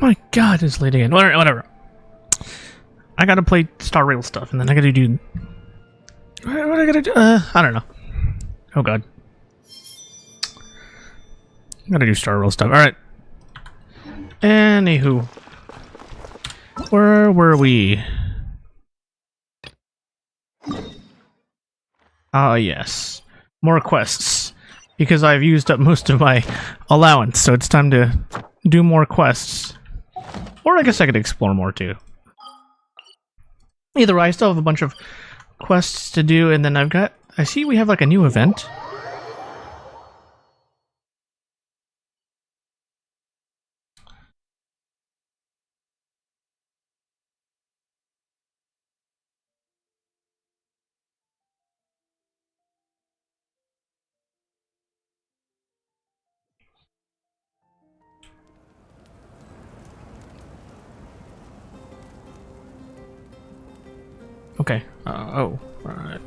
My god, it's late again. Whatever. I gotta play Star Rail stuff, and then I gotta do... What I gotta do? I don't know. Oh god. I gotta do Star Rail stuff. Alright. Anywho. Where were we? Ah, yes. More quests. Because I've used up most of my allowance, so it's time to do more quests. Or I guess I could explore more too. Either way, I still have a bunch of quests to do, and then I see we have like a new event. Okay. Oh, alright.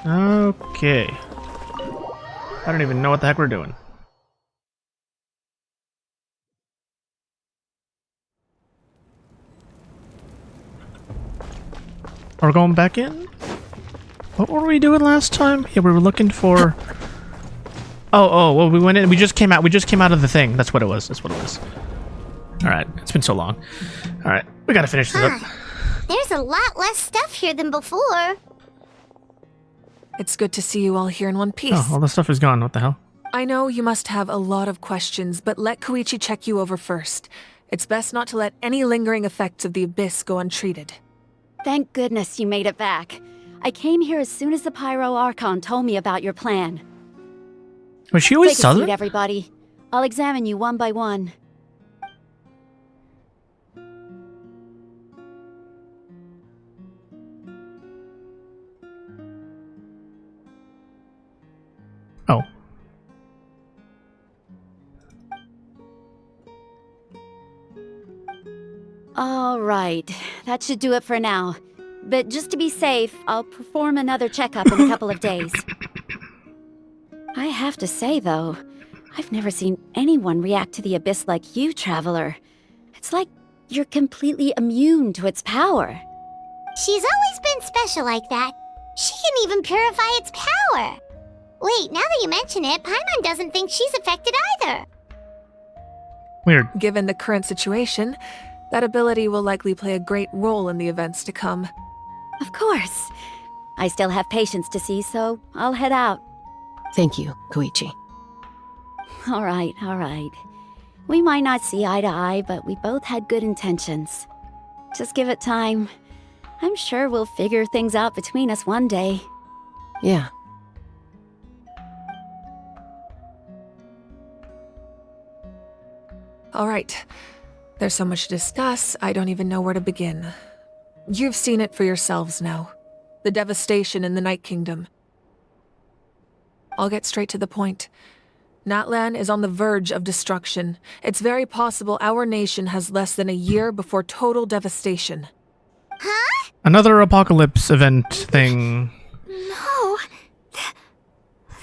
Okay. I don't even know what the heck we're doing. We're going back in? What were we doing last time? Yeah, we were looking for... well, we went in, we just came out of the thing. That's what it was. Alright, it's been so long. Alright, we gotta finish this up. There's a lot less stuff here than before. It's good to see you all here in one piece. Oh, all the stuff is gone. What the hell? I know you must have a lot of questions, but let Koichi check you over first. It's best not to let any lingering effects of the Abyss go untreated. Thank goodness you made it back. I came here as soon as the Pyro Archon told me about your plan. Was she always Take a southern? seat, everybody. I'll examine you one by one. Oh. All right, that should do it for now. But just to be safe, I'll perform another checkup in a couple of days. I have to say, though, I've never seen anyone react to the Abyss like you, Traveler. It's like you're completely immune to its power. She's always been special like that. She can even purify its power. Wait, now that you mention it, Paimon doesn't think she's affected either. Weird. Given the current situation, that ability will likely play a great role in the events to come. Of course. I still have patients to see, so I'll head out. Thank you, Koichi. All right. We might not see eye to eye, but we both had good intentions. Just give it time. I'm sure we'll figure things out between us one day. Yeah. All right. There's so much to discuss, I don't even know where to begin. You've seen it for yourselves now. The devastation in the Night Kingdom. I'll get straight to the point. Natlan is on the verge of destruction. It's very possible our nation has less than a year before total devastation. Huh? Another apocalypse event thing. No.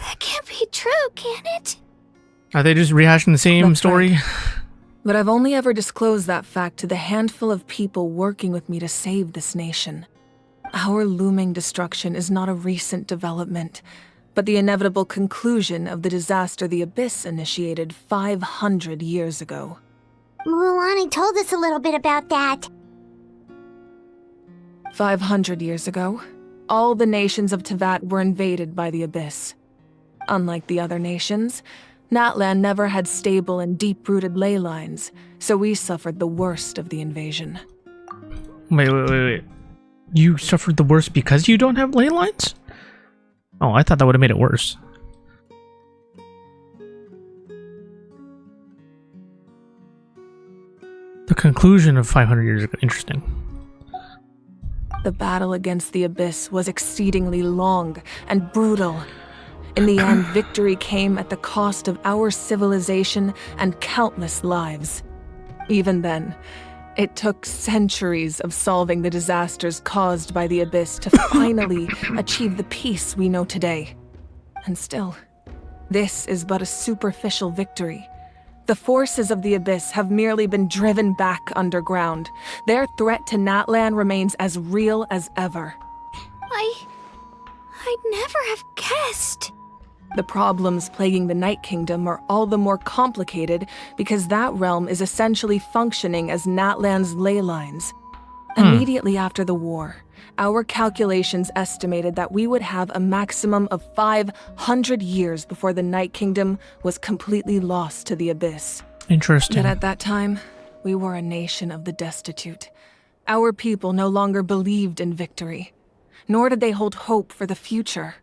That can't be true, can it? Are they just rehashing the same That's story? right. But I've only ever disclosed that fact to the handful of people working with me to save this nation. Our looming destruction is not a recent development, but the inevitable conclusion of the disaster the Abyss initiated 500 years ago. Mulan told us a little bit about that. 500 years ago, all the nations of Teyvat were invaded by the Abyss. Unlike the other nations, Natlan never had stable and deep-rooted ley lines, so we suffered the worst of the invasion. Wait. You suffered the worst because you don't have ley lines? Oh, I thought that would have made it worse. The conclusion of 500 years ago. Interesting. The battle against the Abyss was exceedingly long and brutal. In the end, victory came at the cost of our civilization and countless lives. Even then, it took centuries of solving the disasters caused by the Abyss to finally achieve the peace we know today. And still, This is but a superficial victory. The forces of the Abyss have merely been driven back underground. Their threat to Natlan remains as real as ever. I'd never have guessed. The problems plaguing the Night Kingdom are all the more complicated because that realm is essentially functioning as Natlan's ley lines. Immediately after the war, our calculations estimated that we would have a maximum of 500 years before the Night Kingdom was completely lost to the Abyss. Interesting. But at that time, we were a nation of the destitute. Our people no longer believed in victory, nor did they hold hope for the future.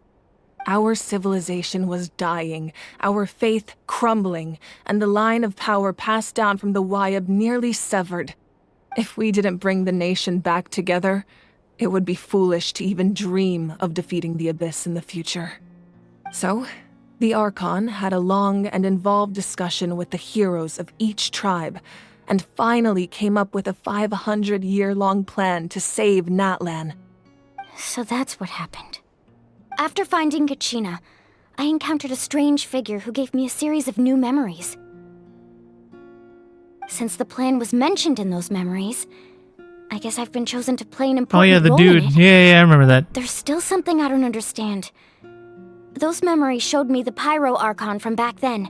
Our civilization was dying, our faith crumbling, and the line of power passed down from the Wayab nearly severed. If we didn't bring the nation back together, it would be foolish to even dream of defeating the Abyss in the future. So, the Archon had a long and involved discussion with the heroes of each tribe, and finally came up with a 500-year-long plan to save Natlan. So that's what happened. After finding Kachina, I encountered a strange figure who gave me a series of new memories. Since the plan was mentioned in those memories, I guess I've been chosen to play an important Oh yeah, the role dude. in it. Yeah, I remember that. There's still something I don't understand. Those memories showed me the Pyro Archon from back then.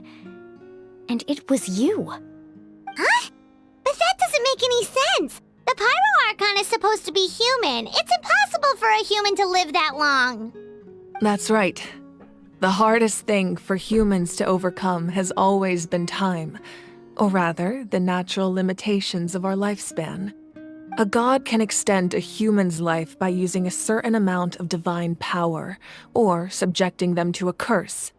And it was you. Huh? But that doesn't make any sense! The Pyro Archon is supposed to be human. It's impossible for a human to live that long. That's right. The hardest thing for humans to overcome has always been time, or rather, the natural limitations of our lifespan. A god can extend a human's life by using a certain amount of divine power, or subjecting them to a curse.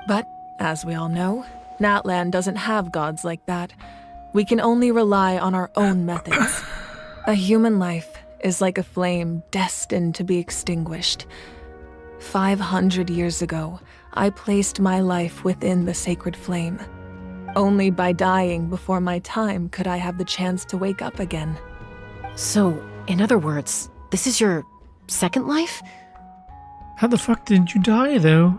But, as we all know, Natlan doesn't have gods like that. We can only rely on our own methods. A human life is like a flame destined to be extinguished. 500 years ago, I placed my life within the sacred flame. Only by dying before my time could I have the chance to wake up again. So, in other words, this is your second life? How the fuck did you die, though?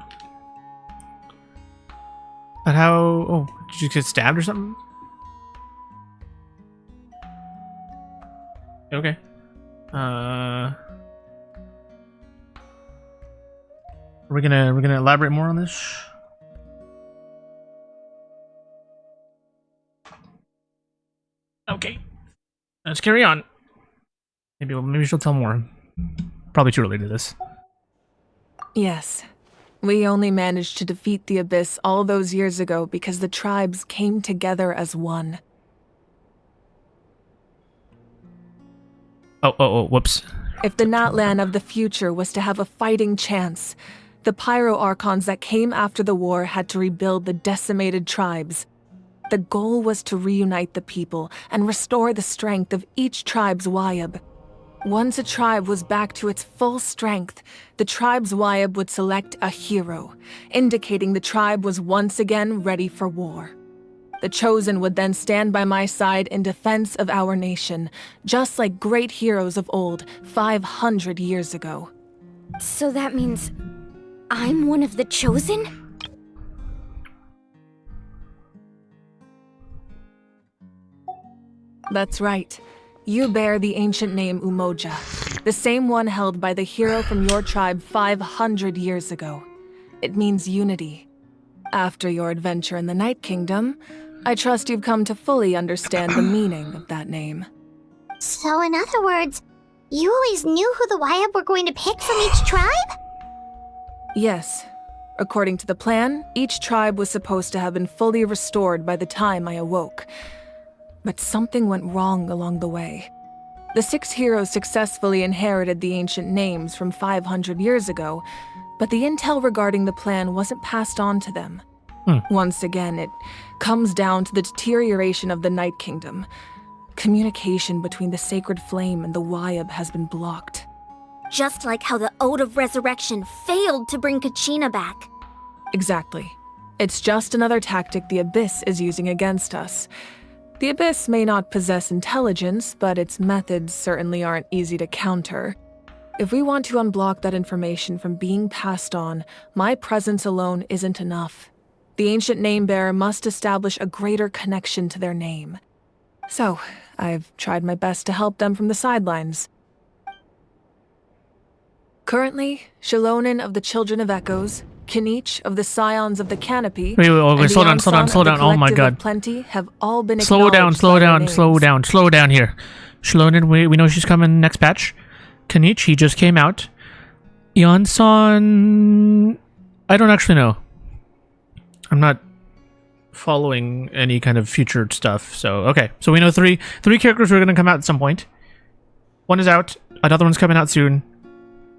But how... Oh, did you get stabbed or something? Okay. We're gonna elaborate more on this. Okay. Let's carry on. Maybe she'll tell more. Probably too early to this. Yes. We only managed to defeat the Abyss all those years ago because the tribes came together as one. Oh, whoops. If the Natlan of the future was to have a fighting chance, the Pyro Archons that came after the war had to rebuild the decimated tribes. The goal was to reunite the people and restore the strength of each tribe's Wayab. Once a tribe was back to its full strength, the tribe's Wayab would select a hero, indicating the tribe was once again ready for war. The Chosen would then stand by my side in defense of our nation, just like great heroes of old 500 years ago. So that means I'm one of the Chosen? That's right. You bear the ancient name Umoja, the same one held by the hero from your tribe 500 years ago. It means unity. After your adventure in the Night Kingdom, I trust you've come to fully understand the meaning of that name. So in other words, you always knew who the Wayab were going to pick from each tribe? Yes. According to the plan, each tribe was supposed to have been fully restored by the time I awoke. But something went wrong along the way. The 6 heroes successfully inherited the ancient names from 500 years ago, but the intel regarding the plan wasn't passed on to them. Once again, it comes down to the deterioration of the Night Kingdom. Communication between the Sacred Flame and the Wayab has been blocked. Just like how the Ode of Resurrection failed to bring Kachina back. Exactly. It's just another tactic the Abyss is using against us. The Abyss may not possess intelligence, but its methods certainly aren't easy to counter. If we want to unblock that information from being passed on, my presence alone isn't enough. The ancient name-bearer must establish a greater connection to their name. So, I've tried my best to help them from the sidelines. Currently, Shilonen of the Children of Echoes, Kinich of the Scions of the Canopy, Wait, and slow down, the slow down, Ansan slow of the down. Oh my Collective god. of Plenty have all been Slow down, acknowledged slow by their down, slow names. down, slow down here. Shilonen, we know she's coming next batch. Kinich, he just came out. Yansan, I don't actually know. I'm not following any kind of future stuff. So, okay. So we know three characters are going to come out at some point. One is out. Another one's coming out soon.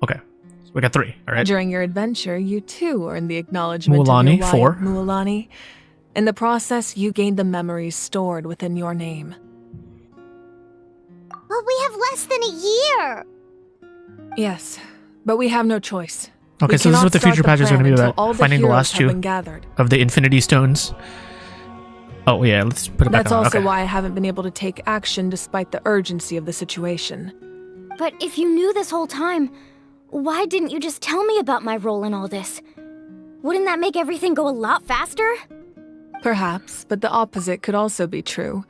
Okay. So we got 3. All right. During your adventure, you too earned the acknowledgement Mualani, of your 4. wife, Mualani. In the process, you gained the memories stored within your name. But we have less than a year. Yes, but we have no choice. Okay, We so this is cannot what the start future patch is plan going to be until about. all Finding the heroes last have 2 been gathered. of the Infinity Stones. Oh, yeah. Let's put it back That's on. also Okay. why I haven't been able to take action despite the urgency of the situation. But if you knew this whole time, why didn't you just tell me about my role in all this? Wouldn't that make everything go a lot faster? Perhaps, but the opposite could also be true.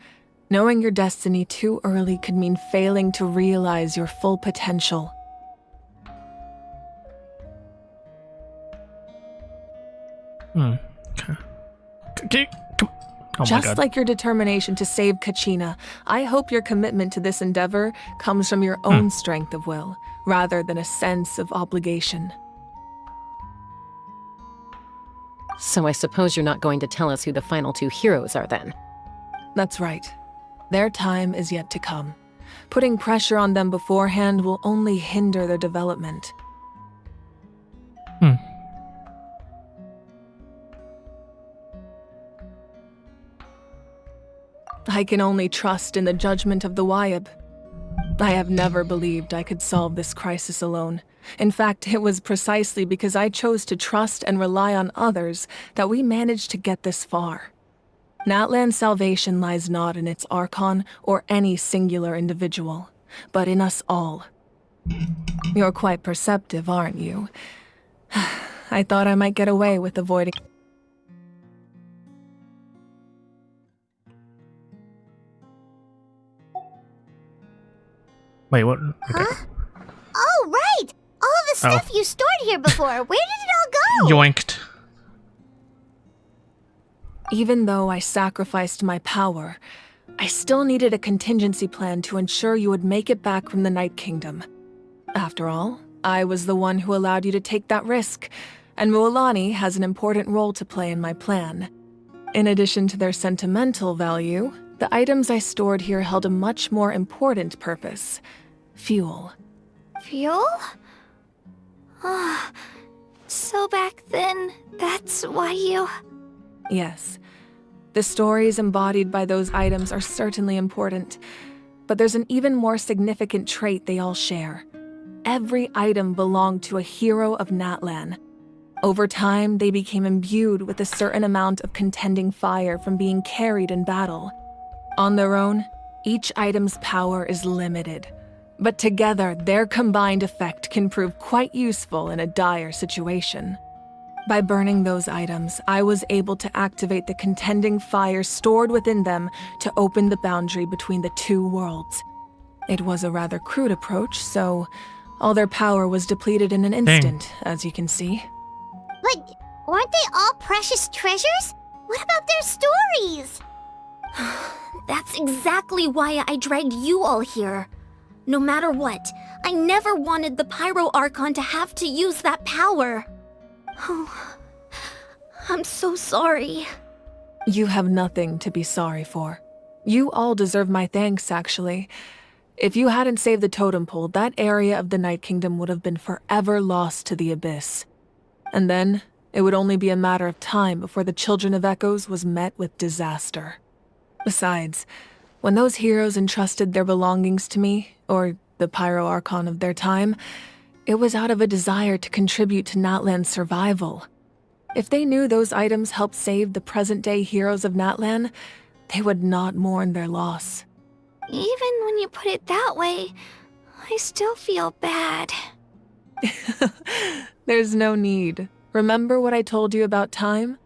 Knowing your destiny too early could mean failing to realize your full potential. Okay. Come. Oh my Just god. like your determination to save Kachina, I hope your commitment to this endeavor comes from your own strength of will, rather than a sense of obligation. So I suppose you're not going to tell us who the final 2 heroes are then. That's right. Their time is yet to come. Putting pressure on them beforehand will only hinder their development. I can only trust in the judgment of the Wyab. I have never believed I could solve this crisis alone. In fact, it was precisely because I chose to trust and rely on others that we managed to get this far. Natlan's salvation lies not in its Archon or any singular individual, but in us all. You're quite perceptive, aren't you? I thought I might get away with avoiding... Wait, what? Okay. Oh, right! All of the stuff you stored here before, where did it all go? Yoinked. Even though I sacrificed my power, I still needed a contingency plan to ensure you would make it back from the Night Kingdom. After all, I was the one who allowed you to take that risk, and Mualani has an important role to play in my plan. In addition to their sentimental value, the items I stored here held a much more important purpose: fuel. Fuel? Ah, so back then, that's why you... Yes. The stories embodied by those items are certainly important, but there's an even more significant trait they all share. Every item belonged to a hero of Natlan. Over time, they became imbued with a certain amount of contending fire from being carried in battle. On their own, each item's power is limited, but together, their combined effect can prove quite useful in a dire situation. By burning those items, I was able to activate the contending fire stored within them to open the boundary between the 2 worlds. It was a rather crude approach, so all their power was depleted in an instant, as you can see. But aren't they all precious treasures? What about their stories? That's exactly why I dragged you all here. No matter what, I never wanted the Pyro Archon to have to use that power. Oh, I'm so sorry. You have nothing to be sorry for. You all deserve my thanks, actually. If you hadn't saved the totem pole, that area of the Night Kingdom would have been forever lost to the abyss. And then, it would only be a matter of time before the Children of Echoes was met with disaster. Besides, when those heroes entrusted their belongings to me, or the Pyro Archon of their time, it was out of a desire to contribute to Natlan's survival. If they knew those items helped save the present-day heroes of Natlan, they would not mourn their loss. Even when you put it that way, I still feel bad. There's no need. Remember what I told you about time?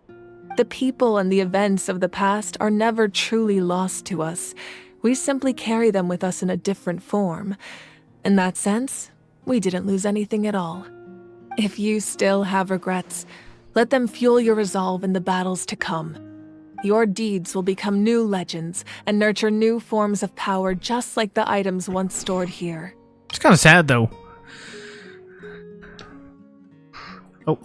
The people and the events of the past are never truly lost to us. We simply carry them with us in a different form. In that sense, we didn't lose anything at all. If you still have regrets, let them fuel your resolve in the battles to come. Your deeds will become new legends and nurture new forms of power just like the items once stored here. It's kind of sad, though. Oh.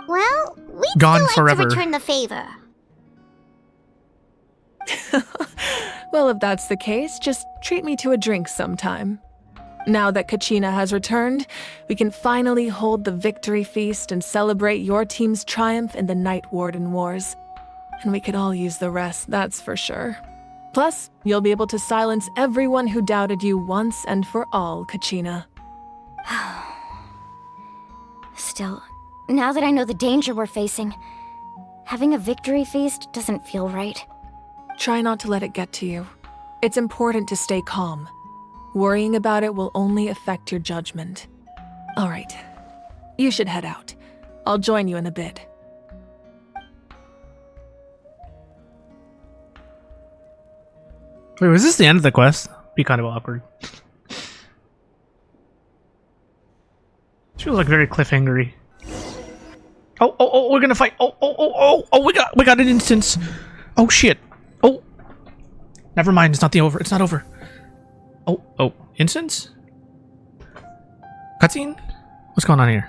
Well, we'd Gone still like forever. to return the favor. Well, if that's the case, just treat me to a drink sometime. Now that Kachina has returned, we can finally hold the victory feast and celebrate your team's triumph in the Night Warden Wars. And we could all use the rest, that's for sure. Plus, you'll be able to silence everyone who doubted you once and for all, Kachina. Still, now that I know the danger we're facing, having a victory feast doesn't feel right. Try not to let it get to you. It's important to stay calm. Worrying about it will only affect your judgment. All right, you should head out. I'll join you in a bit. Wait, was this the end of the quest? Be kind of awkward. This feels like very cliffhangery. Oh, we're gonna fight. Oh, we got an instance. Oh shit. Oh, never mind. It's not It's not over. Oh, instance? Cutscene? What's going on here?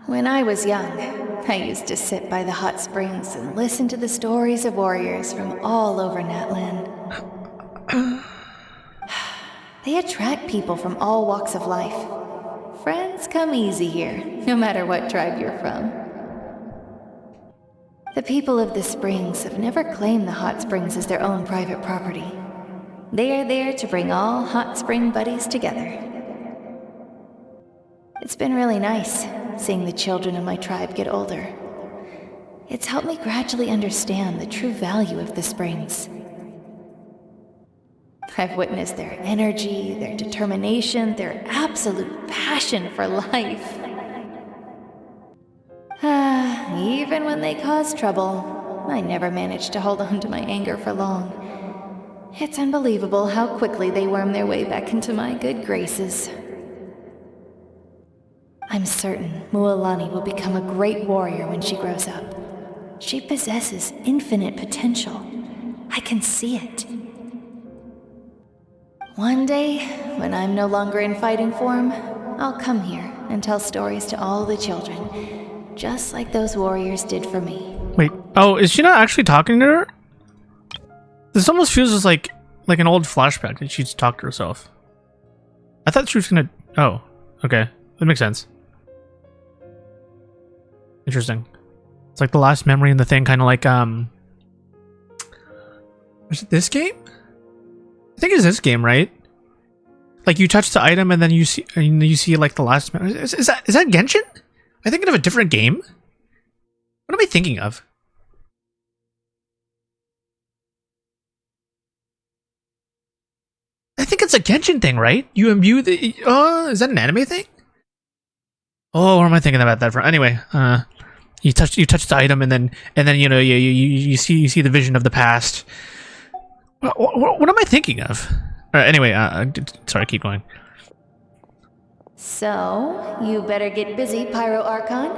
When I was young, I used to sit by the hot springs and listen to the stories of warriors from all over Natlan. They attract people from all walks of life. Friends come easy here, no matter what tribe you're from. The people of the springs have never claimed the hot springs as their own private property. They are there to bring all hot spring buddies together. It's been really nice seeing the children of my tribe get older. It's helped me gradually understand the true value of the springs. I've witnessed their energy, their determination, their absolute passion for life. Even when they cause trouble, I never managed to hold on to my anger for long. It's unbelievable how quickly they worm their way back into my good graces. I'm certain Mualani will become a great warrior when she grows up. She possesses infinite potential. I can see it. One day, when I'm no longer in fighting form, I'll come here and tell stories to all the children, just like those warriors did for me. Wait. Oh, is she not actually talking to her? This almost feels just like an old flashback that she's talked to herself. I thought she was gonna... Oh, okay. That makes sense. Interesting. It's like the last memory in the thing, kind of like, is it this game? I think it's this game, right? Like you touch the item and then you see like the last memory. Is that Genshin? Am I thinking of a different game? What am I thinking of? I think it's a Genshin thing, right? You imbue the... is that an anime thing? Oh, what am I thinking about that for? Anyway, you touch the item and then you know you see the vision of the past. What am I thinking of? Anyway, sorry, keep going. So, you better get busy, Pyro Archon,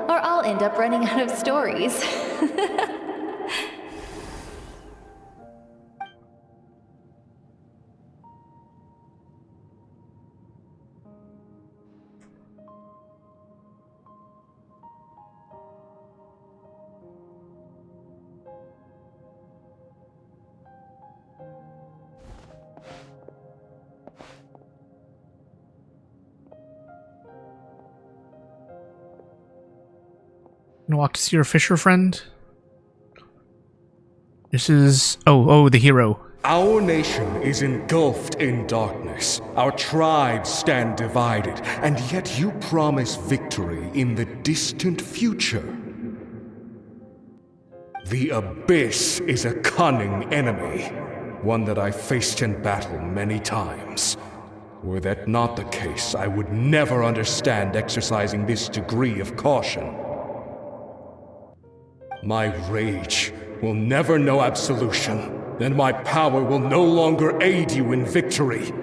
or I'll end up running out of stories. Gonna walk to see your fisher friend. This is... Oh, the hero. Our nation is engulfed in darkness. Our tribes stand divided, and yet you promise victory in the distant future. The Abyss is a cunning enemy, one that I faced in battle many times. Were that not the case, I would never understand exercising this degree of caution. My rage will never know absolution, and my power will no longer aid you in victory.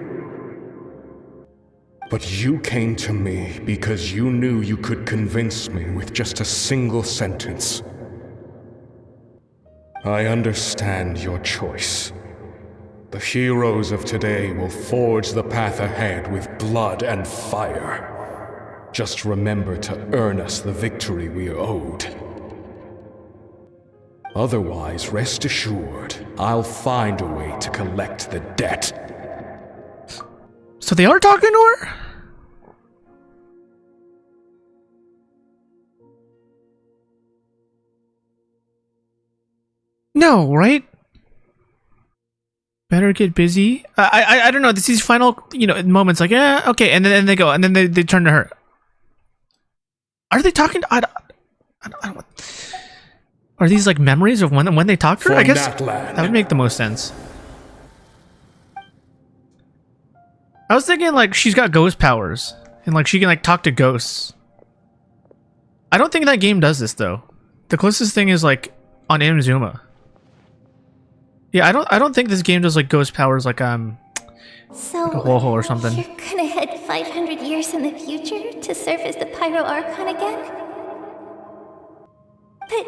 But you came to me because you knew you could convince me with just a single sentence. I understand your choice. The heroes of today will forge the path ahead with blood and fire. Just remember to earn us the victory we are owed. Otherwise, rest assured, I'll find a way to collect the debt. So they are talking to her? No, right? Better get busy. I don't know. This these final, moments like, yeah, okay, and then they go, and then they turn to her. Are they talking? I don't. Are these like memories of when they talked to her? I guess Natlan. that would make the most sense. I was thinking like she's got ghost powers and like she can like talk to ghosts. I don't think that game does this though. The closest thing is like on Inazuma. Yeah, I don't think this game does like ghost powers like So, like a Woho or something. you're gonna head 500 years in the future to serve as the Pyro Archon again? But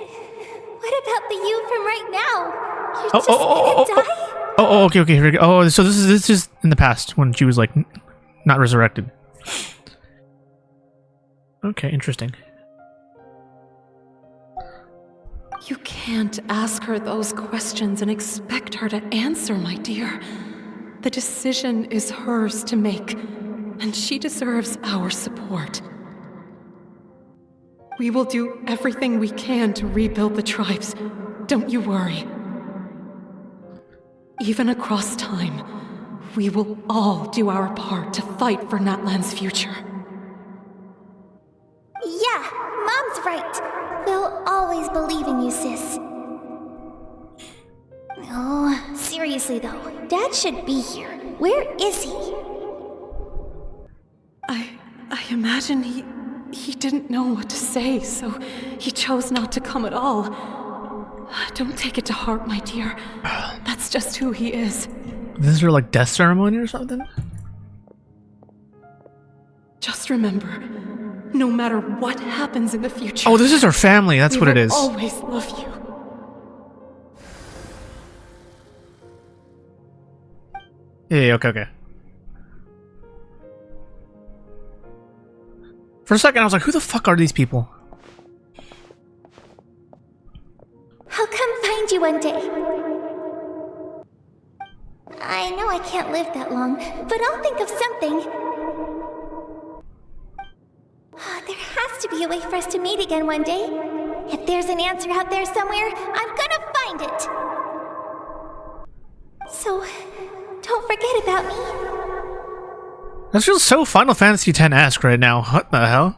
what about the you from right now? You're just gonna die? Okay, here we go. Oh, so this is in the past when she was like not resurrected. Okay, interesting. You can't ask her those questions and expect her to answer, my dear. The decision is hers to make, and she deserves our support. We will do everything we can to rebuild the tribes. Don't you worry. Even across time, we will all do our part to fight for Natlan's future. Yeah, Mom's right. We'll always believe in you, sis. Oh, seriously though, Dad should be here. Where is he? I imagine he didn't know what to say, so he chose not to come at all. Don't take it to heart, my dear. That's just who he is. This is her like death ceremony or something? Just remember, no matter what happens in the future. Oh, this is her family. That's what it is. We will always love you. Yeah, okay. For a second, I was like, who the fuck are these people? I'll come find you one day. I know I can't live that long, but I'll think of something. There has to be a way for us to meet again one day. If there's an answer out there somewhere, I'm gonna find it. So, don't forget about me. That feels so Final Fantasy X-esque right now. What the hell?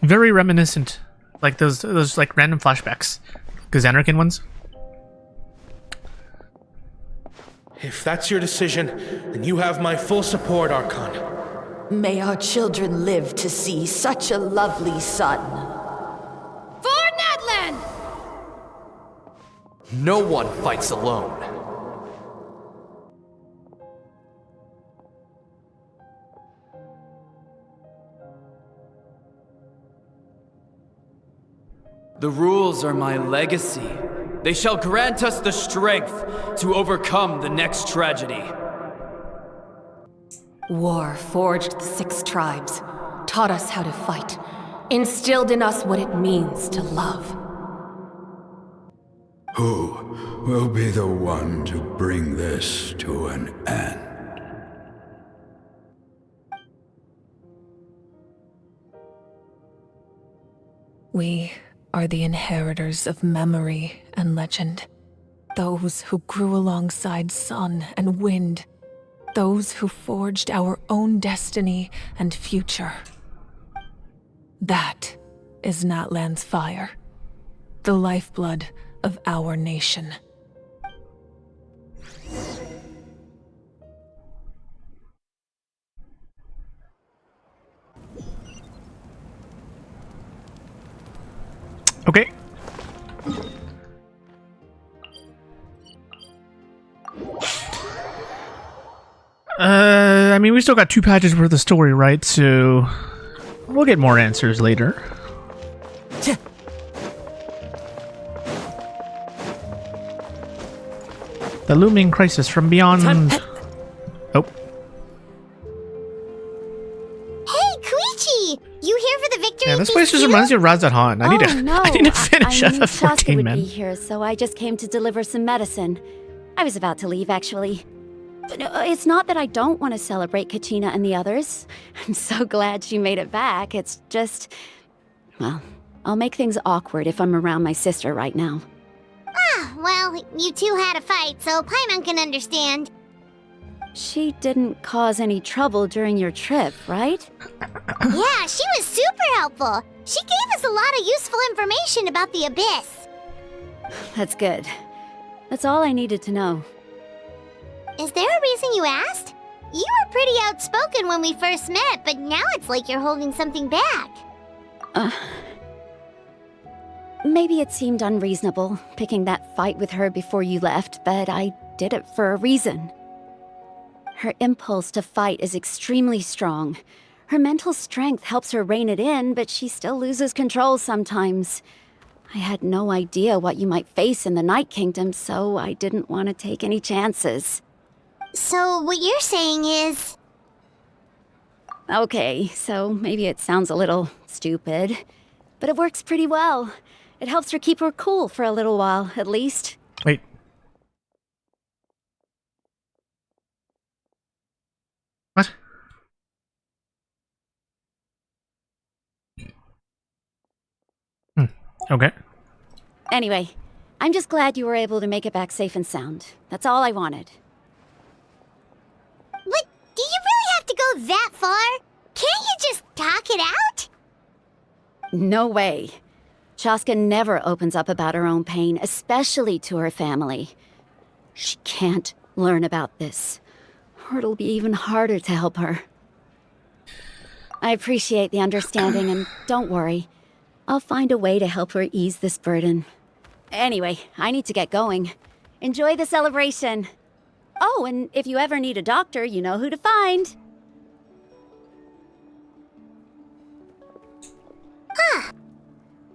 Very reminiscent. Like those like random flashbacks. The Xanarkin ones. If that's your decision, then you have my full support, Archon. May our children live to see such a lovely son. For Natlan! No one fights alone. The rules are my legacy. They shall grant us the strength to overcome the next tragedy. War forged the 6 tribes, taught us how to fight, instilled in us what it means to love. Who will be the one to bring this to an end? We are the inheritors of memory and legend. Those who grew alongside sun and wind. Those who forged our own destiny and future. That is Natlan's fire. The lifeblood of our nation. Okay. I mean, we still got 2 patches worth of story, right? So we'll get more answers later. The looming crisis from beyond. Oh. Hey, Koichi! You here for the victory? Yeah, this place just reminds me of Razathan. I need to finish I knew FF14, Shasta would man. be here, so I just came to deliver some medicine. I was about to leave, actually. But it's not that I don't want to celebrate Kachina and the others. I'm so glad she made it back. It's just... well, I'll make things awkward if I'm around my sister right now. Ah, well, you two had a fight, so Paimon can understand. She didn't cause any trouble during your trip, right? Yeah, she was super helpful. She gave us a lot of useful information about the Abyss. That's good. That's all I needed to know. Is there a reason you asked? You were pretty outspoken when we first met, but now it's like you're holding something back. Maybe it seemed unreasonable, picking that fight with her before you left, but I did it for a reason. Her impulse to fight is extremely strong. Her mental strength helps her rein it in, but she still loses control sometimes. I had no idea what you might face in the Night Kingdom, so I didn't want to take any chances. So what you're saying is... Okay, so maybe it sounds a little stupid, but it works pretty well. It helps her keep her cool for a little while, at least. Wait. What? Okay. Anyway, I'm just glad you were able to make it back safe and sound. That's all I wanted. But do you really have to go that far? Can't you just talk it out? No way. Chaska never opens up about her own pain, especially to her family. She can't learn about this, or it'll be even harder to help her. I appreciate the understanding, and don't worry. I'll find a way to help her ease this burden. Anyway, I need to get going. Enjoy the celebration. Oh, and if you ever need a doctor, you know who to find. Huh.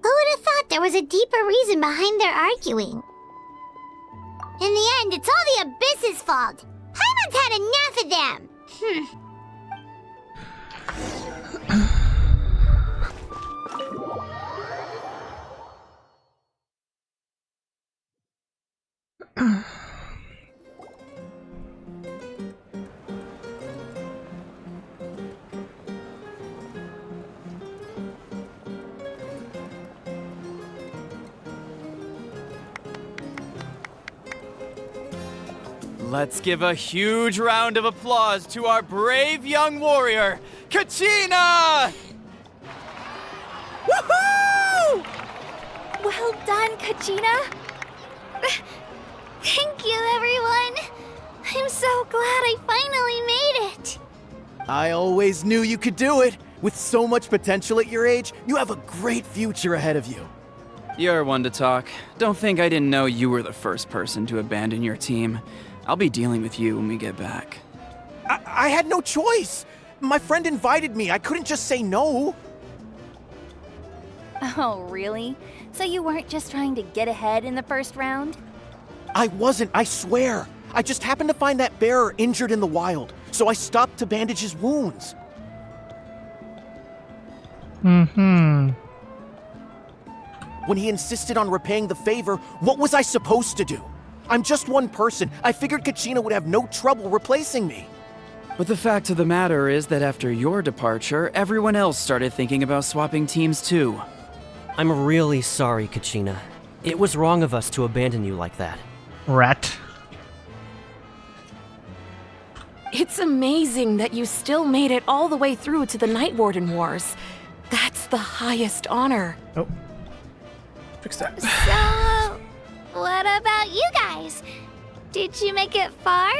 Who would have thought there was a deeper reason behind their arguing? In the end, it's all the Abyss's fault. Paimon's had enough of them. Let's give a huge round of applause to our brave young warrior, Kachina! Woohoo! Well done, Kachina. Thank you, everyone. I'm so glad I finally made it. I always knew you could do it. With so much potential at your age, you have a great future ahead of you. You're one to talk. Don't think I didn't know you were the first person to abandon your team. I'll be dealing with you when we get back. I had no choice. My friend invited me. I couldn't just say no. Oh, really? So you weren't just trying to get ahead in the first round? I wasn't, I swear. I just happened to find that bearer injured in the wild, so I stopped to bandage his wounds. When he insisted on repaying the favor, what was I supposed to do? I'm just one person. I figured Kachina would have no trouble replacing me. But the fact of the matter is that after your departure, everyone else started thinking about swapping teams too. I'm really sorry, Kachina. It was wrong of us to abandon you like that. Rat. It's amazing that you still made it all the way through to the Night Warden Wars. That's the highest honor. Oh. Fix that. So, what about you guys? Did you make it far?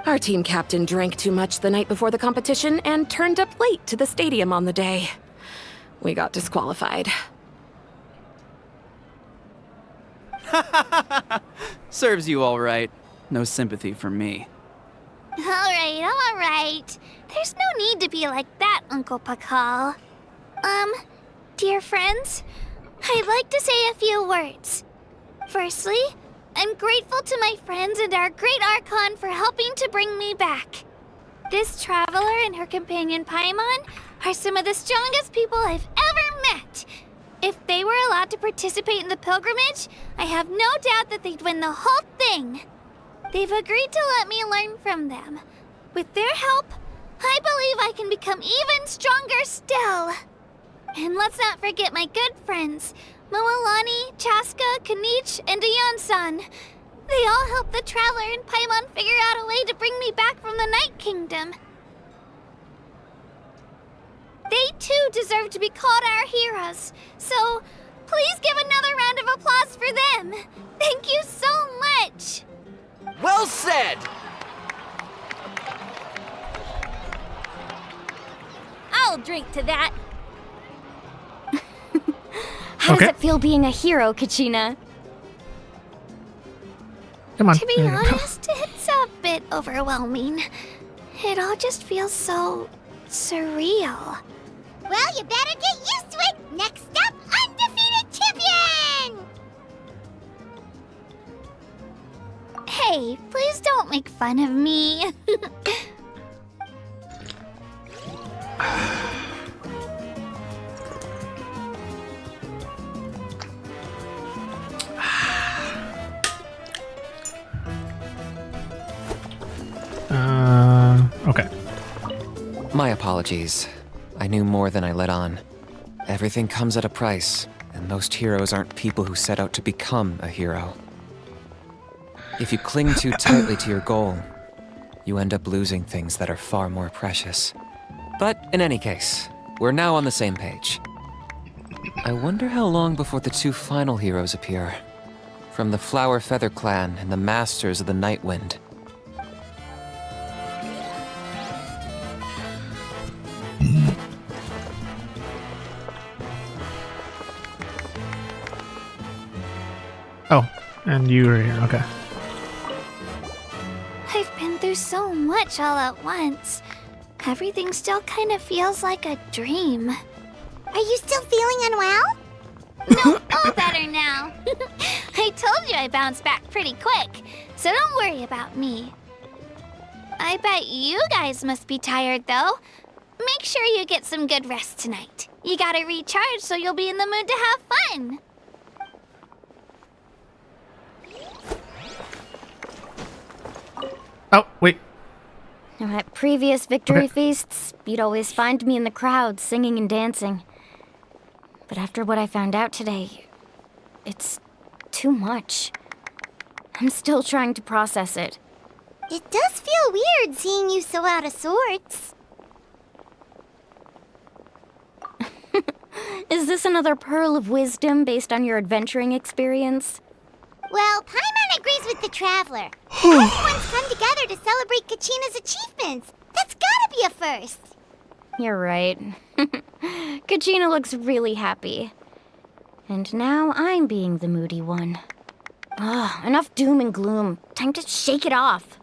Our team captain drank too much the night before the competition and turned up late to the stadium on the day. We got disqualified. Serves you all right. No sympathy for me. Alright. There's no need to be like that, Uncle Pakal. Dear friends, I'd like to say a few words. Firstly, I'm grateful to my friends and our great Archon for helping to bring me back. This traveler and her companion Paimon are some of the strongest people I've ever met. If they were allowed to participate in the pilgrimage, I have no doubt that they'd win the whole thing. They've agreed to let me learn from them. With their help, I believe I can become even stronger still. And let's not forget my good friends, Moalani, Chaska, Kinich, and Ayan-san. They all helped the Traveler and Paimon figure out a way to bring me back from the Night Kingdom. They too deserve to be called our heroes, so please give another round of applause for them. Thank you so much. Well said! I'll drink to that. How does it feel being a hero, Kachina? Come on. To be honest, it's a bit overwhelming. It all just feels so surreal. Well, you better get used to it. Next up, undefeated champion! Hey, please don't make fun of me. Okay. My apologies. I knew more than I let on. Everything comes at a price, and most heroes aren't people who set out to become a hero. If you cling too tightly to your goal, you end up losing things that are far more precious. But in any case, we're now on the same page. I wonder how long before the two final heroes appear. From the Flower Feather Clan and the Masters of the Night Wind. Oh, and you were here, okay. I've been through so much all at once. Everything still kind of feels like a dream. Are you still feeling unwell? No, all better now. I told you I bounced back pretty quick, so don't worry about me. I bet you guys must be tired, though. Make sure you get some good rest tonight. You gotta recharge so you'll be in the mood to have fun. Oh, wait. Now, at previous victory feasts, you'd always find me in the crowd singing and dancing. But after what I found out today, it's too much. I'm still trying to process it. It does feel weird seeing you so out of sorts. Is this another pearl of wisdom based on your adventuring experience? Well, Paimon agrees with the Traveler. Everyone's come together to celebrate Kachina's achievements. That's gotta be a first. You're right. Kachina looks really happy. And now I'm being the moody one. Ugh, enough doom and gloom. Time to shake it off.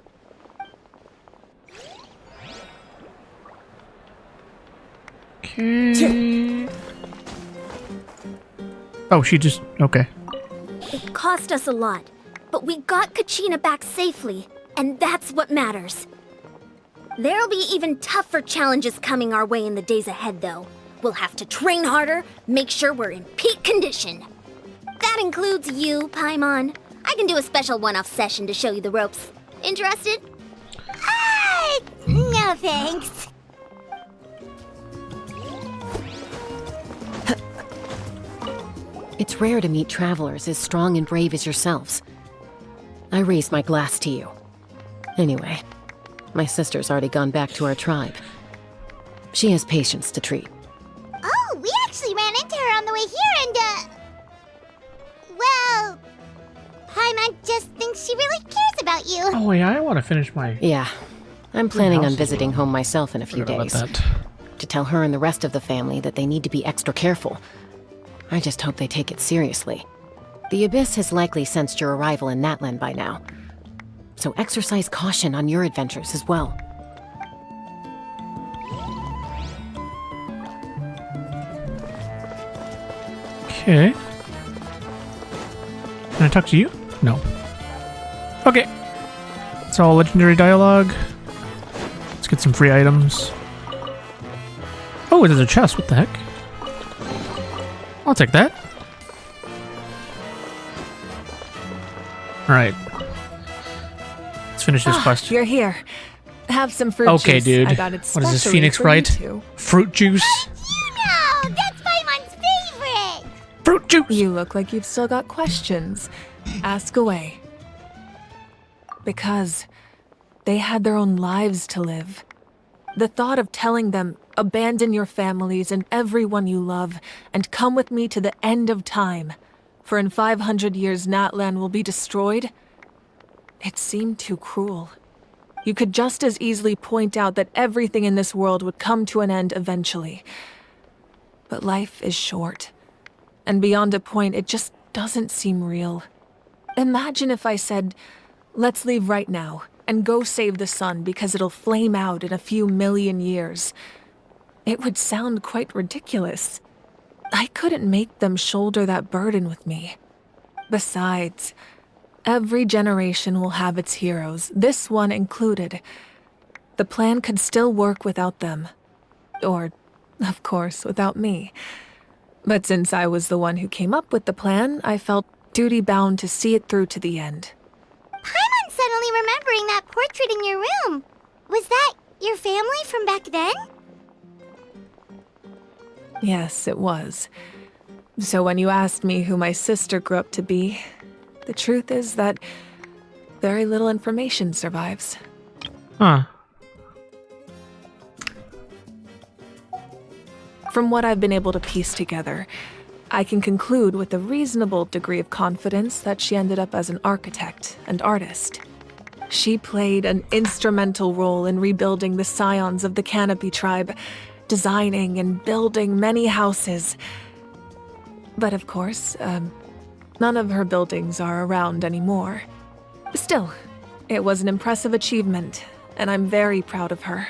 Oh, she just... okay. It cost us a lot, but we got Kachina back safely, and that's what matters. There'll be even tougher challenges coming our way in the days ahead, though. We'll have to train harder, make sure we're in peak condition. That includes you, Paimon. I can do a special one-off session to show you the ropes. Interested? No thanks. It's rare to meet travelers as strong and brave as yourselves. I raise my glass to you. Anyway, my sister's already gone back to our tribe. She has patients to treat. Oh, we actually ran into to her on the way here and, well, Paimon just thinks she really cares about you. Oh yeah, I want to finish my... Yeah. I'm planning on house visiting home myself in a few Forgot days. about that. To tell her and the rest of the family that they need to be extra careful. I just hope they take it seriously. The Abyss has likely sensed your arrival in Natlan by now. So exercise caution on your adventures as well. Okay. Can I talk to you? No. Okay. It's all legendary dialogue. Let's get some free items. Oh, there's a chest. What the heck? I'll take that. Alright. Let's finish this quest. You're here. Have some fruit juice. Okay, dude. I got it What is this, specially Phoenix for you Wright? two. Fruit juice? No, that's Paimon's favorite! Fruit juice! You look like you've still got questions. Ask away. Because they had their own lives to live. The thought of telling them, abandon your families and everyone you love, and come with me to the end of time, for in 500 years Natlan will be destroyed, it seemed too cruel. You could just as easily point out that everything in this world would come to an end eventually. But life is short, and beyond a point, it just doesn't seem real. Imagine if I said, let's leave right now, and go save the sun because it'll flame out in a few million years. It would sound quite ridiculous. I couldn't make them shoulder that burden with me. Besides, every generation will have its heroes, this one included. The plan could still work without them. Or, of course, without me. But since I was the one who came up with the plan, I felt duty-bound to see it through to the end. Paimon's suddenly remembering that portrait in your room. Was that your family from back then? Yes, it was. So when you asked me who my sister grew up to be, the truth is that very little information survives. Huh. From what I've been able to piece together, I can conclude with a reasonable degree of confidence that she ended up as an architect and artist. She played an instrumental role in rebuilding the scions of the Canopy tribe, designing and building many houses. But of course, none of her buildings are around anymore. Still, it was an impressive achievement, and I'm very proud of her.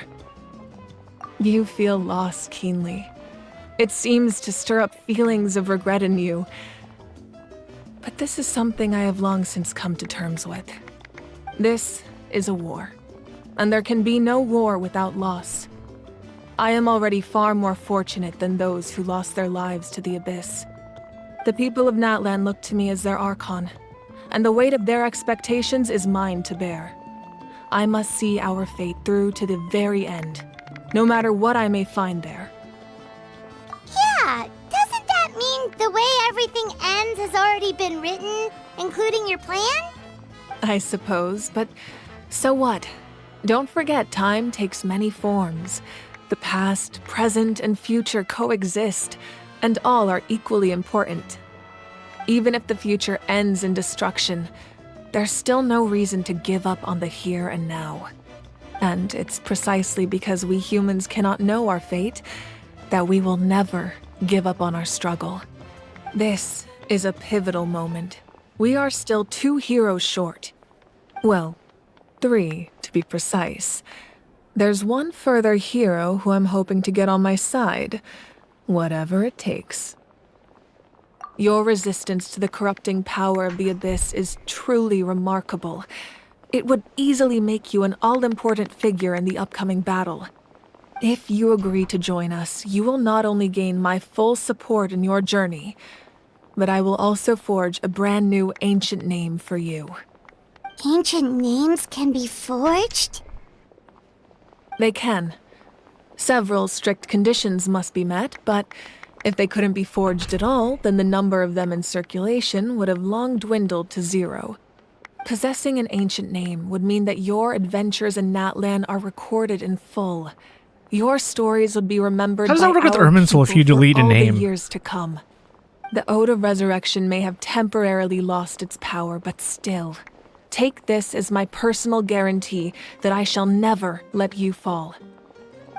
You feel loss keenly. It seems to stir up feelings of regret in you. But this is something I have long since come to terms with. This is a war, and there can be no war without loss. I am already far more fortunate than those who lost their lives to the Abyss. The people of Natlan look to me as their Archon, and the weight of their expectations is mine to bear. I must see our fate through to the very end, no matter what I may find there. Yeah, doesn't that mean the way everything ends has already been written, including your plan? I suppose, but so what? Don't forget, time takes many forms. The past, present, and future coexist, and all are equally important. Even if the future ends in destruction, there's still no reason to give up on the here and now. And it's precisely because we humans cannot know our fate that we will never give up on our struggle. This is a pivotal moment. We are still 2 heroes short. Well, 3 to be precise. There's one further hero who I'm hoping to get on my side, whatever it takes. Your resistance to the corrupting power of the Abyss is truly remarkable. It would easily make you an all-important figure in the upcoming battle. If you agree to join us, you will not only gain my full support in your journey, but I will also forge a brand new ancient name for you. Ancient names can be forged? They can. Several strict conditions must be met, but if they couldn't be forged at all, then the number of them in circulation would have long dwindled to 0. Possessing an ancient name would mean that your adventures in Natlan are recorded in full, Your stories would be remembered How does that by work with our Irminsul if people you delete for a all name? the years to come. The Ode of Resurrection may have temporarily lost its power, but still, take this as my personal guarantee that I shall never let you fall.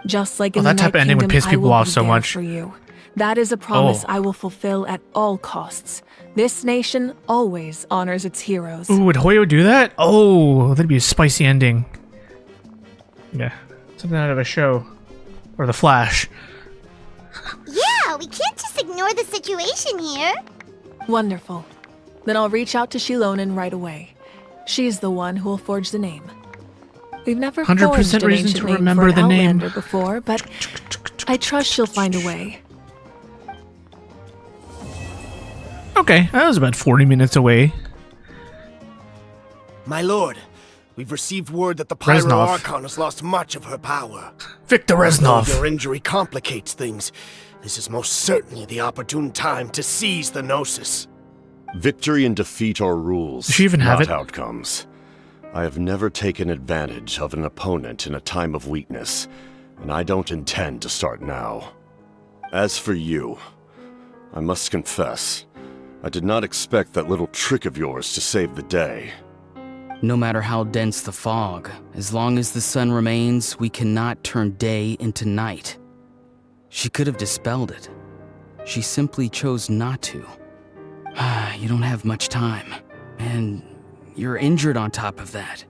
Just like in the that type Night of ending would Kingdom, piss I people will off be so there much. for you. That is a promise Oh. I will fulfill at all costs. This nation always honors its heroes. Ooh, would Hoyo do that? Oh, that'd be a spicy ending. Yeah, something out of a show. Or The Flash. Yeah, we can't just ignore the situation here. Wonderful. Then I'll reach out to Shilonen right away. She's the one who will forge the name. We've never 100% forged an reason ancient to name remember for an the name. Outlander before, but I trust she'll find a way. Okay, that was about 40 minutes away. My lord, we've received word that the Pyro Reznov. Archon has lost much of her power. Victor Reznov. Though your injury complicates things, this is most certainly the opportune time to seize the Gnosis. Victory and defeat are rules, Does she even have not it? outcomes. I have never taken advantage of an opponent in a time of weakness, and I don't intend to start now. As for you, I must confess, I did not expect that little trick of yours to save the day. No matter how dense the fog, as long as the sun remains, we cannot turn day into night. She could have dispelled it. She simply chose not to. You don't have much time, and you're injured on top of that.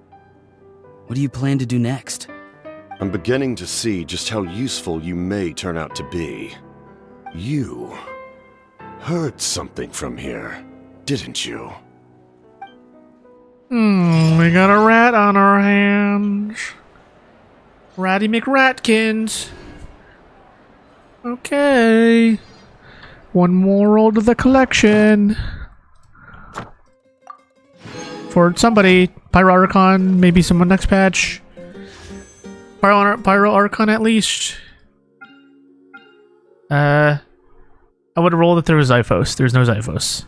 What do you plan to do next? I'm beginning to see just how useful you may turn out to be. You heard something from here, didn't you? We got a rat on our hands. Ratty McRatkins. Okay. One more roll to the collection. For somebody. Pyro Archon, maybe someone next patch. Pyro Archon at least. I would roll that there was Xiphos. There's no Xiphos.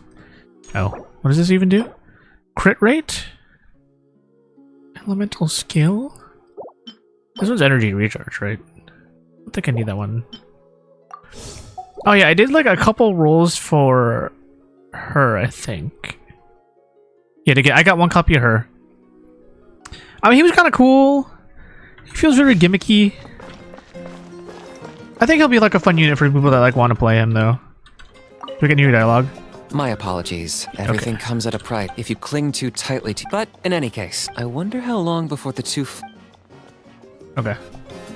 Oh. What does this even do? Crit rate? Elemental skill? This one's energy recharge, right? I don't think I need that one. Oh yeah, I did like a couple rolls for her, I think. Yeah, I got one copy of her. I mean, he was kind of cool. He feels very gimmicky. I think he'll be like a fun unit for people that like want to play him, though. Do we get new dialogue? My apologies. Everything comes at a price if you cling too tightly to... But in any case, I wonder how long before the two... Okay.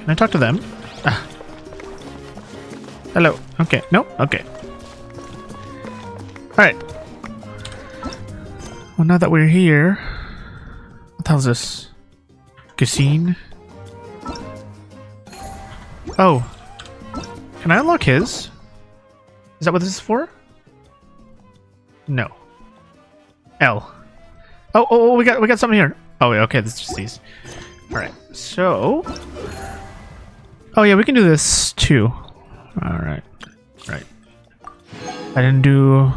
Can I talk to them? Ah. Hello. Okay. Nope. Okay. Alright. Well, now that we're here... What the hell is this? Cassine? Oh. Can I unlock his? Is that what this is for? No. L. Oh, we got something here. Oh, yeah, okay, this is just these. Alright, so... Oh, yeah, we can do this, too. Alright. Right. I didn't do...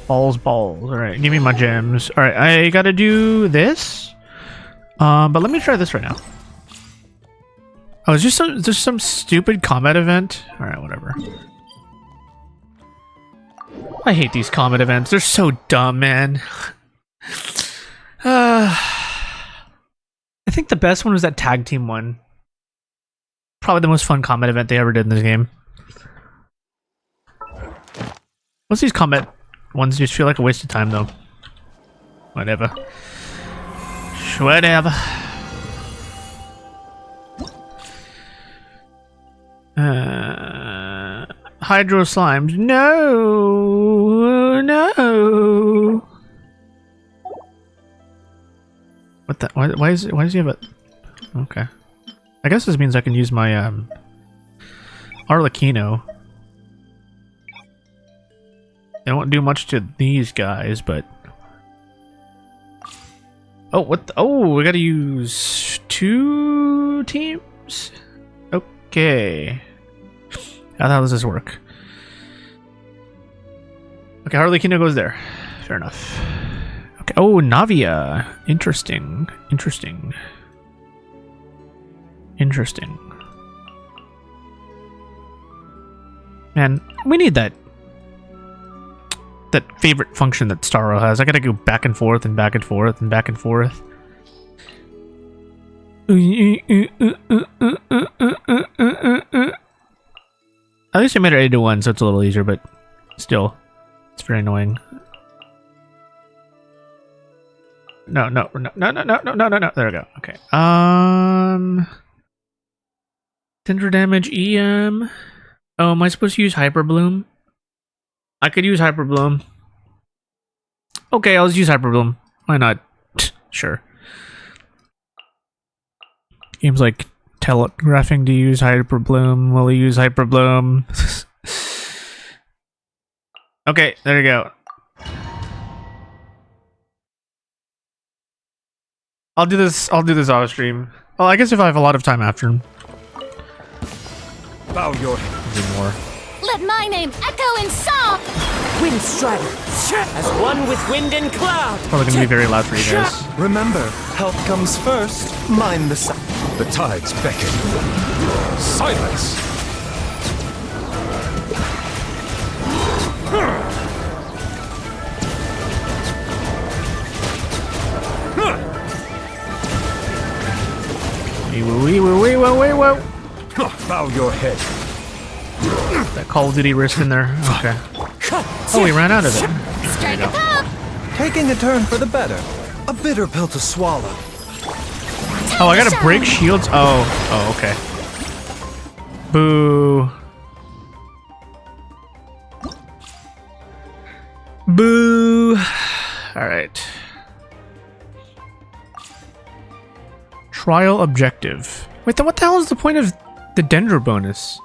Balls. Alright, give me my gems. Alright, I gotta do this. But let me try this right now. Oh, it's just some stupid combat event? Alright, whatever. I hate these combat events. They're so dumb, man. I think the best one was that tag team one. Probably the most fun combat event they ever did in this game. Most of these combat ones just feel like a waste of time, though. Whatever. Whatever. Hydro slimes. No. What the? Why does he have it? Okay. I guess this means I can use my Arlecchino. They won't do much to these guys, but oh, what? Oh, we gotta use 2 teams. Okay. How does this work? Okay, Arlecchino goes there. Fair enough. Okay. Oh, Navia. Interesting. Man, we need that favorite function that Star Rail has. I gotta go back and forth and back and forth and back and forth. At least I made it 8 to 1, so it's a little easier, but still, it's very annoying. No. There we go. Okay. Tender damage, EM. Oh, am I supposed to use Hyper Bloom? I could use Hyper Bloom. Okay, I'll just use Hyper Bloom. Why not? Sure. Game's like telegraphing to use Hyper Bloom. Will he use Hyper Bloom? Okay, there you go. I'll do this off stream. Well, I guess if I have a lot of time after. Bow your do more. Let my name echo in song! Wind Strider, as one with wind and cloud. Probably gonna be very loud for you guys. Remember, health comes first. Mind the sun. The tides beckon. Silence! Wee-woo. Bow your head. That Call of Duty risk in there. Okay. Oh, we ran out of it. Strike a pop! Taking a turn for the better. A bitter pill to swallow. Oh, I gotta break shields? Oh, okay. Boo. Boo. Alright. Trial objective. Wait, then what the hell is the point of the Dendro bonus?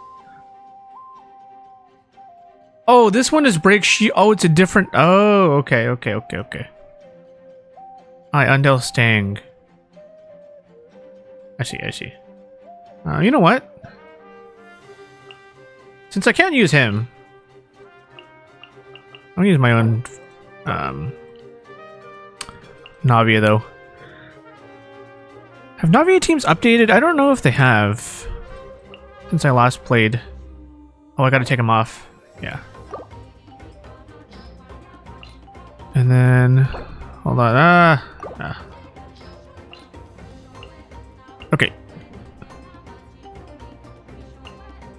Oh, this one is break shield. Oh, it's a different. Oh, okay. I understand. I see. You know what? Since I can't use him, I'll use my own Navia though. Have Navia teams updated? I don't know if they have. Since I last played. Oh, I gotta take him off. Yeah. And then, hold on. Okay.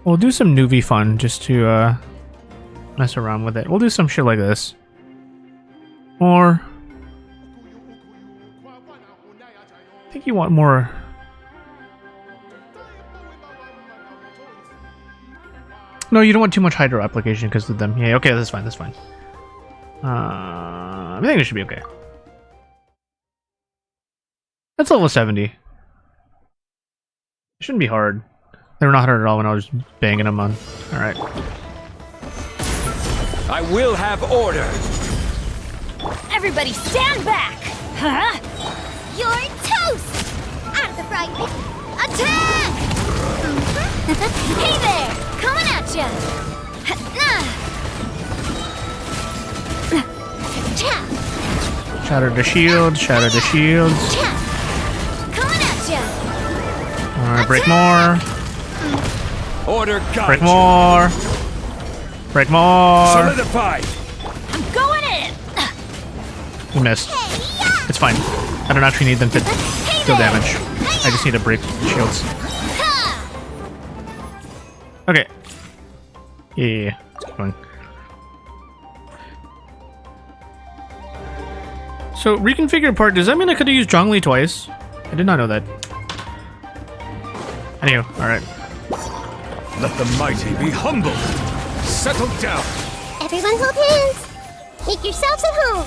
We'll do some Nuvi fun just to mess around with it. We'll do some shit like this. Or I think you want more. No, you don't want too much Hydro application because of them. Yeah, okay, that's fine. I think it should be okay. That's level 70. It shouldn't be hard. They were not hard at all when I was banging them on. Alright. I will have order. Everybody stand back! Huh? You're toast! Out of the frying pan! Attack! Hey there! Coming at ya! Shatter the shield, shatter the shields. Coming at ya! Alright, break more. Order guide. Break more. Break more. Solidify. I'm going in! We missed. It's fine. I don't actually need them to deal damage. I just need to break shields. Okay. Yeah. Let's keep going. So, reconfigure part, does that mean I could have used Zhongli twice? I did not know that. Anywho, alright. Let the mighty be humble. Settle down. Everyone hold hands. Make yourselves at home.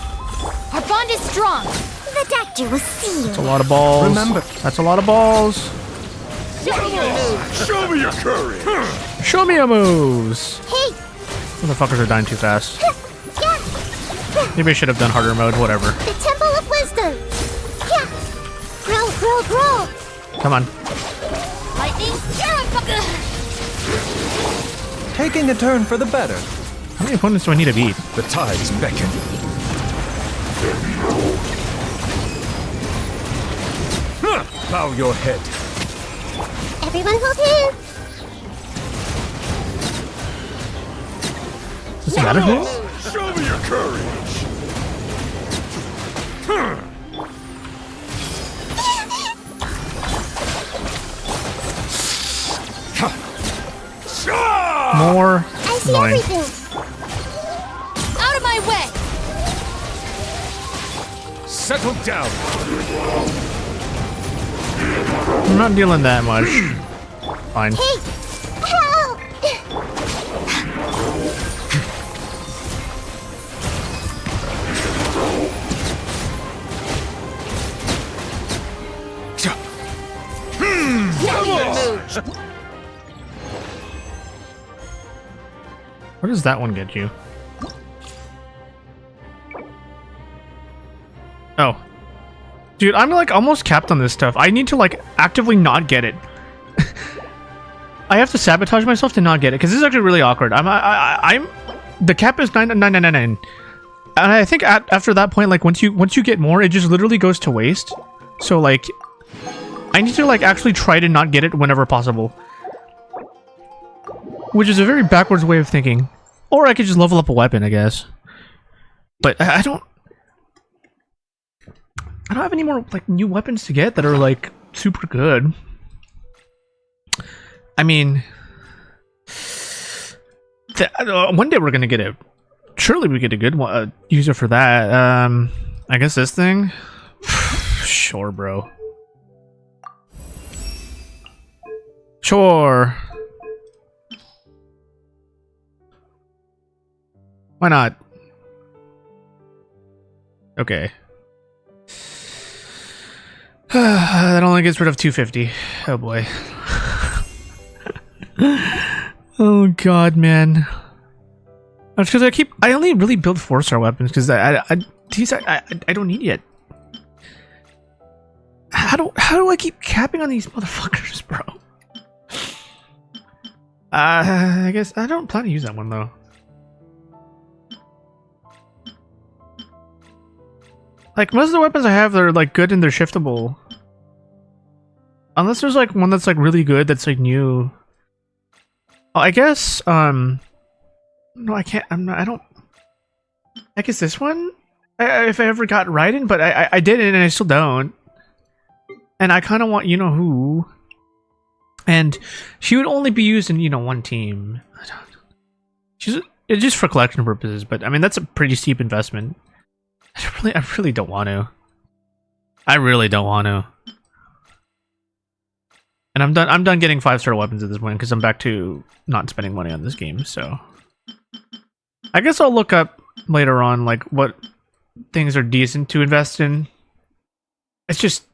Our bond is strong. The doctor will see you. That's a lot of balls. Remember. That's a lot of balls. Show me your courage. Show me your moves. Hey. Motherfuckers are dying too fast. Maybe I should have done harder mode, whatever. The Temple of Wisdom. Yeah. Grow. Come on. Lightning, Taking a turn for the better. How many opponents do I need to beat? The tides beckon. Bow your head. Everyone hold hands. that a hit? Show me your courage! More. I see everything. Out of my way! Settle down. I'm not dealing that much. Fine. Hey, help! What does that one get you? Oh. Dude, I'm like almost capped on this stuff. I need to like actively not get it. I have to sabotage myself to not get it because this is actually really awkward. I'm the cap is 99999, and I think after that point, like once you get more, it just literally goes to waste. So like, I need to like actually try to not get it whenever possible, which is a very backwards way of thinking. Or I could just level up a weapon, I guess. But I don't have any more like new weapons to get that are like super good. I mean, one day we're gonna get it. Surely we get a good one, user for that. I guess this thing. Sure, bro. Sure. Why not? Okay. That only gets rid of 250. Oh boy. Oh god, man. That's because I only really build 4-star weapons because I don't need yet. How do I keep capping on these motherfuckers, bro? I guess I don't plan to use that one though. Like most of the weapons I have, they're like good and they're shiftable. Unless there's like one that's like really good that's like new. Oh, I guess no, I can't. I don't. I guess this one. If I ever got Raiden, but I didn't, and I still don't. And I kind of want who. And she would only be used in one team. It's just for collection purposes, but I mean that's a pretty steep investment. I really don't want to. I really don't want to. And I'm done getting 5-star weapons at this point because I'm back to not spending money on this game. So I guess I'll look up later on like what things are decent to invest in. It's just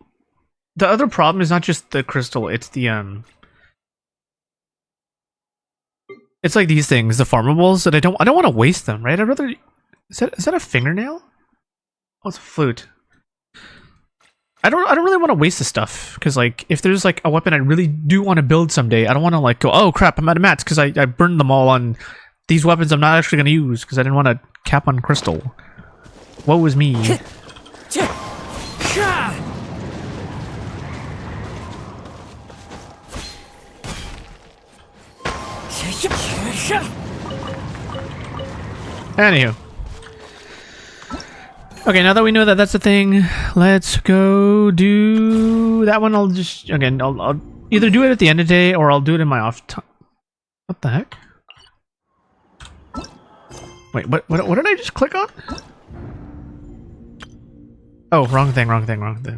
the other problem is not just the crystal, it's the it's like these things, the farmables that I don't want to waste them, right? I'd rather is that a fingernail? Oh, it's a flute. I don't really want to waste this stuff because like if there's like a weapon I really do want to build someday, I don't want to like go, oh crap, I'm out of mats because I burned them all on these weapons I'm not actually going to use because I didn't want to cap on crystal. Woe was me. Anywho. Okay, now that we know that that's a thing, let's go do that one. I'll just, again, I'll either do it at the end of the day or I'll do it in my off time. What the heck? Wait, what did I just click on? Oh, wrong thing.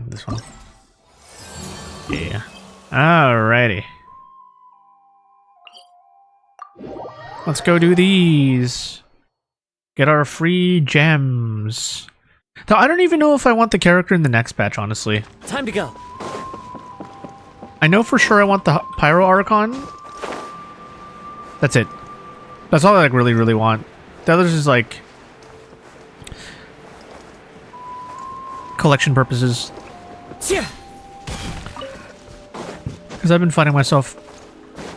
This one. Yeah. Alrighty. Let's go do these. Get our free gems. Now, I don't even know if I want the character in the next patch, honestly. Time to go. I know for sure I want the Pyro Archon. That's it. That's all I like really want. The others is like collection purposes. Because I've been finding myself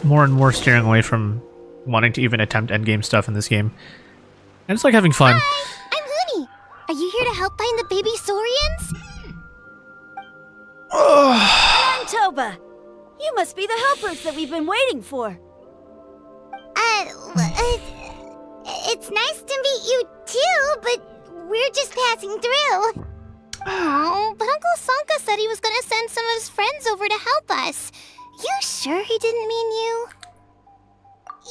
more and more steering away from wanting to even attempt endgame stuff in this game. And it's like having fun. Hi, I'm Huni. Are you here to help find the baby Saurians? I'm Toba. You must be the helpers that we've been waiting for. It's nice to meet you too, but we're just passing through. Oh, but Uncle Sanka said he was gonna send some of his friends over to help us. You sure he didn't mean you?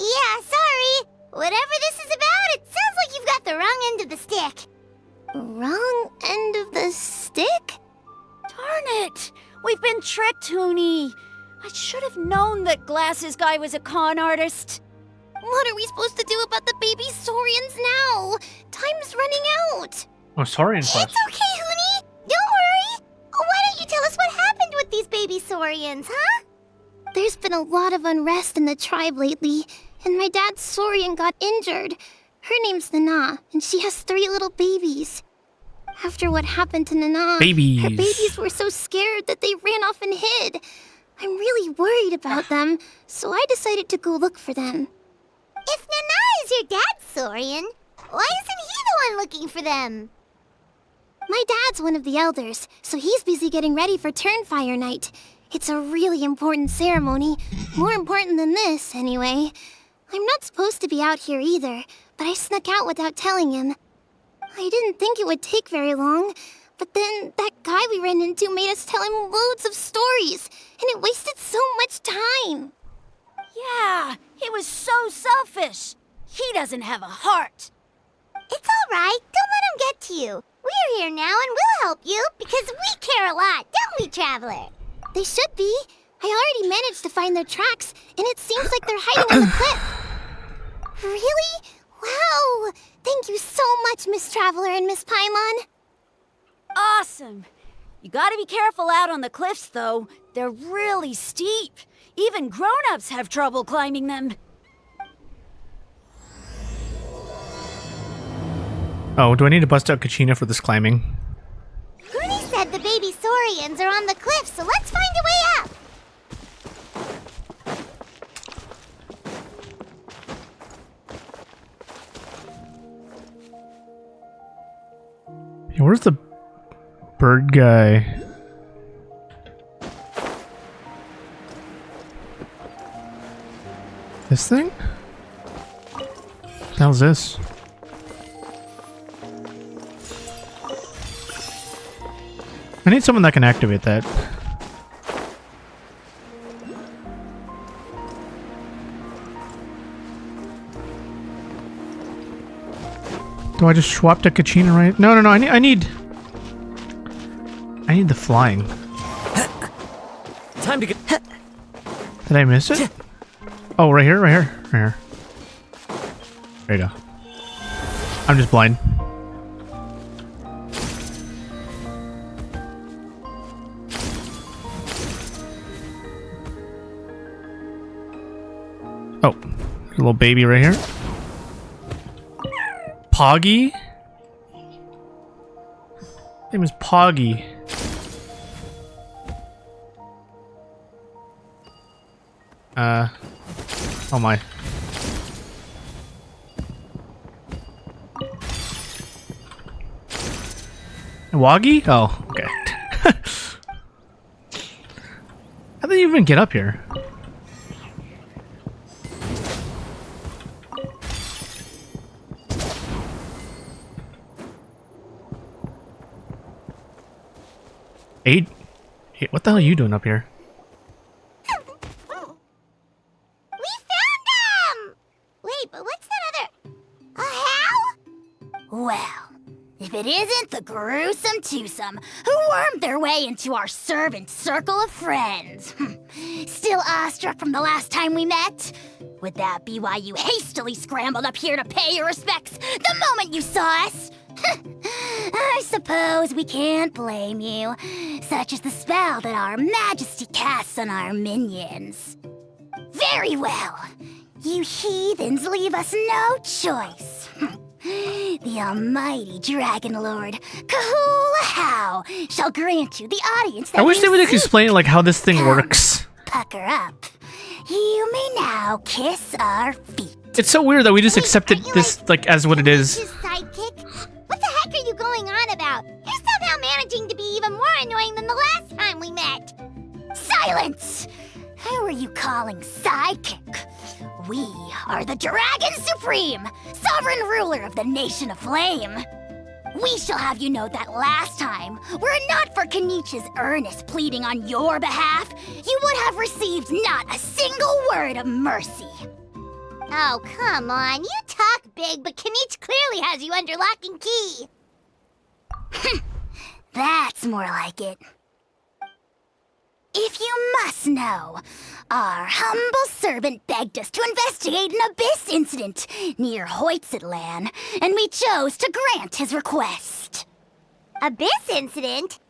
Yeah, sorry. Whatever this is about, it sounds like you've got the wrong end of the stick. Wrong end of the stick? Darn it! We've been tricked, Huni. I should have known that Glasses Guy was a con artist. What are we supposed to do about the baby Saurians now? Time's running out. Oh, Saurian quest. It's okay, Huni. Don't worry. Why don't you tell us what happened with these baby Saurians, huh? There's been a lot of unrest in the tribe lately, and my dad's Saurian got injured. Her name's Nana, and she has 3 little babies. After what happened to Nana, her babies were so scared that they ran off and hid. I'm really worried about them, so I decided to go look for them. If Nana is your dad's Saurian, why isn't he the one looking for them? My dad's one of the elders, so he's busy getting ready for Turnfire Night. It's a really important ceremony, more important than this, anyway. I'm not supposed to be out here either, but I snuck out without telling him. I didn't think it would take very long, but then that guy we ran into made us tell him loads of stories, and it wasted so much time. Yeah, he was so selfish. He doesn't have a heart. It's all right. Don't let him get to you. We're here now and we'll help you because we care a lot, don't we, Traveler? They should be. I already managed to find their tracks, and it seems like they're hiding on the cliff. Really? Wow! Thank you so much, Miss Traveler and Miss Paimon. Awesome. You gotta be careful out on the cliffs, though. They're really steep. Even grown-ups have trouble climbing them. Oh, do I need to bust out Kachina for this climbing? Huni said the baby Saurians are on the cliff, so let's find a way up. Hey, where's the bird guy? This thing? What the hell's this? I need someone that can activate that. Do I just swap to Kachina right? No, I need the flying. Time to get. Did I miss it? Oh, right here. There you go. I'm just blind. Oh, there's a little baby right here. Poggy? Name is Poggy. Oh my. Waggy? Oh, okay. How did you even get up here? Eight? What the hell are you doing up here? We found them! Wait, but what's that other... A how? Well, if it isn't the gruesome twosome who wormed their way into our servant circle of friends. Still awestruck from the last time we met? Would that be why you hastily scrambled up here to pay your respects the moment you saw us? I suppose we can't blame you. Such is the spell that our majesty casts on our minions. Very well. You heathens leave us no choice. The almighty Dragon Lord, Kahula shall grant you the audience that I wish they would explain like how this thing works. Pucker up. You may now kiss our feet. It's so weird that we just accepted this like as what it is. His sidekick? What the heck are you going on about? You're somehow managing to be even more annoying than the last time we met. Silence! Who are you calling sidekick? We are the Dragon Supreme, sovereign ruler of the Nation of Flame. We shall have you know that last time, were it not for Kinich's earnest pleading on your behalf, you would have received not a single word of mercy. Oh, come on. You talk big, but Kinich clearly has you under lock and key. That's more like it. If you must know, our humble servant begged us to investigate an abyss incident near Hoytzetlan, and we chose to grant his request. Abyss incident?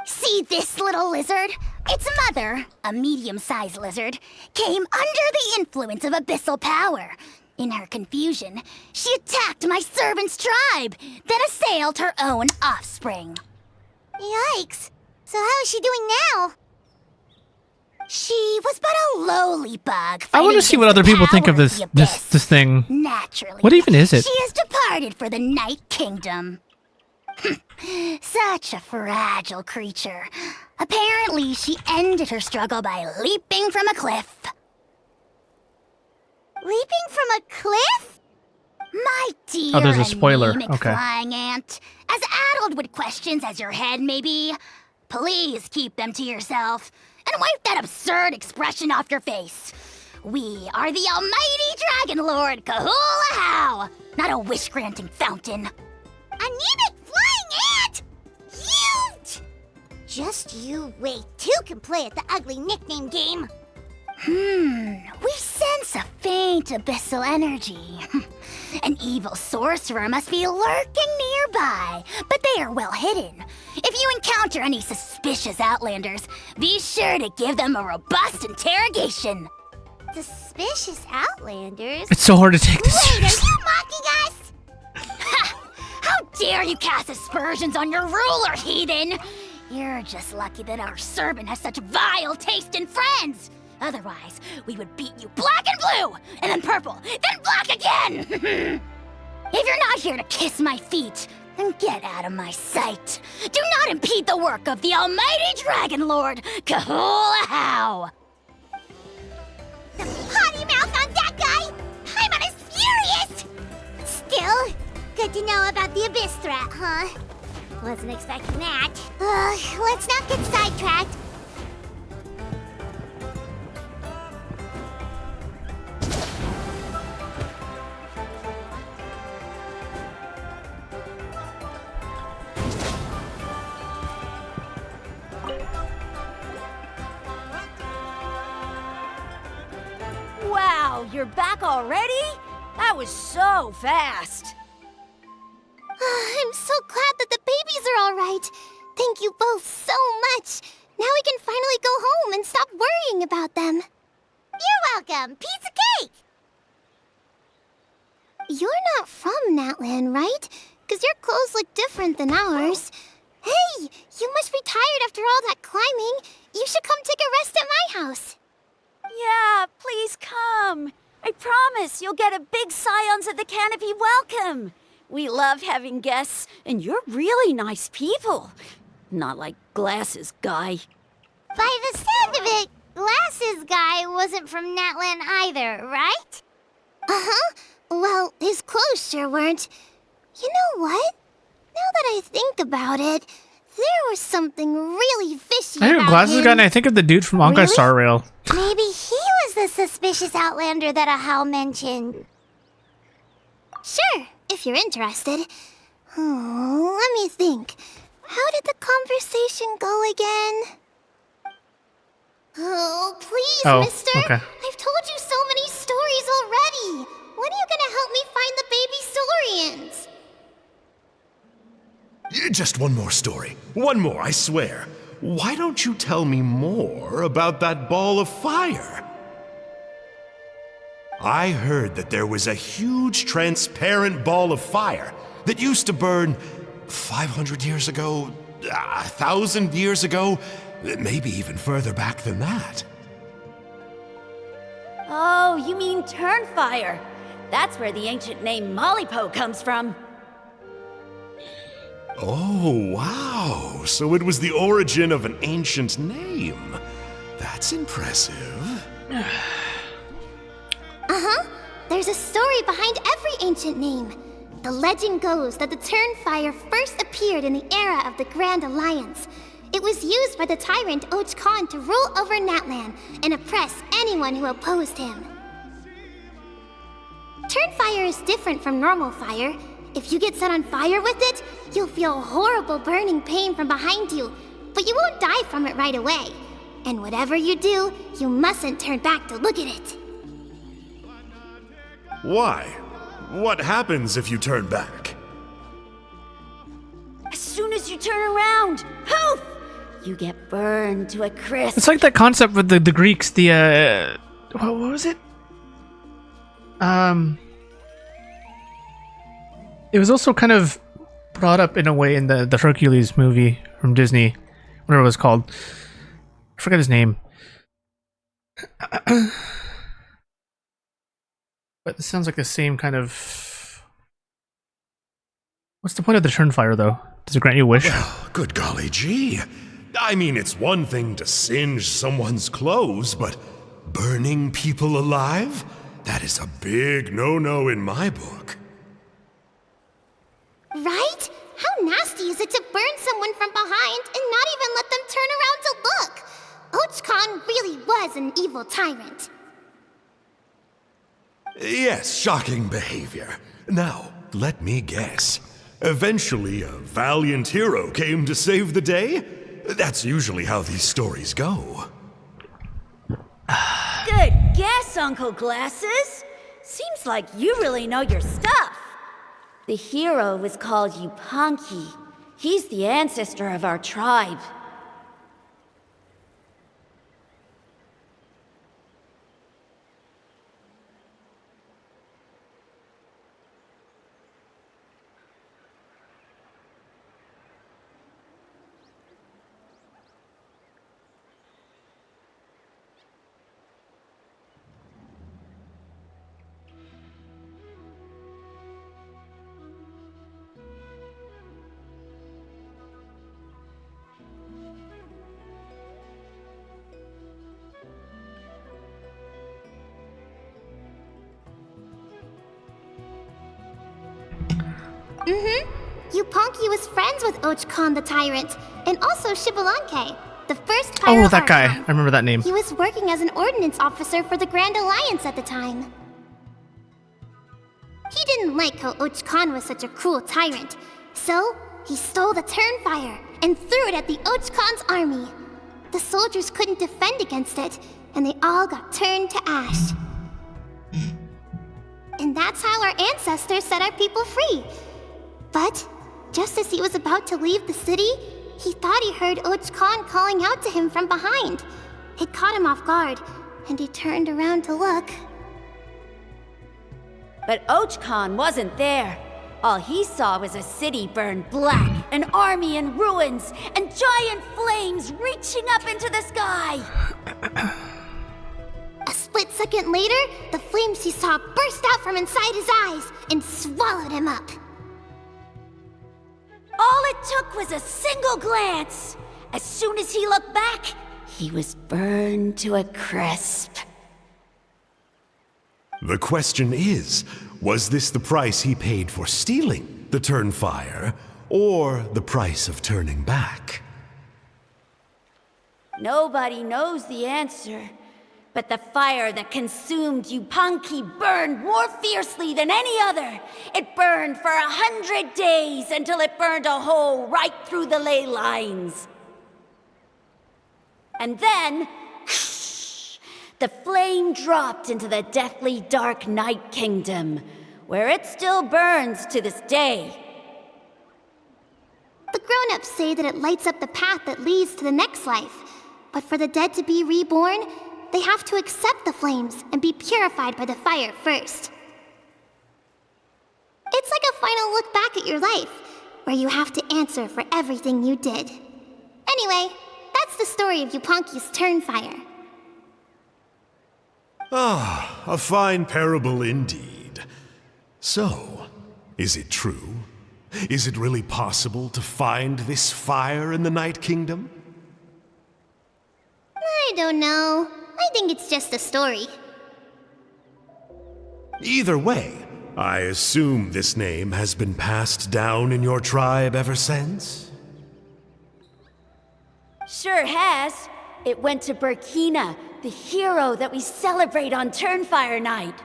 See this little lizard? Its mother, a medium-sized lizard, came under the influence of abyssal power. In her confusion, she attacked my servant's tribe, then assailed her own offspring. Yikes. So how is she doing now? She was but a lowly bug. I want to see what other people think of this thing. Naturally. What even is it? She has departed for the Night Kingdom. Such a fragile creature. Apparently, she ended her struggle by leaping from a cliff. Leaping from a cliff? My dear, Oh, there's a spoiler. anemic Okay. flying ant, as addled with questions as your head may be, please keep them to yourself and wipe that absurd expression off your face. We are the almighty Dragon Lord Kahula, not a wish-granting fountain. Anemic flying ant? Huge! Just you wait. Two can play at the ugly nickname game. We sense a faint abyssal energy. An evil sorcerer must be lurking nearby, but they are well hidden. If you encounter any suspicious outlanders, be sure to give them a robust interrogation. Suspicious outlanders? It's so hard to take this Wait, seriously. are you mocking us? How dare you cast aspersions on your ruler, heathen! You're just lucky that our servant has such vile taste in friends. Otherwise, we would beat you black and blue, and then purple, then black again! If you're not here to kiss my feet, then get out of my sight. Do not impede the work of the almighty Dragon Lord, Kahula. The potty mouth on that guy! Paimon is furious! Still, good to know about the abyss threat, huh? Wasn't expecting that. Let's not get sidetracked. Wow, you're back already? That was so fast. I'm so glad that the babies are all right. Thank you both so much. Now we can finally go home and stop worrying about them. You're welcome. Piece of cake! You're not from Natlan, right? Because your clothes look different than ours. Hey, you must be tired after all that climbing. You should come take a rest at my house. Yeah, please come. I promise you'll get a big Scions of the Canopy welcome. We love having guests, and you're really nice people. Not like Glasses Guy. By the sound of it, Glasses Guy wasn't from Natlan either, right? Uh-huh. Well, his clothes sure weren't. You know what? Now that I think about it, there was something really fishy I hear about Glasses him. Guy, and I think of the dude from Honkai Star Rail. Maybe he was the suspicious outlander that Ahau mentioned. Sure, if you're interested. Oh, let me think. How did the conversation go again? Oh, please, mister. Okay. I've told you so many stories already. When are you gonna help me find the baby Saurians? Just one more story. One more, I swear. Why don't you tell me more about that ball of fire? I heard that there was a huge transparent ball of fire that used to burn 500 years ago, 1,000 years ago, maybe even further back than that. Oh, you mean Turnfire. That's where the ancient name Malipo comes from. Oh, wow. So it was the origin of an ancient name. That's impressive. Uh-huh. There's a story behind every ancient name. The legend goes that the Turnfire first appeared in the era of the Grand Alliance. It was used by the tyrant Khan to rule over Natlan and oppress anyone who opposed him. Turnfire is different from normal fire. If you get set on fire with it, you'll feel horrible burning pain from behind you, but you won't die from it right away. And whatever you do, you mustn't turn back to look at it. Why? What happens if you turn back? As soon as you turn around, poof! You get burned to a crisp. It's like that concept with the Greeks, what was it? It was also kind of brought up in a way in the Hercules movie from Disney, whatever it was called. I forget his name. But it sounds like the same kind of... What's the point of the Turnfire, though? Does it grant you a wish? Well, good golly gee. I mean, it's one thing to singe someone's clothes, but burning people alive? That is a big no-no in my book. Right? How nasty is it to burn someone from behind and not even let them turn around to look? Khan really was an evil tyrant. Yes, shocking behavior. Now, let me guess. Eventually, a valiant hero came to save the day? That's usually how these stories go. Good guess, Uncle Glasses. Seems like you really know your stuff. The hero was called Yupanqui. He's the ancestor of our tribe. Yupanqui was friends with Khan the Tyrant, and also Shibulanke, the first pyro Oh, that guy. Archon. I remember that name. He was working as an ordnance officer for the Grand Alliance at the time. He didn't like how Khan was such a cruel tyrant, so he stole the Turnfire and threw it at the Khan's army. The soldiers couldn't defend against it, and they all got turned to ash. And that's how our ancestors set our people free. But just as he was about to leave the city, he thought he heard Khan calling out to him from behind. It caught him off guard, and he turned around to look. But Khan wasn't there. All he saw was a city burned black, an army in ruins, and giant flames reaching up into the sky. A split second later, the flames he saw burst out from inside his eyes and swallowed him up. All it took was a single glance. As soon as he looked back, he was burned to a crisp. The question is, was this the price he paid for stealing the Turnfire, or the price of turning back? Nobody knows the answer. But the fire that consumed Yupanqui burned more fiercely than any other. It burned for 100 days until it burned a hole right through the ley lines. And then, the flame dropped into the deathly dark Night Kingdom, where it still burns to this day. The grown-ups say that it lights up the path that leads to the next life. But for the dead to be reborn, they have to accept the flames and be purified by the fire first. It's like a final look back at your life, where you have to answer for everything you did. Anyway, that's the story of Yupanqui's Turnfire. Ah, a fine parable indeed. So, is it true? Is it really possible to find this fire in the Night Kingdom? I don't know. I think it's just a story. Either way, I assume this name has been passed down in your tribe ever since? Sure has. It went to Burkina, the hero that we celebrate on Turnfire Night.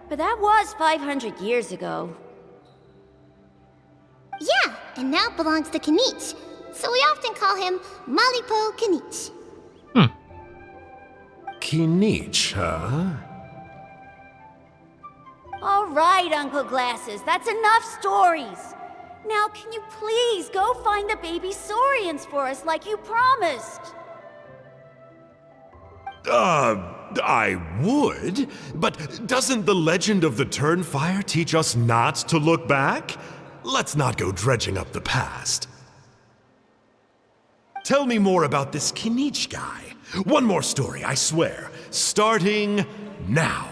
But that was 500 years ago. Yeah, and now it belongs to Kinich. So we often call him Malipo Kinich. Kinich, huh? All right, Uncle Glasses, that's enough stories. Now, can you please go find the baby Saurians for us like you promised? I would, but doesn't the legend of the Turnfire teach us not to look back? Let's not go dredging up the past. Tell me more about this Kinich guy. One more story, I swear. Starting now.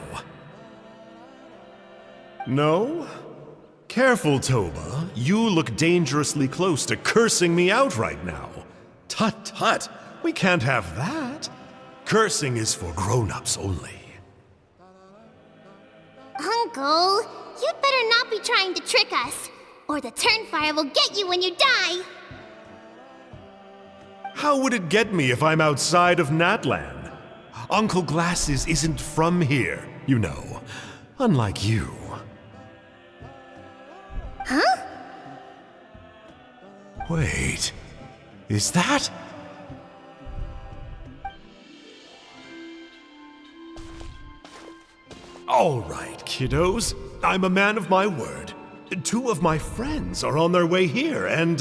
No? Careful, Thoma. You look dangerously close to cursing me out right now. Tut tut, we can't have that. Cursing is for grown-ups only. Uncle, you'd better not be trying to trick us, or the Turnfire will get you when you die. How would it get me if I'm outside of Natlan? Uncle Glasses isn't from here, you know. Unlike you. Huh? Wait, is that? All right, kiddos. I'm a man of my word. 2 of my friends are on their way here, and,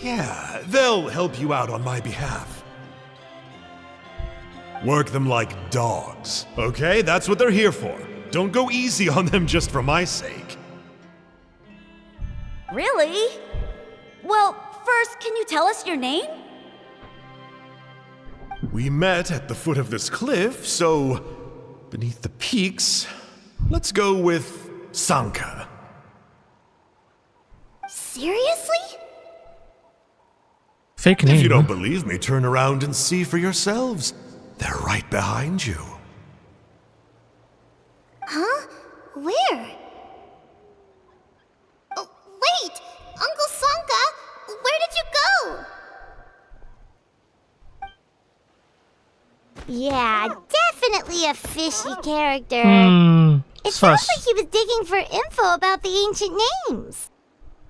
yeah, they'll help you out on my behalf. Work them like dogs, okay? That's what they're here for. Don't go easy on them just for my sake. Really? Well, first, can you tell us your name? We met at the foot of this cliff, so beneath the peaks, let's go with Sanka. Seriously? Fake name. If you don't believe me, turn around and see for yourselves. They're right behind you. Huh? Where? Oh, wait! Uncle Sanka, where did you go? Yeah, definitely a fishy character. It sounds like he was digging for info about the ancient names.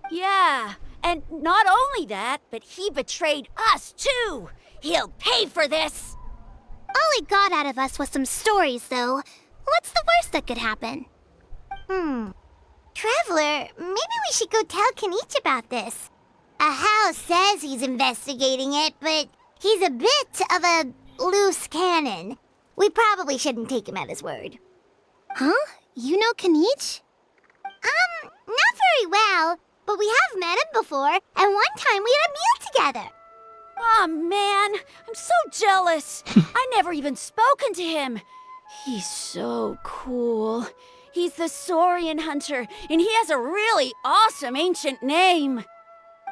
Yeah, and not only that, but he betrayed us too. He'll pay for this. All he got out of us was some stories, though. What's the worst that could happen? Traveler, maybe we should go tell Kinich about this. Ahau says he's investigating it, but he's a bit of a loose cannon. We probably shouldn't take him at his word. Huh? You know Kinich? Not very well, but we have met him before, and one time we had a meal together. Aw, man, I'm so jealous. I never even spoken to him. He's so cool. He's the Saurian hunter, and he has a really awesome ancient name.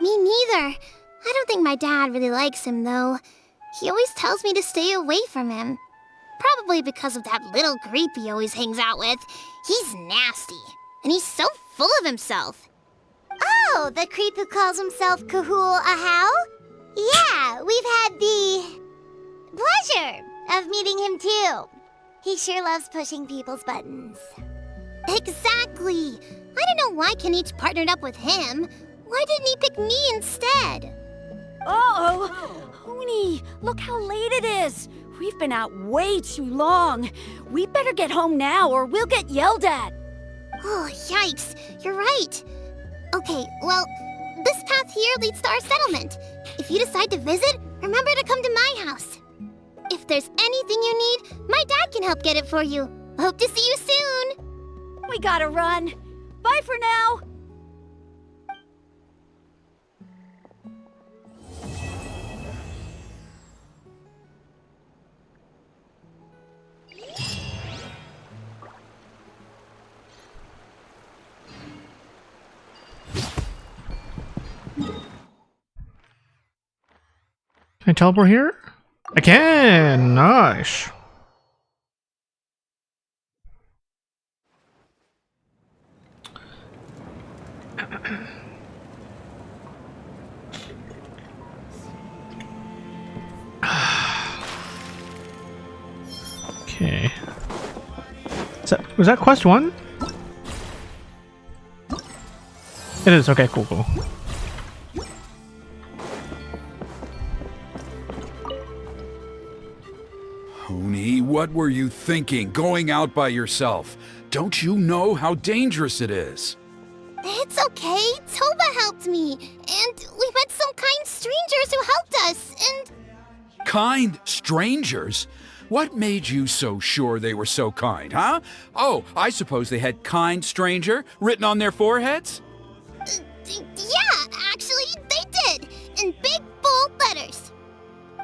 Me neither. I don't think my dad really likes him, though. He always tells me to stay away from him. Probably because of that little creep he always hangs out with. He's nasty, and he's so full of himself. Oh, the creep who calls himself Kahul Ahau? Yeah, we've had the pleasure of meeting him too. He sure loves pushing people's buttons. Exactly. I don't know why Kinich partnered up with him. Why didn't he pick me instead? Uh-oh! Oni, look how late it is. We've been out way too long. We better get home now or we'll get yelled at. Oh, yikes. You're right. Okay, well, this path here leads to our settlement. If you decide to visit, remember to come to my house. If there's anything you need, my dad can help get it for you. Hope to see you soon. We gotta run. Bye for now. Can I teleport here? I can! Nice. Okay. Was that quest 1? It is. Okay, cool. Honey, what were you thinking, going out by yourself? Don't you know how dangerous it is? It's okay. Thoma helped me. And we met some kind strangers who helped us, and... Kind strangers? What made you so sure they were so kind, huh? Oh, I suppose they had kind stranger written on their foreheads? Yeah, actually, they did. In big, bold letters.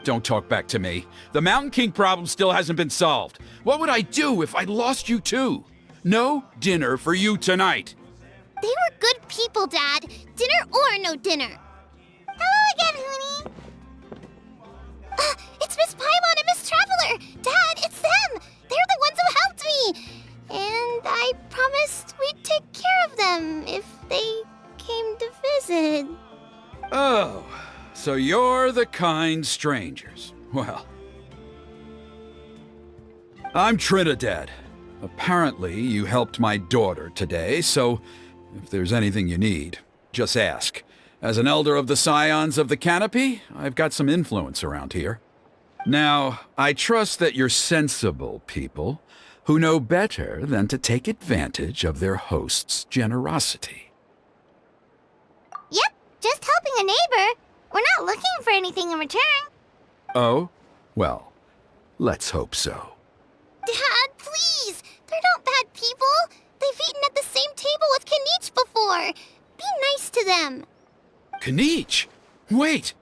Don't talk back to me. The Mountain King problem still hasn't been solved. What would I do if I lost you too? No dinner for you tonight. They were good people, Dad. Dinner or no dinner. Hello again, Huni. It's Miss Paimon and Miss Traveler! Dad, it's them! They're the ones who helped me! And I promised we'd take care of them if they came to visit. Oh, so you're the kind strangers. Well, I'm Trinidad. Apparently, you helped my daughter today, so if there's anything you need, just ask. As an elder of the Scions of the Canopy, I've got some influence around here. Now, I trust that you're sensible people who know better than to take advantage of their host's generosity. Yep, just helping a neighbor. We're not looking for anything in return. Oh? Well, let's hope so. Dad, please! They're not bad people. They've eaten at the same table with Kinich before. Be nice to them. Kinich? Wait!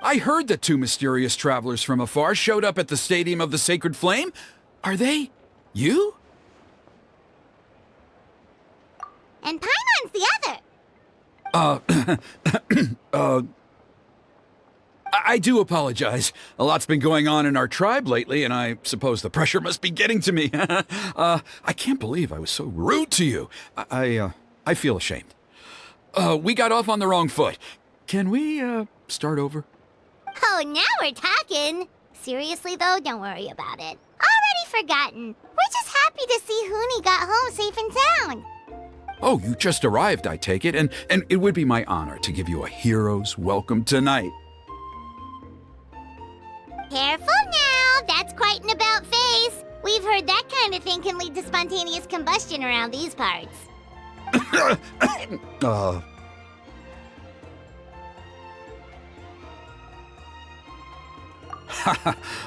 I heard that 2 mysterious travelers from afar showed up at the Stadium of the Sacred Flame. Are they you? And Paimon's the other. I do apologize. A lot's been going on in our tribe lately, and I suppose the pressure must be getting to me. I can't believe I was so rude to you. I feel ashamed. We got off on the wrong foot. Can we, start over? Oh, now we're talking. Seriously, though, don't worry about it. Already forgotten. We're just happy to see Huni got home safe and sound. Oh, you just arrived, I take it, and it would be my honor to give you a hero's welcome tonight. Careful now, that's quite an about face. We've heard that kind of thing can lead to spontaneous combustion around these parts.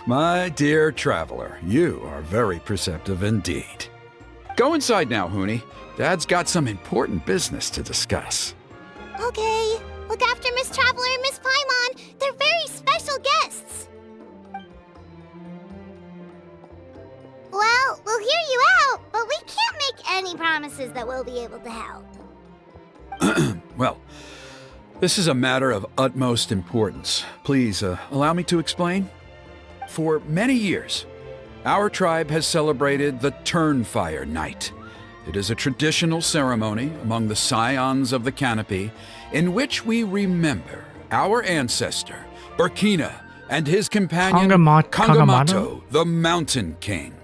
My dear traveler, you are very perceptive indeed. Go inside now, Huni. Dad's got some important business to discuss. Okay, look after Miss Traveler and Miss Paimon. They're very special guests. Well, we'll hear you out, but we can't make any promises that we'll be able to help. Well, this is a matter of utmost importance. Please, allow me to explain. For many years, our tribe has celebrated the Turnfire Night. It is a traditional ceremony among the Scions of the Canopy in which we remember our ancestor, Burkina, and his companion, Kangamato, the Mountain King.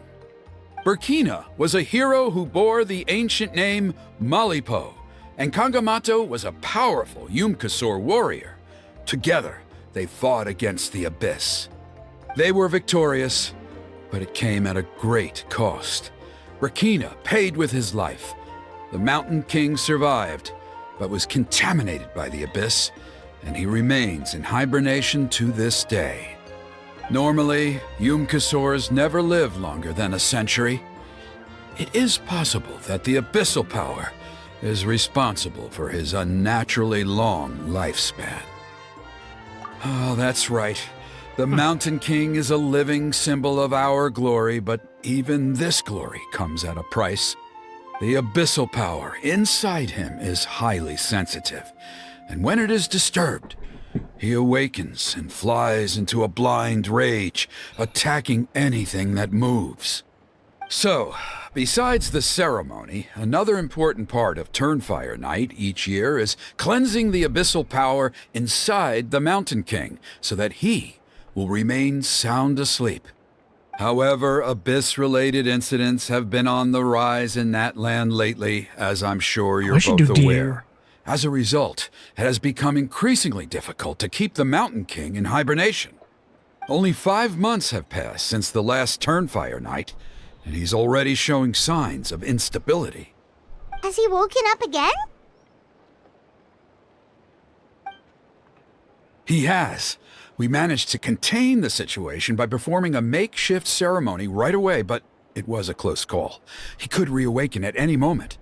Burkina was a hero who bore the ancient name Malipo, and Kangamato was a powerful Yumkasor warrior. Together, they fought against the Abyss. They were victorious, but it came at a great cost. Burkina paid with his life. The Mountain King survived, but was contaminated by the Abyss, and he remains in hibernation to this day. Normally, Yumkasors never live longer than a century. It is possible that the Abyssal power is responsible for his unnaturally long lifespan. Oh, that's right. The Mountain King is a living symbol of our glory, but even this glory comes at a price. The abyssal power inside him is highly sensitive, and when it is disturbed, he awakens and flies into a blind rage, attacking anything that moves. So, besides the ceremony, another important part of Turnfire Night each year is cleansing the abyssal power inside the Mountain King so that he will remain sound asleep. However, Abyss-related incidents have been on the rise in Natlan lately, as I'm sure you're both aware. As a result, it has become increasingly difficult to keep the Mountain King in hibernation. Only 5 months have passed since the last Turnfire Night, and he's already showing signs of instability. Has he woken up again? He has. We managed to contain the situation by performing a makeshift ceremony right away, but it was a close call. He could reawaken at any moment.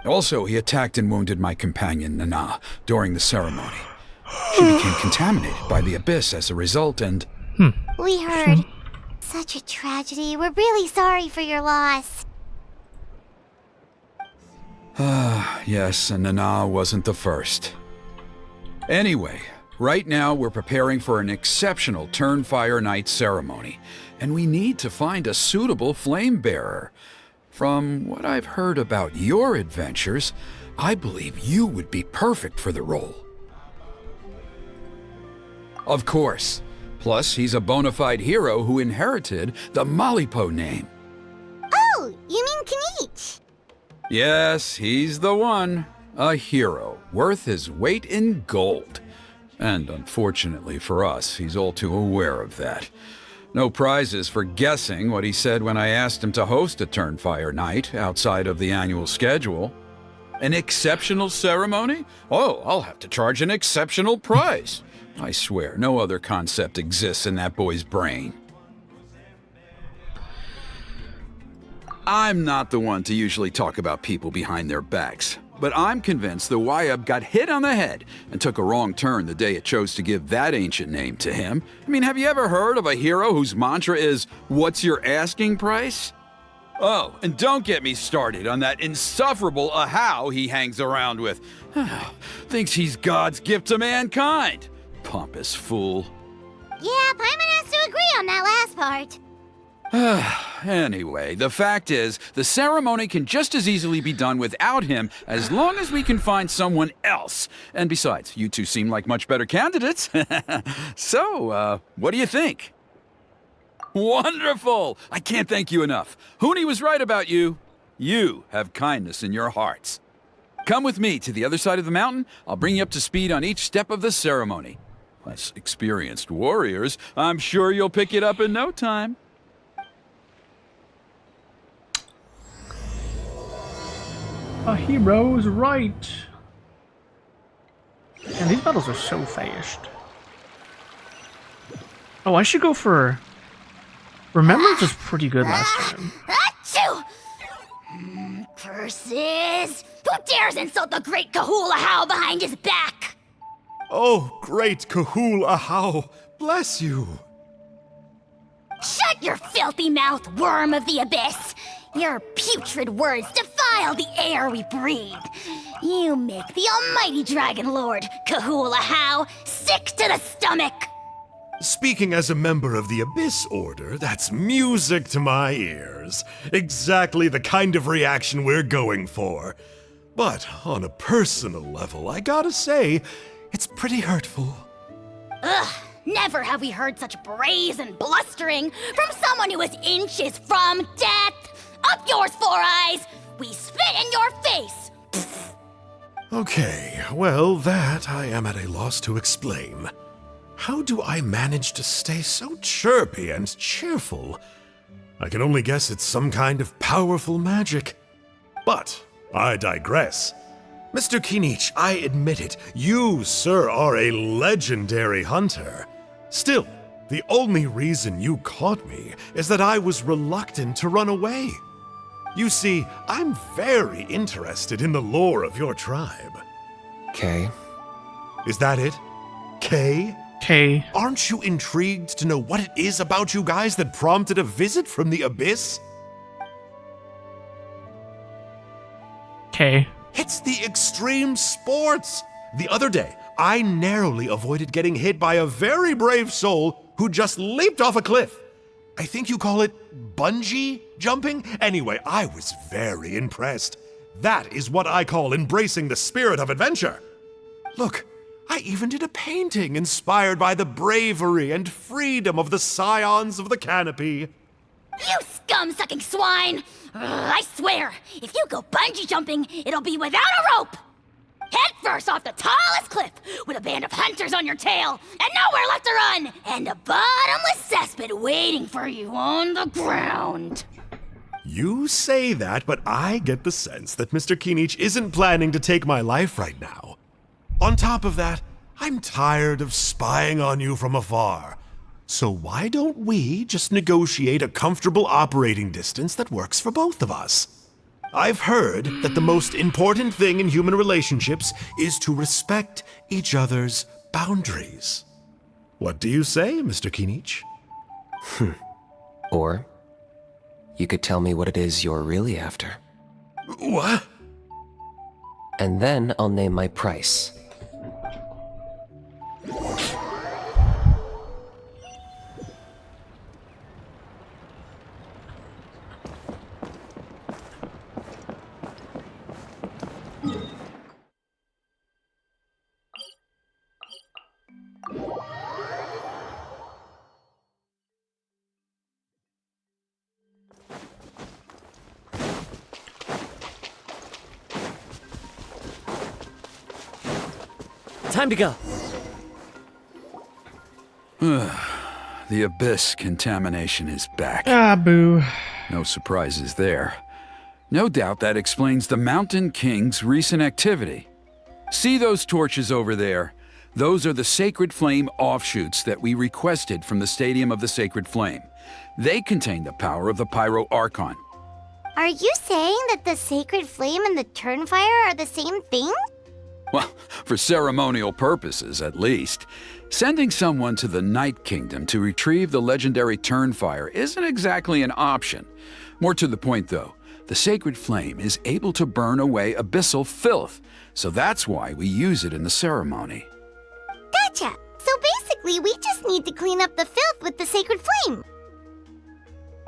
Also, he attacked and wounded my companion, Nana, during the ceremony. She became contaminated by the Abyss as a result, and... We heard. Such a tragedy. We're really sorry for your loss. Yes, and Nana wasn't the first. Anyway, right now we're preparing for an exceptional Turnfire Night ceremony, and we need to find a suitable flame bearer. From what I've heard about your adventures, I believe you would be perfect for the role. Of course. Plus, he's a bona fide hero who inherited the Malipo name. Oh, you mean Kinich? Yes, he's the one. A hero, worth his weight in gold. And unfortunately for us, he's all too aware of that. No prizes for guessing what he said when I asked him to host a Turnfire Night outside of the annual schedule. An exceptional ceremony? Oh, I'll have to charge an exceptional price. I swear, no other concept exists in that boy's brain. I'm not the one to usually talk about people behind their backs, but I'm convinced the Wayab got hit on the head and took a wrong turn the day it chose to give that ancient name to him. I mean, have you ever heard of a hero whose mantra is, "What's your asking price?" Oh, and don't get me started on that insufferable Ahau he hangs around with. Thinks he's God's gift to mankind. Pompous fool. Yeah, Paimon has to agree on that last part. Anyway, the fact is, the ceremony can just as easily be done without him as long as we can find someone else. And besides, you two seem like much better candidates. So, what do you think? Wonderful! I can't thank you enough. Huni was right about you. You have kindness in your hearts. Come with me to the other side of the mountain. I'll bring you up to speed on each step of the ceremony. As experienced warriors, I'm sure you'll pick it up in no time. A hero's right. And these battles are so fast. Oh, I should go for... Remembrance was pretty good last time. Achoo! Curses! Who dares insult the great Kahul Ahau behind his back? Oh, great Kahul Ahau, bless you. Shut your filthy mouth, worm of the abyss! Your putrid words defile the air we breathe. You make the almighty Dragon Lord, Kahul Ahau, sick to the stomach! Speaking as a member of the Abyss Order, that's music to my ears. Exactly the kind of reaction we're going for. But on a personal level, I gotta say, it's pretty hurtful. Ugh, never have we heard such brazen blustering from someone who is inches from death! Up yours, Four Eyes! We spit in your face! Pfft. Okay, well, that I am at a loss to explain. How do I manage to stay so chirpy and cheerful? I can only guess it's some kind of powerful magic. But I digress. Mr. Kinich, I admit it, you, sir, are a legendary hunter. Still, the only reason you caught me is that I was reluctant to run away. You see, I'm very interested in the lore of your tribe. Kay. Is that it? Kay? Kay. Aren't you intrigued to know what it is about you guys that prompted a visit from the Abyss? Kay. It's the extreme sports! The other day, I narrowly avoided getting hit by a very brave soul who just leaped off a cliff. I think you call it bungee jumping? Anyway, I was very impressed. That is what I call embracing the spirit of adventure. Look, I even did a painting inspired by the bravery and freedom of the scions of the canopy. You scum-sucking swine! Ugh, I swear, if you go bungee jumping, it'll be without a rope! Head first off the tallest cliff, with a band of hunters on your tail, and nowhere left to run, and a bottomless cesspit waiting for you on the ground. You say that, but I get the sense that Mr. Kinich isn't planning to take my life right now. On top of that, I'm tired of spying on you from afar. So why don't we just negotiate a comfortable operating distance that works for both of us? I've heard that the most important thing in human relationships is to respect each other's boundaries. What do you say, Mr. Kinich? Or you could tell me what it is you're really after. What? And then I'll name my price. Time to go. The Abyss contamination is back. Ah, boo. No surprises there. No doubt that explains the Mountain King's recent activity. See those torches over there? Those are the Sacred Flame offshoots that we requested from the Stadium of the Sacred Flame. They contain the power of the Pyro Archon. Are you saying that the Sacred Flame and the Turnfire are the same thing? Well, for ceremonial purposes, at least. Sending someone to the Night Kingdom to retrieve the legendary Turnfire isn't exactly an option. More to the point, though, the Sacred Flame is able to burn away abyssal filth, so that's why we use it in the ceremony. Gotcha! So basically, we just need to clean up the filth with the Sacred Flame.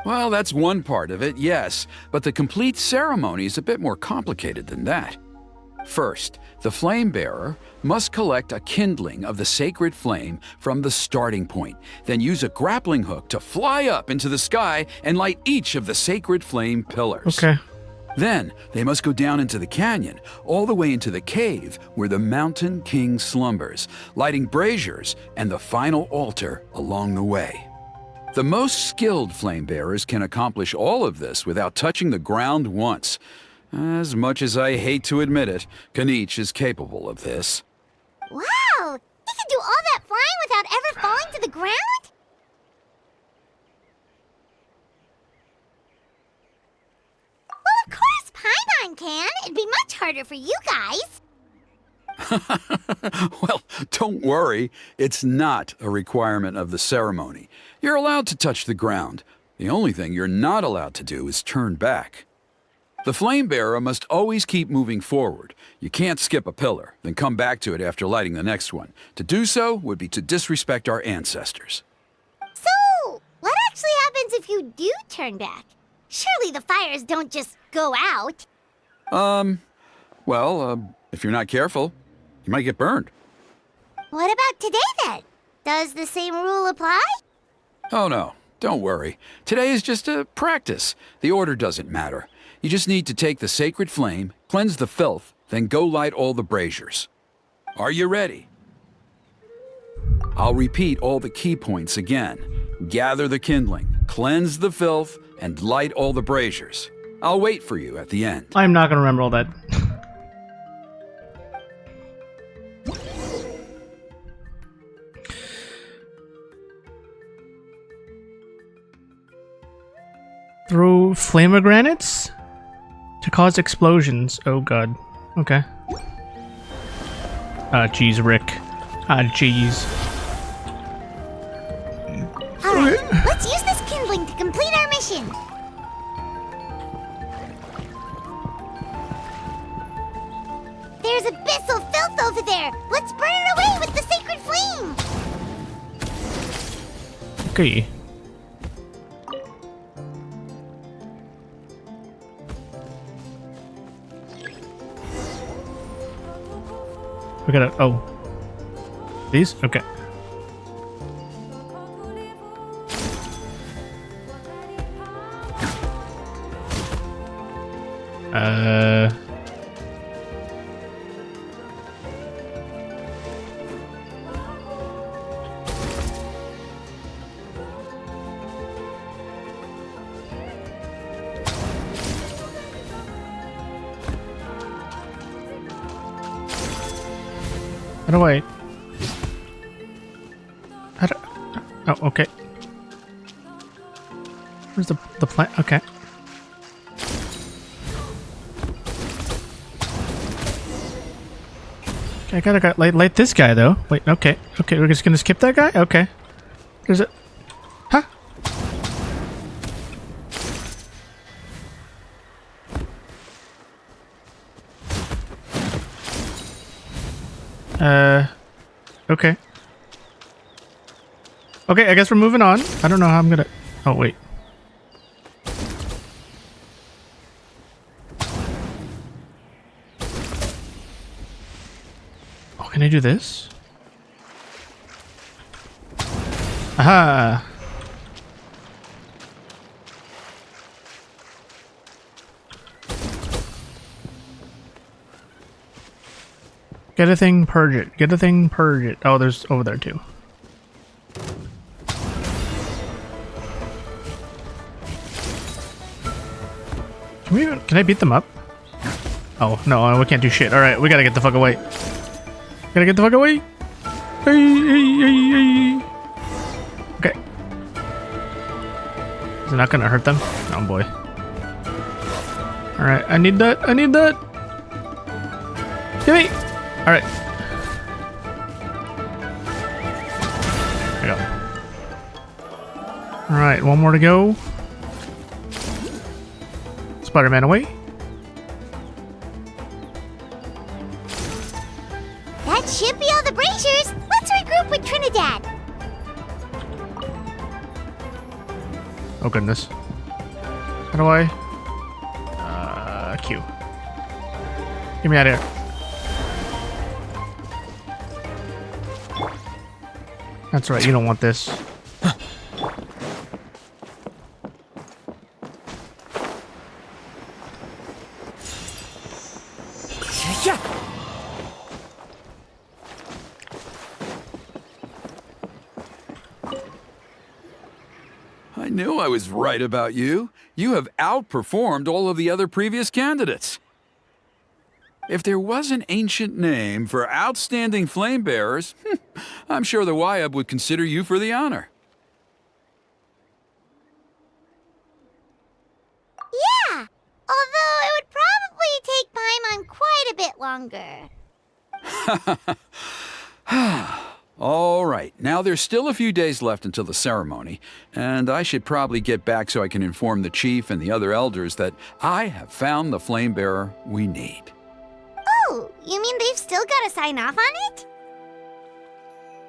Well, that's one part of it, yes, but the complete ceremony is a bit more complicated than that. First, the flame bearer must collect a kindling of the sacred flame from the starting point, then use a grappling hook to fly up into the sky and light each of the sacred flame pillars. Okay. Then, they must go down into the canyon, all the way into the cave where the Mountain King slumbers, lighting braziers and the final altar along the way. The most skilled flame bearers can accomplish all of this without touching the ground once. As much as I hate to admit it, Kinich is capable of this. Wow! He can do all that flying without ever falling to the ground? Well, of course Paimon can. It'd be much harder for you guys. Well, don't worry. It's not a requirement of the ceremony. You're allowed to touch the ground. The only thing you're not allowed to do is turn back. The flame bearer must always keep moving forward. You can't skip a pillar, then come back to it after lighting the next one. To do so would be to disrespect our ancestors. So, what actually happens if you do turn back? Surely the fires don't just go out. If you're not careful, you might get burned. What about today then? Does the same rule apply? Oh no, don't worry. Today is just a practice. The order doesn't matter. You just need to take the sacred flame, cleanse the filth, then go light all the braziers. Are you ready? I'll repeat all the key points again. Gather the kindling, cleanse the filth, and light all the braziers. I'll wait for you at the end. I'm not gonna remember all that. Throw flamogranates to cause explosions. Oh god. Okay. Jeez, Rick. Jeez. Alright, let's use this kindling to complete our mission. There's abyssal filth over there. Let's burn it away with the sacred flame. Okay. We gotta... Oh. These? Okay. How do I... How do... Oh, okay. Where's the plant? Okay. Okay, I gotta light this guy though. Wait, okay. Okay, we're just gonna skip that guy? Okay. There's a... Huh? Okay. Okay, I guess we're moving on. I don't know how I'm gonna... Oh, wait. Oh, can I do this? Aha! Get a thing, purge it. Get a thing, purge it. Oh, there's over there too. Can I beat them up? Oh, no, we can't do shit. Alright, we gotta get the fuck away. Gotta get the fuck away. Okay. Is it not gonna hurt them? Oh boy. Alright, I need that. I need that. Give me. Alright. There we go. Alright, one more to go. Spider-Man away. That should be all the braziers. Let's regroup with Trinidad. Oh goodness. How do I? Q. Get me out of here. That's right, you don't want this. I knew I was right about you. You have outperformed all of the other previous candidates. If there was an ancient name for outstanding flame bearers, I'm sure the Wayab would consider you for the honor. Yeah, although it would probably take Paimon quite a bit longer. All right, now there's still a few days left until the ceremony, and I should probably get back so I can inform the chief and the other elders that I have found the flame bearer we need. Oh, you mean they've still got to sign off on it?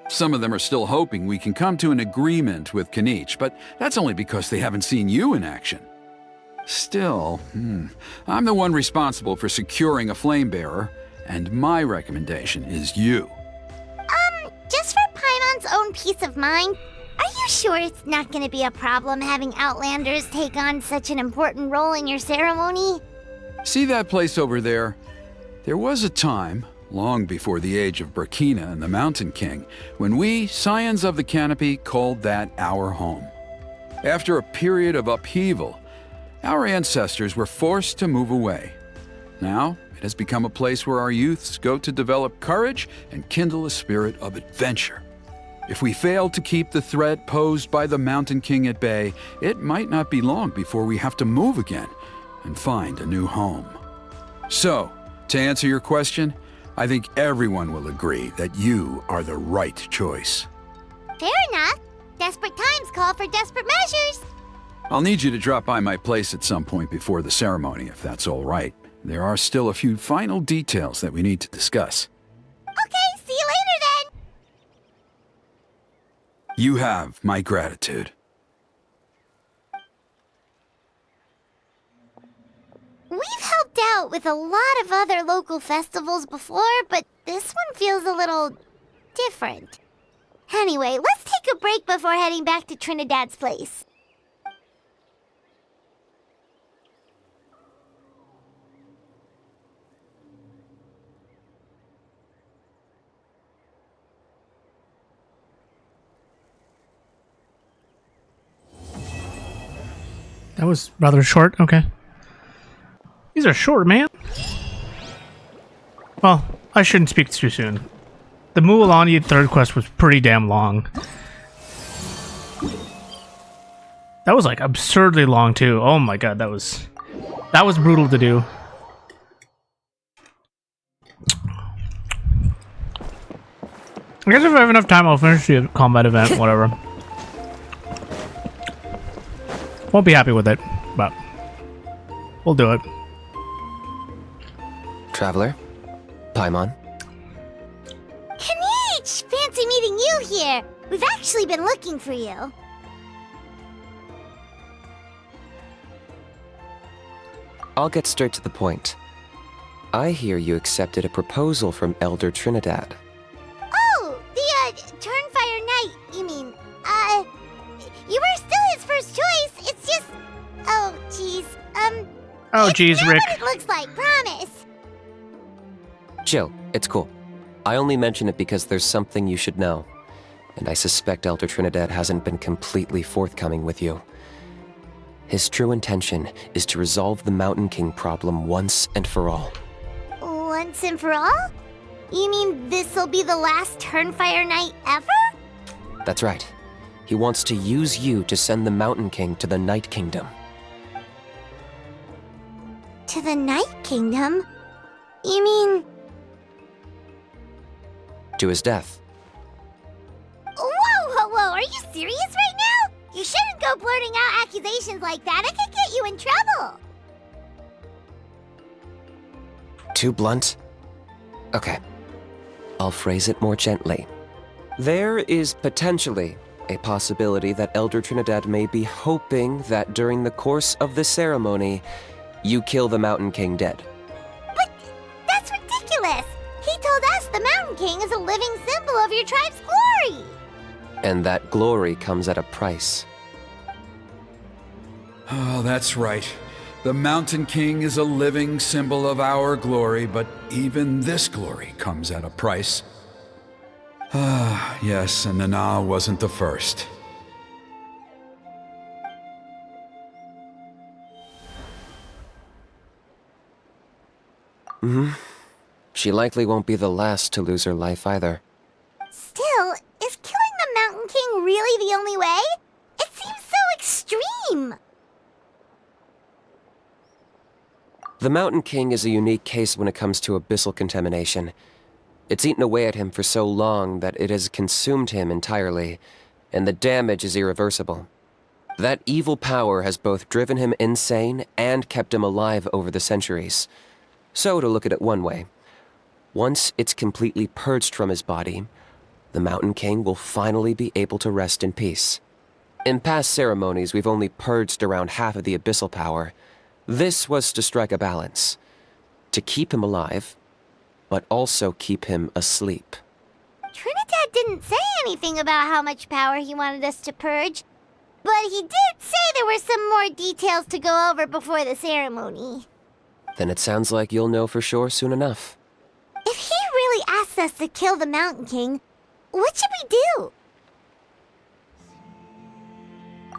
Some of them are still hoping we can come to an agreement with Kinich, but that's only because they haven't seen you in action. Still, I'm the one responsible for securing a flame bearer, and my recommendation is you. Just for Paimon's own peace of mind, are you sure it's not going to be a problem having Outlanders take on such an important role in your ceremony? See that place over there? There was a time, long before the age of Burkina and the Mountain King, when we, Scions of the Canopy, called that our home. After a period of upheaval, our ancestors were forced to move away. Now, it has become a place where our youths go to develop courage and kindle a spirit of adventure. If we fail to keep the threat posed by the Mountain King at bay, it might not be long before we have to move again and find a new home. So, to answer your question, I think everyone will agree that you are the right choice. Fair enough. Desperate times call for desperate measures. I'll need you to drop by my place at some point before the ceremony, if that's all right. There are still a few final details that we need to discuss. Okay, see you later then. You have my gratitude. We've helped helped out with a lot of other local festivals before, but this one feels a little different. Anyway, let's take a break before heading back to Trinidad's place. That was rather short. Okay. These are short, man. Well, I shouldn't speak too soon. The Mualani third quest was pretty damn long. That was like absurdly long too. Oh my god, that was brutal to do. I guess if I have enough time, I'll finish the combat event, whatever. Won't be happy with it, but we'll do it. Traveler? Paimon? Kinich! Fancy meeting you here! We've actually been looking for you. I'll get straight to the point. I hear you accepted a proposal from Elder Trinidad. Oh, the, Turnfire Knight, you mean. You were still his first choice, it's just... Oh, jeez, oh, jeez, Rick. What it looks like, promise. Chill, it's cool. I only mention it because there's something you should know. And I suspect Elder Trinidad hasn't been completely forthcoming with you. His true intention is to resolve the Mountain King problem once and for all. Once and for all? You mean this'll be the last Turnfire Knight ever? That's right. He wants to use you to send the Mountain King to the Night Kingdom. To the Night Kingdom? You mean... To his death. Whoa, are you serious right now? You shouldn't go blurting out accusations like that, it could get you in trouble. Too blunt? Okay. I'll phrase it more gently. There is potentially a possibility that Elder Trinidad may be hoping that during the course of the ceremony, you kill the Mountain King dead. But that's ridiculous! He told us the Mountain King is a living symbol of your tribe's glory! And that glory comes at a price. Oh, that's right. The Mountain King is a living symbol of our glory, but even this glory comes at a price. Ah, yes, and Nana wasn't the first. She likely won't be the last to lose her life either. Still, is killing the Mountain King really the only way? It seems so extreme! The Mountain King is a unique case when it comes to abyssal contamination. It's eaten away at him for so long that it has consumed him entirely, and the damage is irreversible. That evil power has both driven him insane and kept him alive over the centuries. So, to look at it one way, once it's completely purged from his body, the Mountain King will finally be able to rest in peace. In past ceremonies, we've only purged around half of the abyssal power. This was to strike a balance, to keep him alive, but also keep him asleep. Trinidad didn't say anything about how much power he wanted us to purge, but he did say there were some more details to go over before the ceremony. Then it sounds like you'll know for sure soon enough. If he really asks us to kill the Mountain King, what should we do?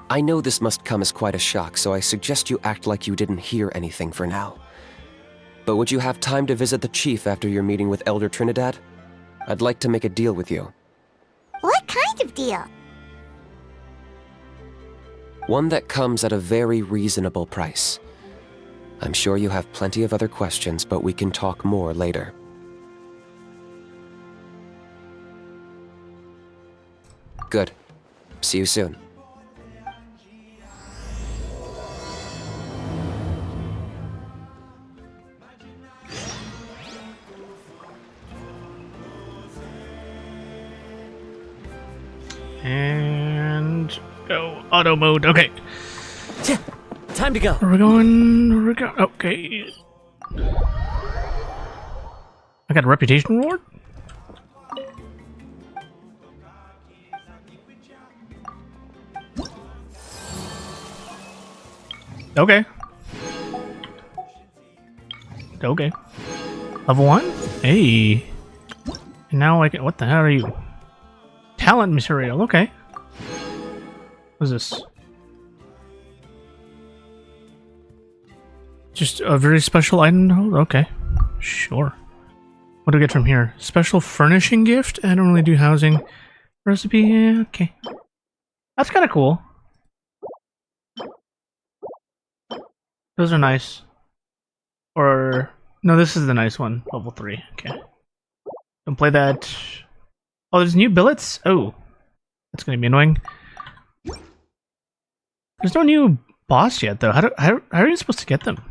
I know this must come as quite a shock, so I suggest you act like you didn't hear anything for now. But would you have time to visit the chief after your meeting with Elder Trinidad? I'd like to make a deal with you. What kind of deal? One that comes at a very reasonable price. I'm sure you have plenty of other questions, but we can talk more later. Good. See you soon. And go auto mode. Okay. Time to go. Where are we going? Where are we going? Okay. got a reputation reward? Okay. Okay. Level 1? Hey. And now I can... What the hell are you? Talent material. Okay. What is this? Just a very special item? Okay. Sure. What do we get from here? Special furnishing gift? I don't really do housing. Recipe? Yeah, okay. That's kind of cool. Those are nice. Or... No, this is the nice one. Level 3. Okay. Don't play that. Oh, there's new billets? Oh. That's gonna be annoying. There's no new boss yet, though. How are you supposed to get them?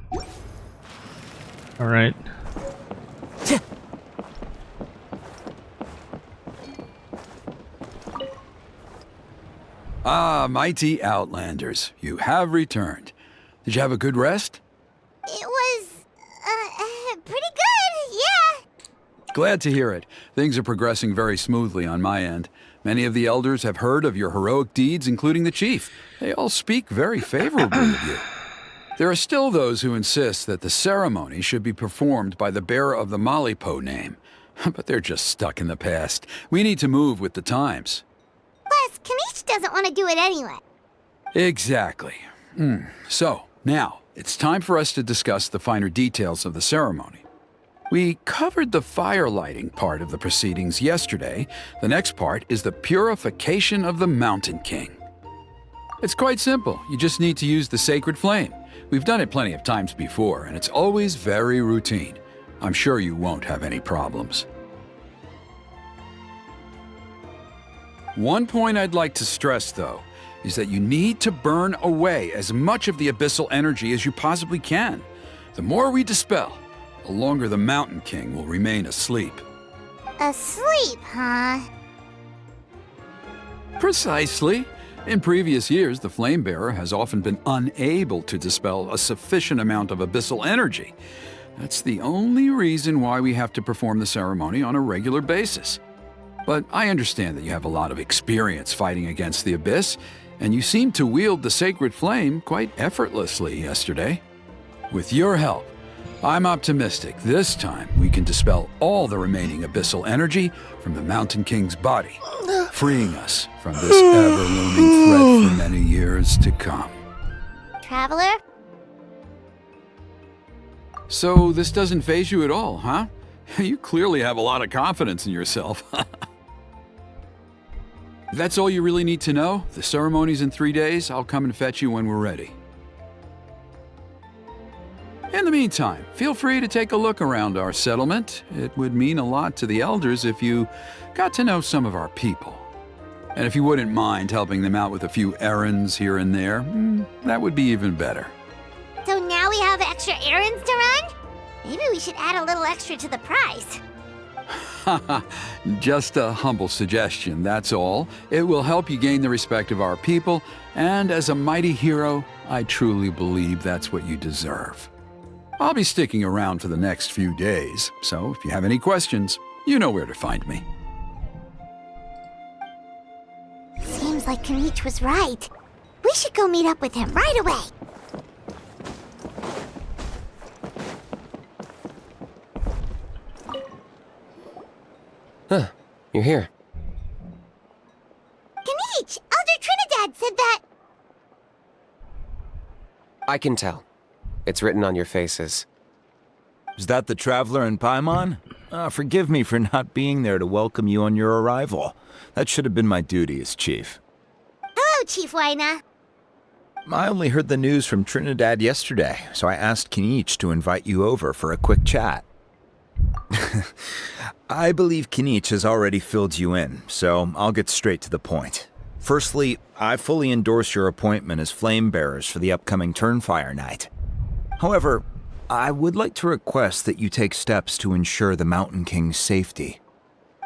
Alright. Ah, mighty Outlanders. You have returned. Did you have a good rest? It was, pretty good, yeah. Glad to hear it. Things are progressing very smoothly on my end. Many of the elders have heard of your heroic deeds, including the chief. They all speak very favorably of you. There are still those who insist that the ceremony should be performed by the bearer of the Malipo name. But they're just stuck in the past. We need to move with the times. Plus, Kinich doesn't want to do it anyway. Exactly. So, now, it's time for us to discuss the finer details of the ceremony. We covered the fire lighting part of the proceedings yesterday. The next part is the purification of the Mountain King. It's quite simple. You just need to use the sacred flame. We've done it plenty of times before, and it's always very routine. I'm sure you won't have any problems. One point I'd like to stress, though, is that you need to burn away as much of the abyssal energy as you possibly can. The more we dispel, the longer the Mountain King will remain asleep. Asleep, huh? Precisely. In previous years, the Flame Bearer has often been unable to dispel a sufficient amount of abyssal energy. That's the only reason why we have to perform the ceremony on a regular basis. But I understand that you have a lot of experience fighting against the Abyss, and you seemed to wield the sacred flame quite effortlessly yesterday. With your help, I'm optimistic this time we can dispel all the remaining abyssal energy from the Mountain King's body, freeing us from this ever-looming threat for many years to come. Traveler? So this doesn't faze you at all, huh? You clearly have a lot of confidence in yourself. If that's all you really need to know, the ceremony's in 3 days. I'll come and fetch you when we're ready. In the meantime, feel free to take a look around our settlement. It would mean a lot to the elders if you got to know some of our people. And if you wouldn't mind helping them out with a few errands here and there, that would be even better. So now we have extra errands to run? Maybe we should add a little extra to the price. Just a humble suggestion, that's all. It will help you gain the respect of our people, and as a mighty hero, I truly believe that's what you deserve. I'll be sticking around for the next few days, so if you have any questions, you know where to find me. Seems like Kinich was right. We should go meet up with him right away. Huh, you're here. Kinich! Elder Trinidad said that... I can tell. It's written on your faces. Is that the Traveler in Paimon? Forgive me for not being there to welcome you on your arrival. That should have been my duty as chief. Hello, Chief Waina. I only heard the news from Trinidad yesterday, so I asked Kinich to invite you over for a quick chat. I believe Kinich has already filled you in, so I'll get straight to the point. Firstly, I fully endorse your appointment as flame bearers for the upcoming Turnfire Night. However, I would like to request that you take steps to ensure the Mountain King's safety.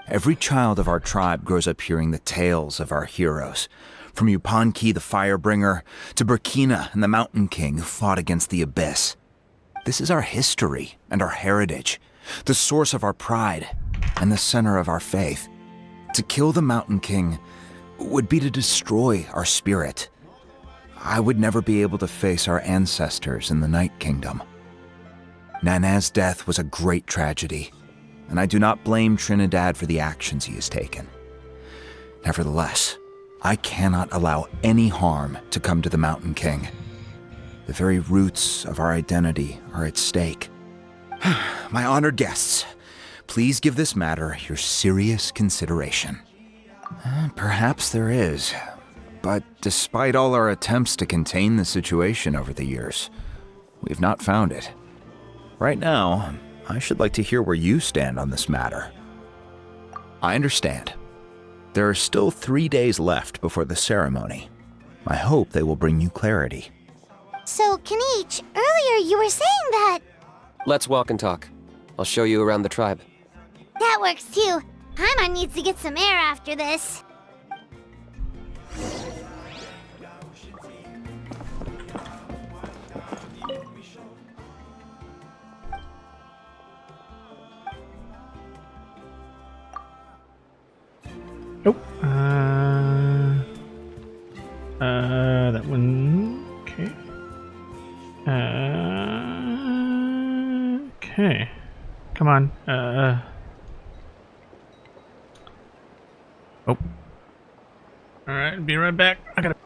Every child of our tribe grows up hearing the tales of our heroes, from Yupanqui the Firebringer to Burkina and the Mountain King who fought against the Abyss. This is our history and our heritage, the source of our pride, and the center of our faith. To kill the Mountain King would be to destroy our spirit. I would never be able to face our ancestors in the Night Kingdom. Nana's death was a great tragedy, and I do not blame Trinidad for the actions he has taken. Nevertheless, I cannot allow any harm to come to the Mountain King. The very roots of our identity are at stake. My honored guests, please give this matter your serious consideration. Perhaps there is, but despite all our attempts to contain the situation over the years, we've not found it. Right now, I should like to hear where you stand on this matter. I understand. There are still 3 days left before the ceremony. I hope they will bring you clarity. So, Kinich, earlier you were saying that... Let's walk and talk. I'll show you around the tribe. That works too. Paimon needs to get some air after this. Nope. That one. Okay. Okay. Come on. Oh. Alright, be right back. I gotta.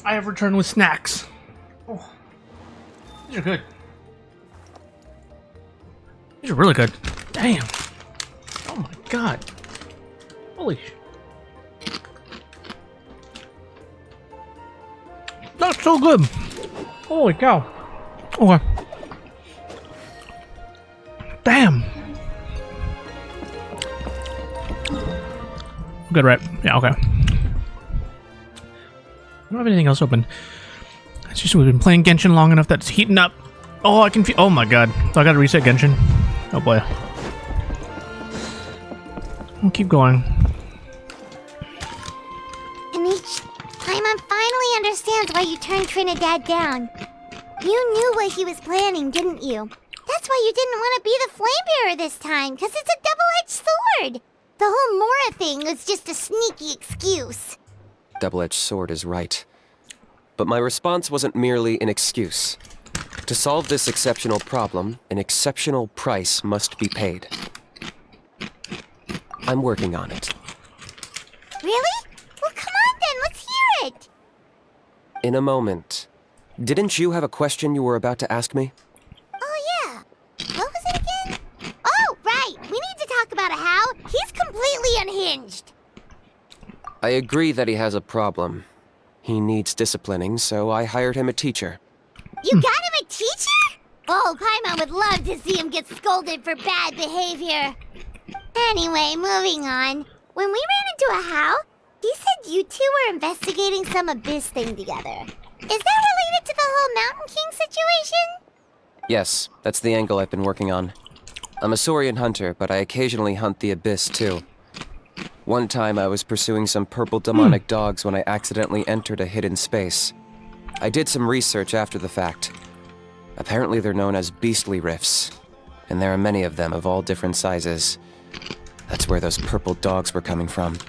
I have returned with snacks. Oh, these are good. These are really good. Damn. Oh my god. Holy sh. That's so good. Holy cow. Okay. Damn. Good, right? Yeah, okay. I don't have anything else open. It's just we've been playing Genshin long enough that it's heating up. Oh, I can feel. Oh my god. So I gotta reset Genshin. Oh boy. We'll keep going. Kinich, Paimon finally understands why you turned Trinidad down. You knew what he was planning, didn't you? That's why you didn't want to be the Flamebearer this time, because it's a double-edged sword. The whole Mora thing was just a sneaky excuse. Double-edged sword is right. But my response wasn't merely an excuse. To solve this exceptional problem, an exceptional price must be paid. I'm working on it. Really? Well, come on then, let's hear it! In a moment. Didn't you have a question you were about to ask me? Oh yeah. What was it again? Oh, right! We need to talk about How. He's completely unhinged. I agree that he has a problem. He needs disciplining, so I hired him a teacher. You got him a teacher? Oh, Paimon would love to see him get scolded for bad behavior. Anyway, moving on. When we ran into a How, he said you two were investigating some abyss thing together. Is that related to the whole Mountain King situation? Yes, that's the angle I've been working on. I'm a Saurian hunter, but I occasionally hunt the abyss too. One time I was pursuing some purple demonic dogs when I accidentally entered a hidden space. I did some research after the fact. Apparently they're known as beastly rifts, and there are many of them of all different sizes. That's where those purple dogs were coming from.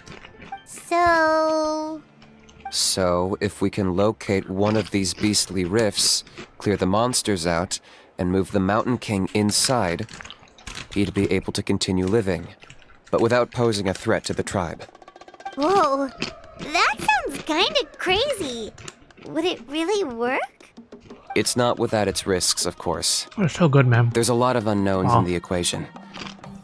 So, if we can locate one of these beastly rifts, clear the monsters out, and move the Mountain King inside, he'd be able to continue living, but without posing a threat to the tribe. Whoa, that sounds kinda crazy. Would it really work? It's not without its risks, of course. They're so good, man. There's a lot of unknowns in the equation.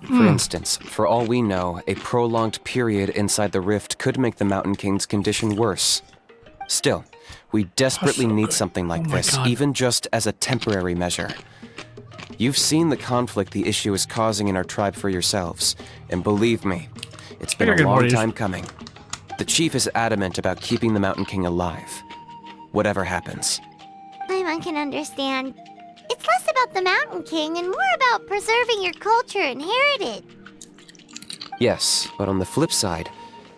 For instance, for all we know, a prolonged period inside the rift could make the Mountain King's condition worse. Still, we desperately need something like this, even just as a temporary measure. You've seen the conflict the issue is causing in our tribe for yourselves, and believe me, it's been a long time coming. The chief is adamant about keeping the Mountain King alive, whatever happens. Paimon can understand. It's less about the Mountain King and more about preserving your culture and heritage. Yes, but on the flip side,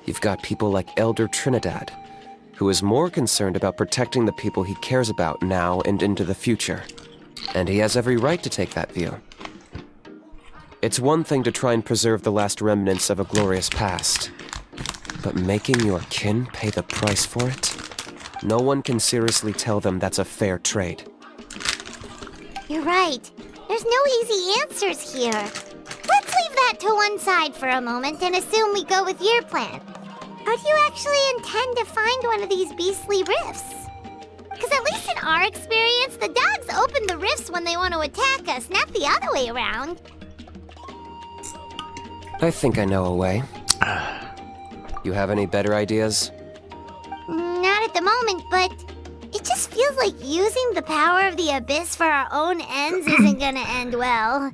you've got people like Elder Trinidad, who is more concerned about protecting the people he cares about now and into the future. And he has every right to take that view. It's one thing to try and preserve the last remnants of a glorious past, but making your kin pay the price for it? No one can seriously tell them that's a fair trade. You're right. There's no easy answers here. Let's leave that to one side for a moment and assume we go with your plan. How do you actually intend to find one of these beastly rifts? Because at least in our experience, the dogs open the rifts when they want to attack us, not the other way around. I think I know a way. You have any better ideas? Not at the moment, but it just feels like using the power of the Abyss for our own ends isn't gonna end well.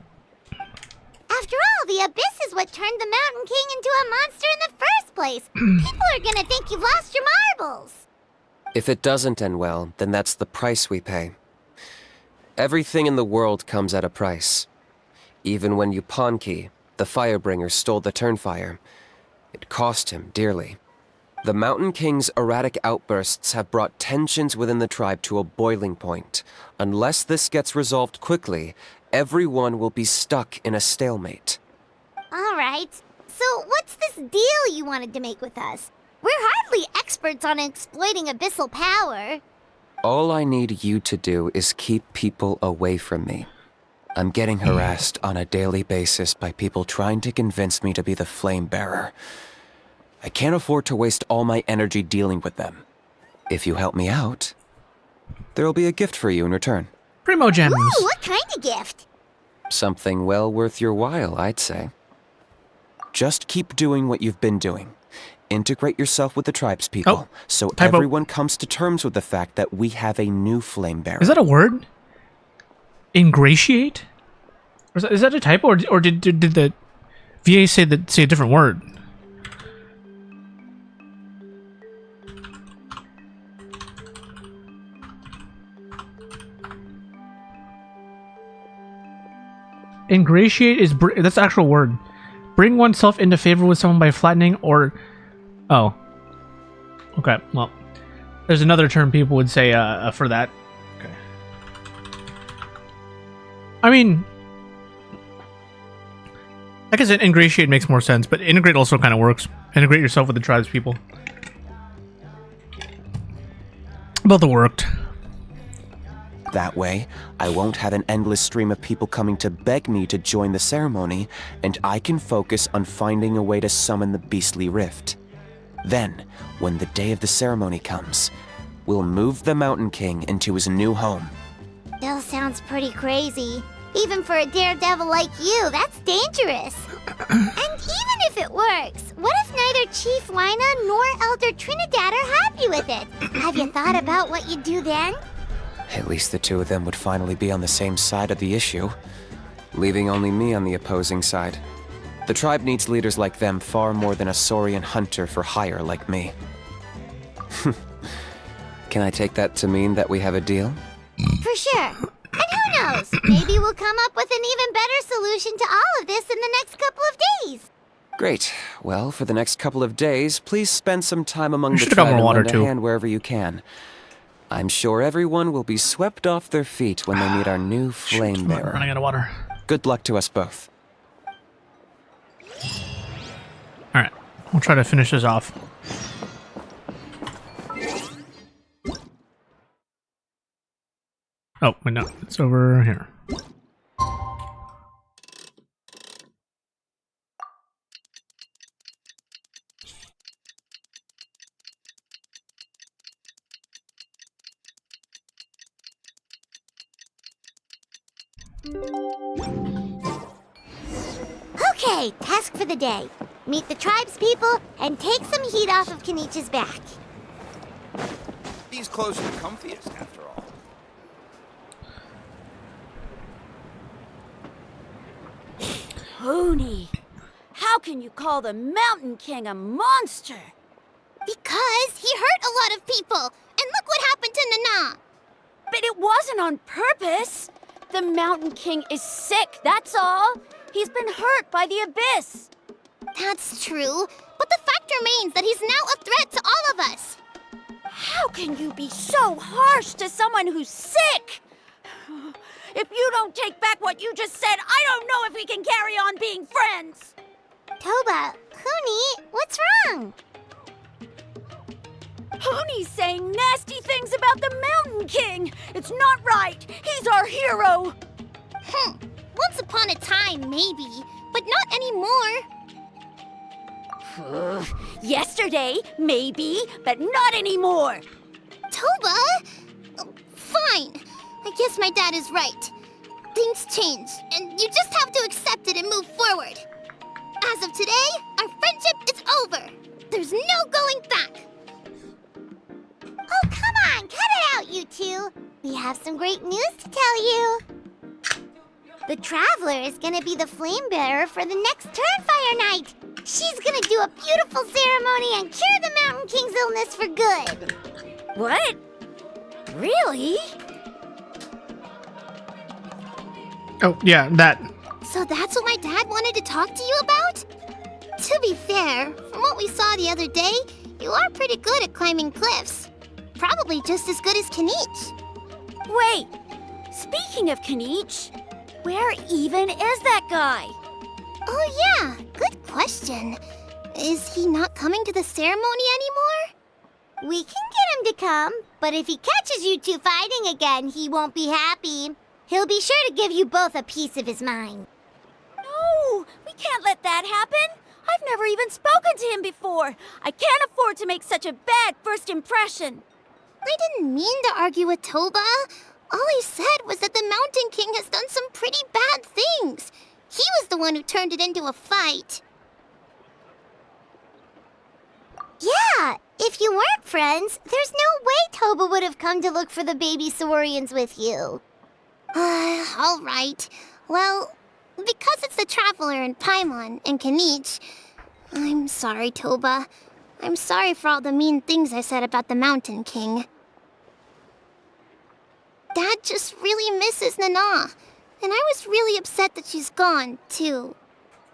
After all, the Abyss is what turned the Mountain King into a monster in the first place. People are gonna think you've lost your marbles. If it doesn't end well, then that's the price we pay. Everything in the world comes at a price. Even when Yupanqui, the Firebringer, stole the Turnfire, it cost him dearly. The Mountain King's erratic outbursts have brought tensions within the tribe to a boiling point. Unless this gets resolved quickly, everyone will be stuck in a stalemate. Alright, so what's this deal you wanted to make with us? We're hardly experts on exploiting abyssal power. All I need you to do is keep people away from me. I'm getting harassed on a daily basis by people trying to convince me to be the flame bearer. I can't afford to waste all my energy dealing with them. If you help me out, there'll be a gift for you in return. Primo gems. Ooh, what kind of gift? Something well worth your while, I'd say. Just keep doing what you've been doing. Integrate yourself with the tribespeople, so everyone comes to terms with the fact that we have a new flame bearer. Is that a word? Ingratiate? Or is that a typo, or did the VA say a different word? Ingratiate is that's the actual word. Bring oneself into favor with someone by flattening or... Oh. Okay, well. There's another term people would say for that. Okay. I mean... I guess ingratiate makes more sense, but integrate also kind of works. Integrate yourself with the tribe's people. Both worked. That way, I won't have an endless stream of people coming to beg me to join the ceremony, and I can focus on finding a way to summon the beastly rift. Then, when the day of the ceremony comes, we'll move the Mountain King into his new home. Still sounds pretty crazy. Even for a daredevil like you, that's dangerous. And even if it works, what if neither Chief Wyna nor Elder Trinidad are happy with it? Have you thought about what you'd do then? At least the two of them would finally be on the same side of the issue, leaving only me on the opposing side. The tribe needs leaders like them far more than a Saurian hunter for hire like me. Can I take that to mean that we have a deal? For sure. And who knows, maybe we'll come up with an even better solution to all of this in the next couple of days. Great. Well, for the next couple of days, please spend some time among the got tribe more and water lend a hand wherever you can. I'm sure everyone will be swept off their feet when they meet our new flame bearer. Running out of water. Good luck to us both. Alright, we'll try to finish this off. Oh, wait, no, it's over here. Okay, task for the day. Meet the tribespeople and take some heat off of Kinich's back. These clothes are the comfiest, after all. Hoonie, how can you call the Mountain King a monster? Because he hurt a lot of people, and look what happened to Nana. But it wasn't on purpose. The Mountain King is sick, that's all. He's been hurt by the Abyss. That's true, but the fact remains that he's now a threat to all of us. How can you be so harsh to someone who's sick? If you don't take back what you just said, I don't know if we can carry on being friends. Toba, Hoonie, what's wrong? Hoonie's saying nasty things about the Mountain King. It's not right. He's our hero. Once upon a time, maybe, but not anymore. Yesterday, maybe, but not anymore. Toba? Fine. I guess my dad is right. Things change, and you just have to accept it and move forward. As of today, our friendship is over. There's no going back. Oh, come on, cut it out, you two. We have some great news to tell you. The Traveler is gonna be the flame bearer for the next Turnfire night. She's gonna do a beautiful ceremony and cure the Mountain King's illness for good. What? Really? Oh, yeah, that. So that's what my dad wanted to talk to you about? To be fair, from what we saw the other day, you are pretty good at climbing cliffs. Probably just as good as Kinich. Wait, speaking of Kinich, Where even is that guy? Oh yeah, good question. Is he not coming to the ceremony anymore? We can get him to come, but if he catches you two fighting again, he won't be happy. He'll be sure to give you both a piece of his mind. No, we can't let that happen. I've never even spoken to him before. I can't afford to make such a bad first impression. I didn't mean to argue with Toba. All I said was that the Mountain King has done some pretty bad things. He was the one who turned it into a fight. Yeah, if you weren't friends, there's no way Toba would have come to look for the baby Saurians with you. All right. Well, because it's the Traveler and Paimon and Kinich, I'm sorry, Toba. I'm sorry for all the mean things I said about the Mountain King. Dad just really misses Nana, and I was really upset that she's gone, too.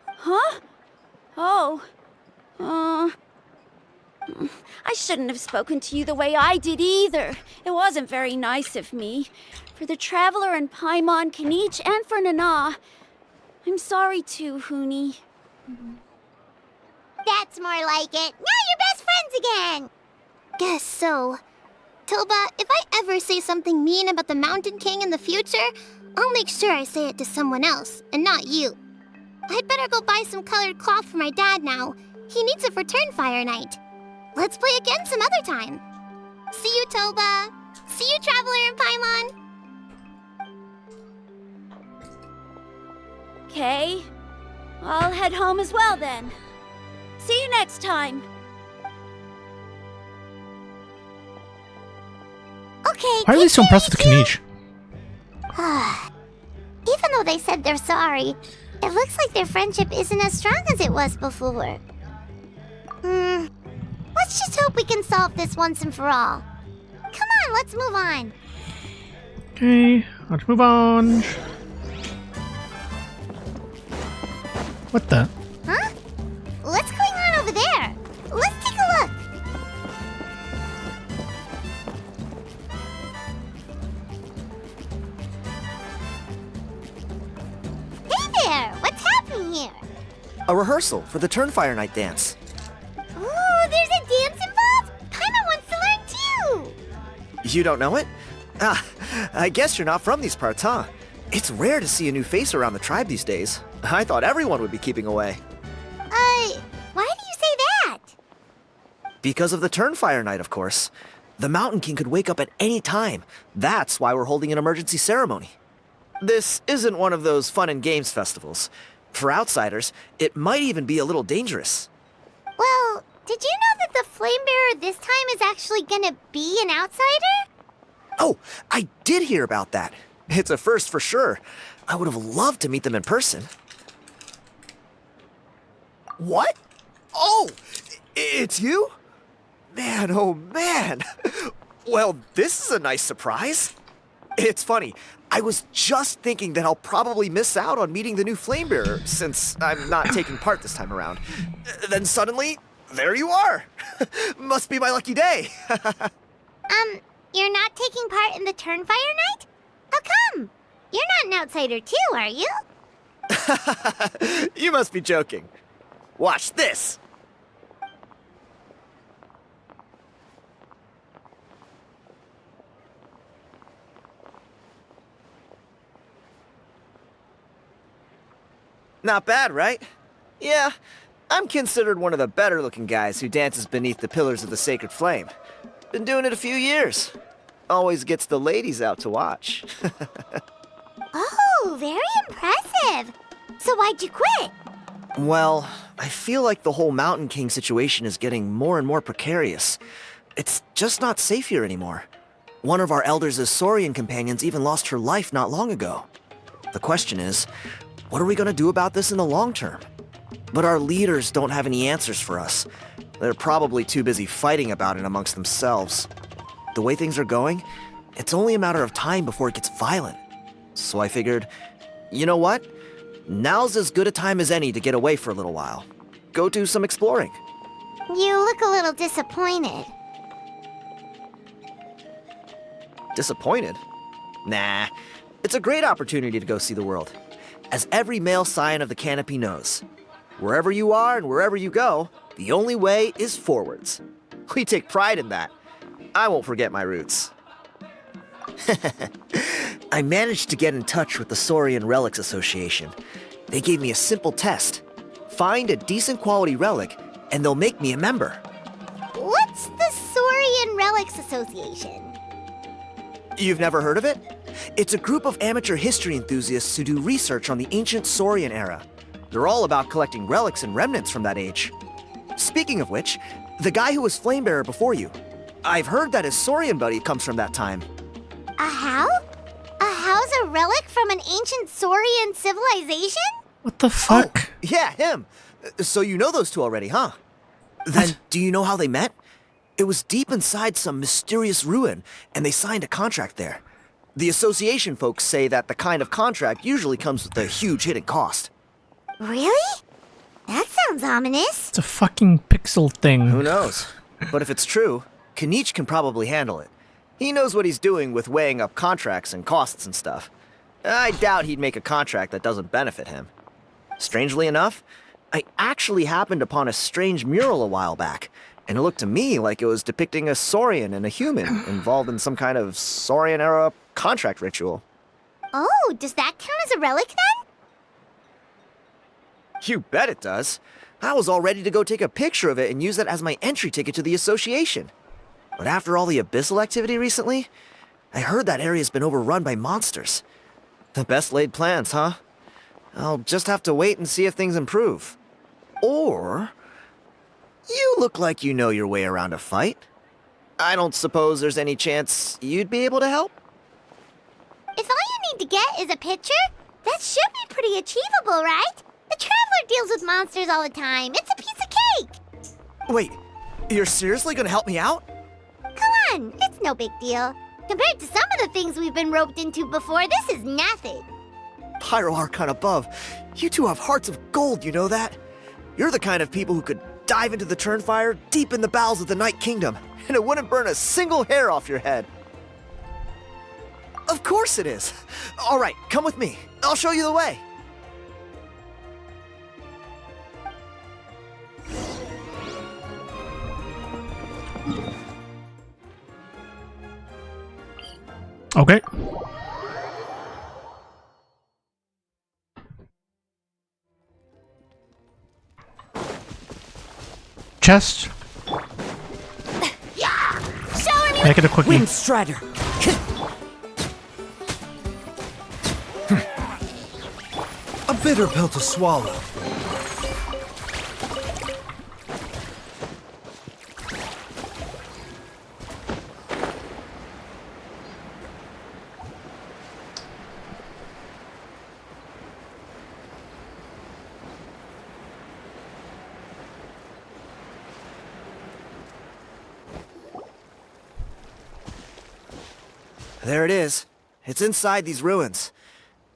Huh? Oh. I shouldn't have spoken to you the way I did either. It wasn't very nice of me. For the Traveler and Paimon, Kinich, and for Nana. I'm sorry too, Huni. That's more like it. Now you're best friends again! Guess so. Toba, if I ever say something mean about the Mountain King in the future, I'll make sure I say it to someone else, and not you. I'd better go buy some colored cloth for my dad now. He needs it for Turnfire Night. Let's play again some other time. See you, Toba. See you, Traveler and Paimon. Okay. I'll head home as well then. See you next time. Okay, Why are they so impressed with Kinich? Even though they said they're sorry, it looks like their friendship isn't as strong as it was before. Let's just hope we can solve this once and for all. Come on, let's move on. Okay, let's move on. What the? Huh? What's going on over there? Let's take a look. Hey there! What's happening here? A rehearsal for the Turnfire Night dance. Ooh, there's a dance involved? Paimon wants to learn too! You don't know it? I guess you're not from these parts, huh? It's rare to see a new face around the tribe these days. I thought everyone would be keeping away. Why do you say that? Because of the Turnfire Night, of course. The Mountain King could wake up at any time. That's why we're holding an emergency ceremony. This isn't one of those fun and games festivals. For outsiders, it might even be a little dangerous. Well, did you know that the Flame Bearer this time is actually gonna be an outsider? Oh, I did hear about that. It's a first for sure. I would have loved to meet them in person. What? Oh, it's you? Man, oh man. Well, this is a nice surprise. It's funny, I was just thinking that I'll probably miss out on meeting the new Flamebearer since I'm not taking part this time around. Then suddenly, there you are. Must be my lucky day. You're not taking part in the Turnfire Night? How come? You're not an outsider too, are you? You must be joking. Watch this. Not bad, right? Yeah, I'm considered one of the better-looking guys who dances beneath the pillars of the sacred flame. Been doing it a few years. Always gets the ladies out to watch. Oh, very impressive. So why'd you quit? Well, I feel like the whole Mountain King situation is getting more and more precarious. It's just not safe here anymore. One of our elders' Saurian companions even lost her life not long ago. The question is, what are we going to do about this in the long term? But our leaders don't have any answers for us. They're probably too busy fighting about it amongst themselves. The way things are going, it's only a matter of time before it gets violent. So I figured, you know what? Now's as good a time as any to get away for a little while. Go do some exploring. You look a little disappointed. Disappointed? Nah, It's a great opportunity to go see the world. As every male scion of the canopy knows, wherever you are and wherever you go, the only way is forwards. We take pride in that. I won't forget my roots. I managed to get in touch with the Saurian Relics Association. They gave me a simple test. Find a decent quality relic, and they'll make me a member. What's the Saurian Relics Association? You've never heard of it? It's a group of amateur history enthusiasts who do research on the ancient Saurian era. They're all about collecting relics and remnants from that age. Speaking of which, the guy who was Flamebearer before you, I've heard that his Saurian buddy comes from that time. A how? A how's a relic from an ancient Saurian civilization? What the fuck? Oh, yeah, him. So you know those two already, huh? Then, do you know how they met? It was deep inside some mysterious ruin, and they signed a contract there. The association folks say that the kind of contract usually comes with a huge hidden cost. Really? That sounds ominous. It's a fucking pixel thing. Who knows? But if it's true, Kinich can probably handle it. He knows what he's doing with weighing up contracts and costs and stuff. I doubt he'd make a contract that doesn't benefit him. Strangely enough, I actually happened upon a strange mural a while back, and it looked to me like it was depicting a Saurian and a human involved in some kind of Saurian-era contract ritual. Oh, does that count as a relic then? You bet it does. I was all ready to go take a picture of it and use that as my entry ticket to the association. But after all the abyssal activity recently, I heard that area's been overrun by monsters. The best laid plans, huh? I'll just have to wait and see if things improve. Or... you look like you know your way around a fight. I don't suppose there's any chance you'd be able to help? If all you need to get is a picture, that should be pretty achievable, right? The Traveler deals with monsters all the time. It's a piece of cake! Wait, you're seriously gonna help me out? Come on, it's no big deal. Compared to some of the things we've been roped into before, this is nothing. Pyro Archon above, you two have hearts of gold, you know that? You're the kind of people who could dive into the Turnfire deep in the bowels of the Night Kingdom, and it wouldn't burn a single hair off your head. Of course it is. All right, come with me. I'll show you the way. Okay. Chest. Make it a quickie. Wind Strider. A bitter pill to swallow. There it is. It's inside these ruins.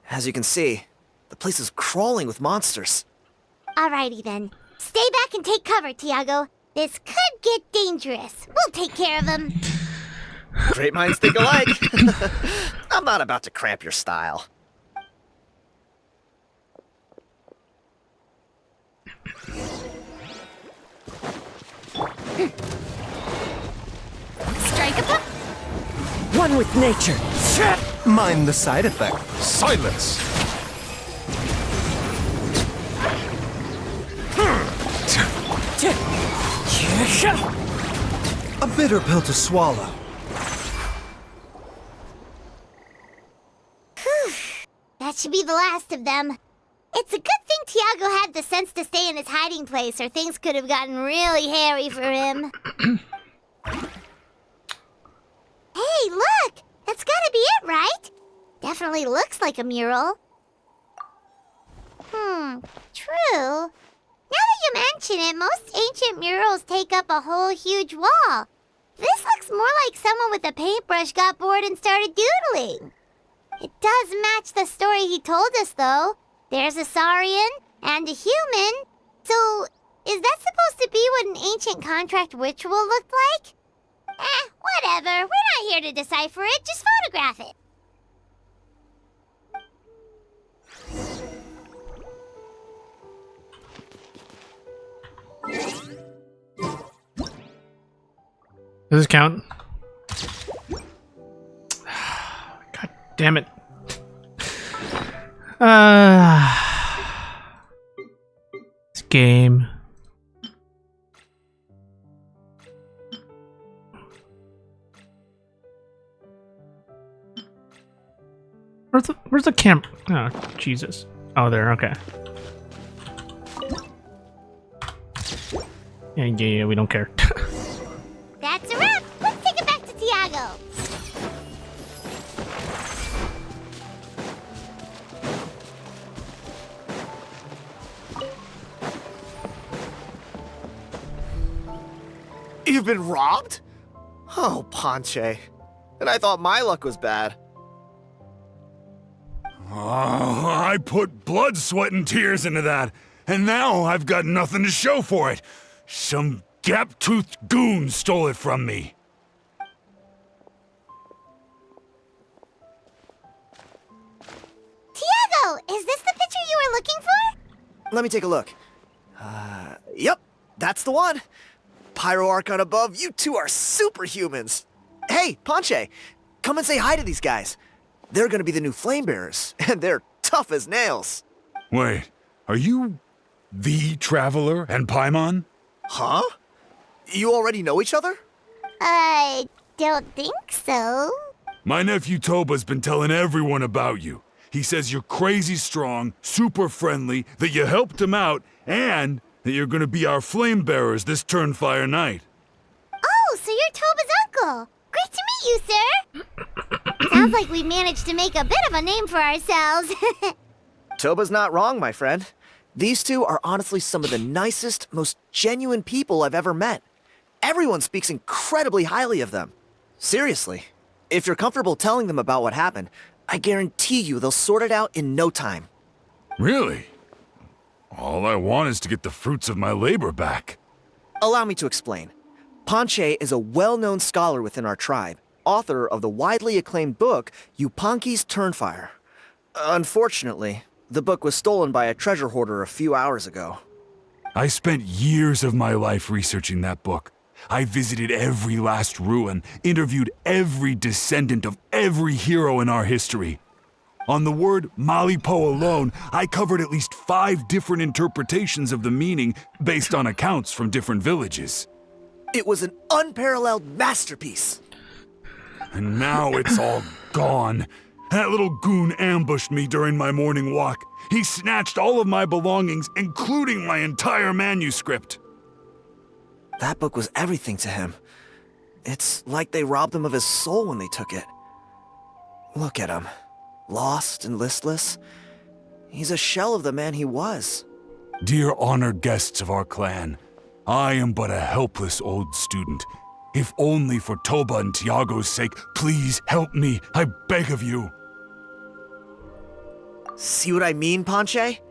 As you can see, the place is crawling with monsters. Alrighty then. Stay back and take cover, Tiago. This could get dangerous. We'll take care of them. Great minds think alike. I'm not about to cramp your style. Strike a pop. One with nature. Mind the side effect. Silence! A bitter pill to swallow. That should be the last of them. It's a good thing Tiago had the sense to stay in his hiding place, or things could have gotten really hairy for him. Hey, look! That's gotta be it, right? Definitely looks like a mural. True. Now that you mention it, most ancient murals take up a whole huge wall. This looks more like someone with a paintbrush got bored and started doodling. It does match the story he told us, though. There's a Saurian and a human. So, is that supposed to be what an ancient contract ritual looked like? Whatever. We're not here to decipher it. Just photograph it. Does this count? God damn it. This game. Where's the camp? Oh, Jesus. Oh, there, okay. Yeah, we don't care. That's a wrap. Let's take it back to Tiago. You've been robbed? Oh, Ponche. And I thought my luck was bad. Oh, I put blood, sweat, and tears into that, and now I've got nothing to show for it. Some gap-toothed goon stole it from me. Tiago, is this the picture you were looking for? Let me take a look. Yep, that's the one. Pyro Archon above, you two are superhumans. Hey, Ponche, come and say hi to these guys. They're gonna be the new flame bearers, and they're tough as nails. Wait, are you the Traveler and Paimon? Huh? You already know each other? I don't think so. My nephew Toba's been telling everyone about you. He says you're crazy strong, super friendly, that you helped him out, and that you're gonna be our flame bearers this Turnfire night. Oh, so you're Toba's uncle. Great to meet you, sir. Sounds like we managed to make a bit of a name for ourselves. Toba's not wrong, my friend. These two are honestly some of the nicest, most genuine people I've ever met. Everyone speaks incredibly highly of them. Seriously, if you're comfortable telling them about what happened, I guarantee you they'll sort it out in no time. Really? All I want is to get the fruits of my labor back. Allow me to explain. Ponche is a well-known scholar within our tribe, author of the widely acclaimed book, Yupanqui's Turnfire. Unfortunately, the book was stolen by a treasure hoarder a few hours ago. I spent years of my life researching that book. I visited every last ruin, interviewed every descendant of every hero in our history. On the word Malipo alone, I covered at least 5 different interpretations of the meaning based on accounts from different villages. It was an unparalleled masterpiece. And now it's all gone. That little goon ambushed me during my morning walk. He snatched all of my belongings, including my entire manuscript. That book was everything to him. It's like they robbed him of his soul when they took it. Look at him. Lost and listless. He's a shell of the man he was. Dear honored guests of our clan, I am but a helpless old student. If only for Toba and Tiago's sake, please help me, I beg of you. See what I mean, Ponche?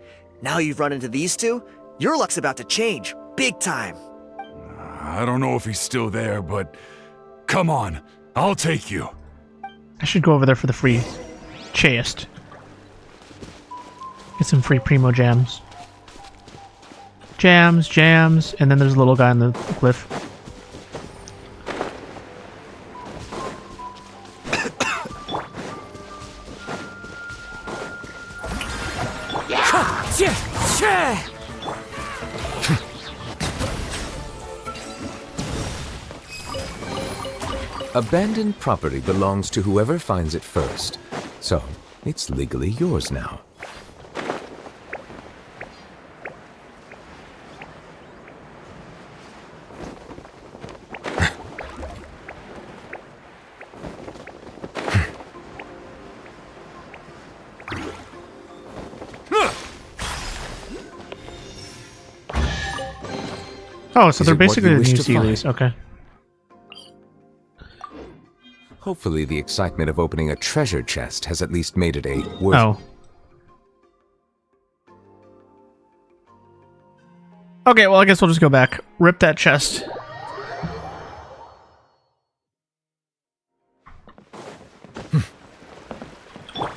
Now you've run into these two, your luck's about to change, big time. I don't know if he's still there, but come on, I'll take you. I should go over there for the free chest. Get some free Primo jams. Jams, and then there's a little guy on the cliff. Abandoned property belongs to whoever finds it first, so it's legally yours now. Oh, so they're basically the new Sealies, okay. Hopefully the excitement of opening a treasure chest has at least made it a worth... Oh. Okay, well I guess we'll just go back. Rip that chest.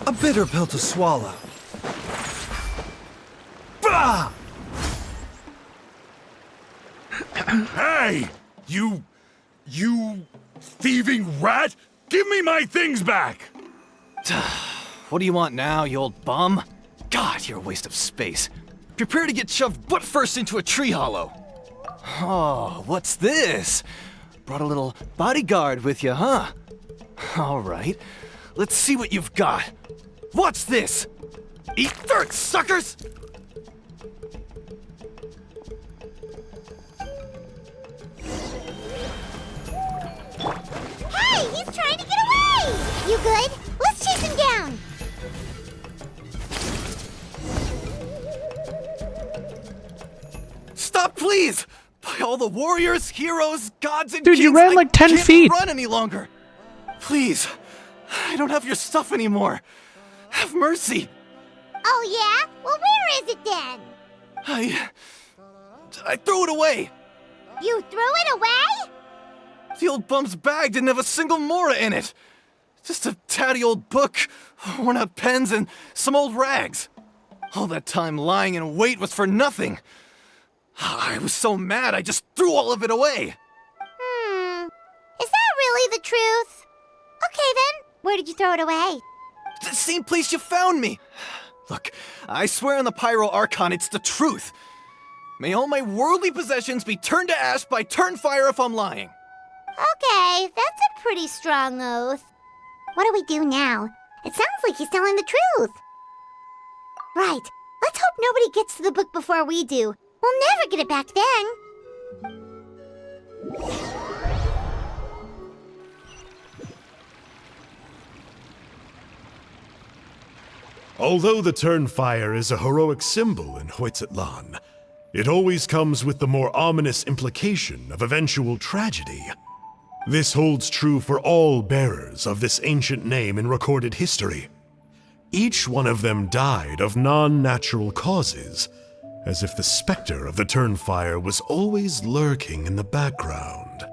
A bitter pill to swallow. Bah! Hey! You thieving rat! Give me my things back! What do you want now, you old bum? God, you're a waste of space. Prepare to get shoved butt first into a tree hollow. Oh, what's this? Brought a little bodyguard with you, huh? All right, let's see what you've got. What's this? Eat dirt, suckers! Hey, he's trying to get away! You good? Let's chase him down! Stop, please! By all the warriors, heroes, gods, and Dude, kings, you ran like 10 I can't feet. run any longer. Please, I don't have your stuff anymore. Have mercy. Oh yeah? Well, where is it then? I threw it away. You threw it away? The old bum's bag didn't have a single mora in it. Just a tatty old book, worn out pens, and some old rags. All that time lying in wait was for nothing. I was so mad, I just threw all of it away. Is that really the truth? Okay then, where did you throw it away? The same place you found me. Look, I swear on the Pyro Archon, it's the truth. May all my worldly possessions be turned to ash by Turnfire if I'm lying. Okay, that's a pretty strong oath. What do we do now? It sounds like he's telling the truth. Right, let's hope nobody gets to the book before we do. We'll never get it back then. Although the Turnfire is a heroic symbol in Hoytzatlan, it always comes with the more ominous implication of eventual tragedy. This holds true for all bearers of this ancient name in recorded history. Each one of them died of non-natural causes, as if the specter of the Turnfire was always lurking in the background.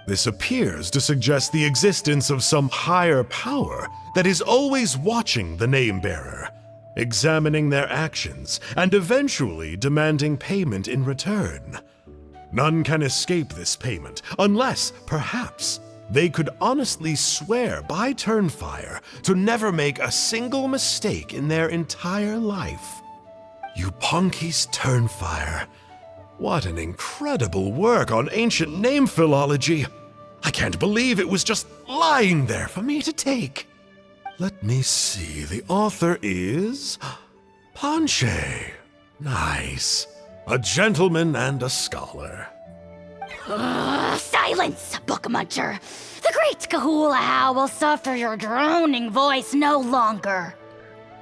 This appears to suggest the existence of some higher power that is always watching the name-bearer, examining their actions, and eventually demanding payment in return. None can escape this payment, unless, perhaps, they could honestly swear by Turnfire to never make a single mistake in their entire life. Yupanki's Turnfire. What an incredible work on ancient name philology. I can't believe it was just lying there for me to take. Let me see, the author is Panche. Nice. A gentleman and a scholar. Silence, book muncher. The great Kahulahow will suffer your droning voice no longer.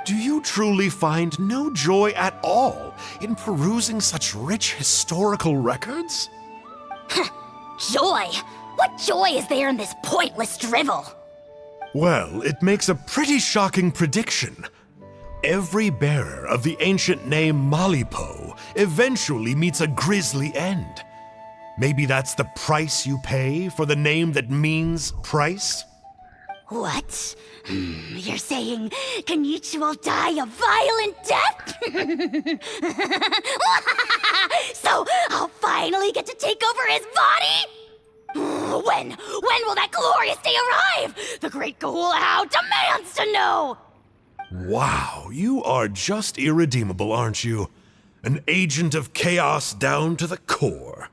Do you truly find no joy at all in perusing such rich historical records? Joy? What joy is there in this pointless drivel? Well, it makes a pretty shocking prediction. Every bearer of the ancient name Malipo eventually meets a grisly end. Maybe that's the price you pay for the name that means price? What? You're saying Kinich will die a violent death? So I'll finally get to take over his body? When will that glorious day arrive? The great Kahulahow demands to know! Wow, you are just irredeemable, aren't you? An agent of chaos down to the core.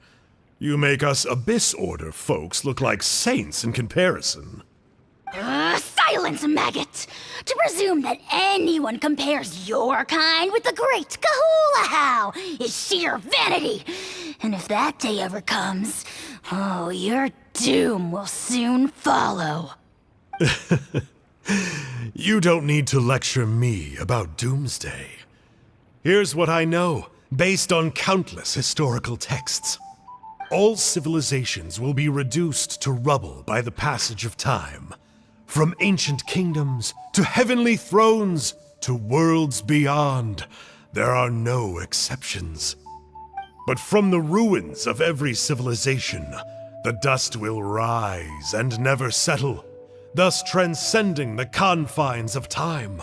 You make us Abyss Order folks look like saints in comparison. Silence, maggot! To presume that anyone compares your kind with the great Kahulahow is sheer vanity. And if that day ever comes, oh, your doom will soon follow. You don't need to lecture me about Doomsday. Here's what I know, based on countless historical texts. All civilizations will be reduced to rubble by the passage of time. From ancient kingdoms, to heavenly thrones, to worlds beyond, there are no exceptions. But from the ruins of every civilization, the dust will rise and never settle, thus transcending the confines of time.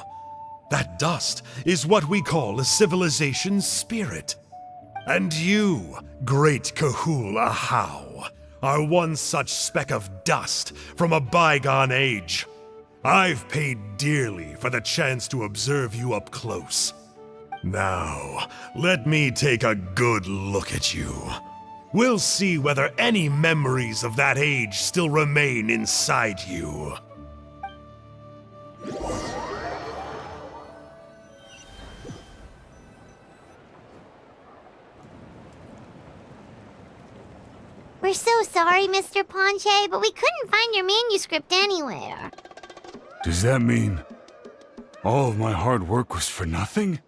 That dust is what we call a civilization's spirit. And you, great Kahul Ahau, are one such speck of dust from a bygone age. I've paid dearly for the chance to observe you up close. Now, let me take a good look at you. We'll see whether any memories of that age still remain inside you. We're so sorry, Mr. Ponche, but we couldn't find your manuscript anywhere. Does that mean all of my hard work was for nothing?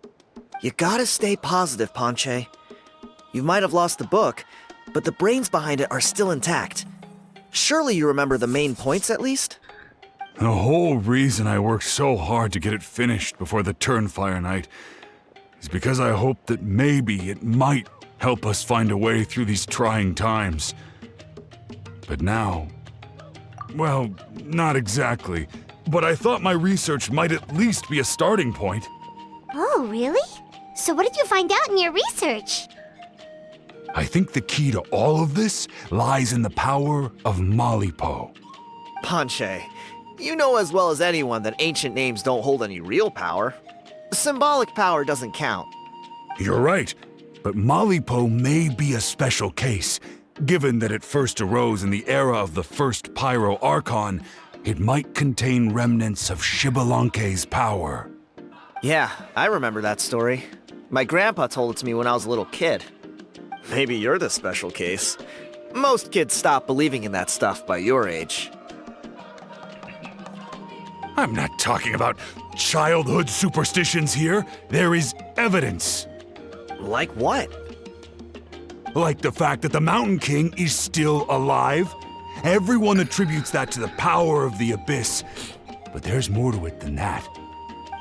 You gotta stay positive, Ponche. You might have lost the book, but the brains behind it are still intact. Surely you remember the main points at least? The whole reason I worked so hard to get it finished before the Turnfire Night is because I hoped that maybe it might help us find a way through these trying times. But now, well, not exactly, but I thought my research might at least be a starting point. Oh, really? So what did you find out in your research? I think the key to all of this lies in the power of Malipo. Ponche, you know as well as anyone that ancient names don't hold any real power. Symbolic power doesn't count. You're right, but Malipo may be a special case. Given that it first arose in the era of the first Pyro Archon, it might contain remnants of Xbalanque's power. Yeah, I remember that story. My grandpa told it to me when I was a little kid. Maybe you're the special case. Most kids stop believing in that stuff by your age. I'm not talking about childhood superstitions here. There is evidence. Like what? Like the fact that the Mountain King is still alive. Everyone attributes that to the power of the Abyss. But there's more to it than that.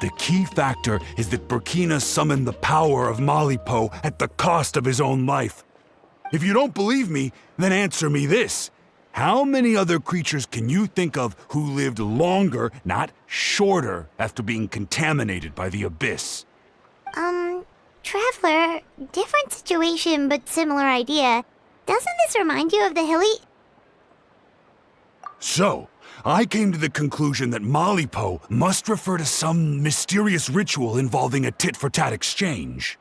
The key factor is that Burkina summoned the power of Malipo at the cost of his own life. If you don't believe me, then answer me this. How many other creatures can you think of who lived longer, not shorter, after being contaminated by the Abyss? Traveler, different situation but similar idea. Doesn't this remind you of the hilly... So, I came to the conclusion that Malipo must refer to some mysterious ritual involving a tit-for-tat exchange.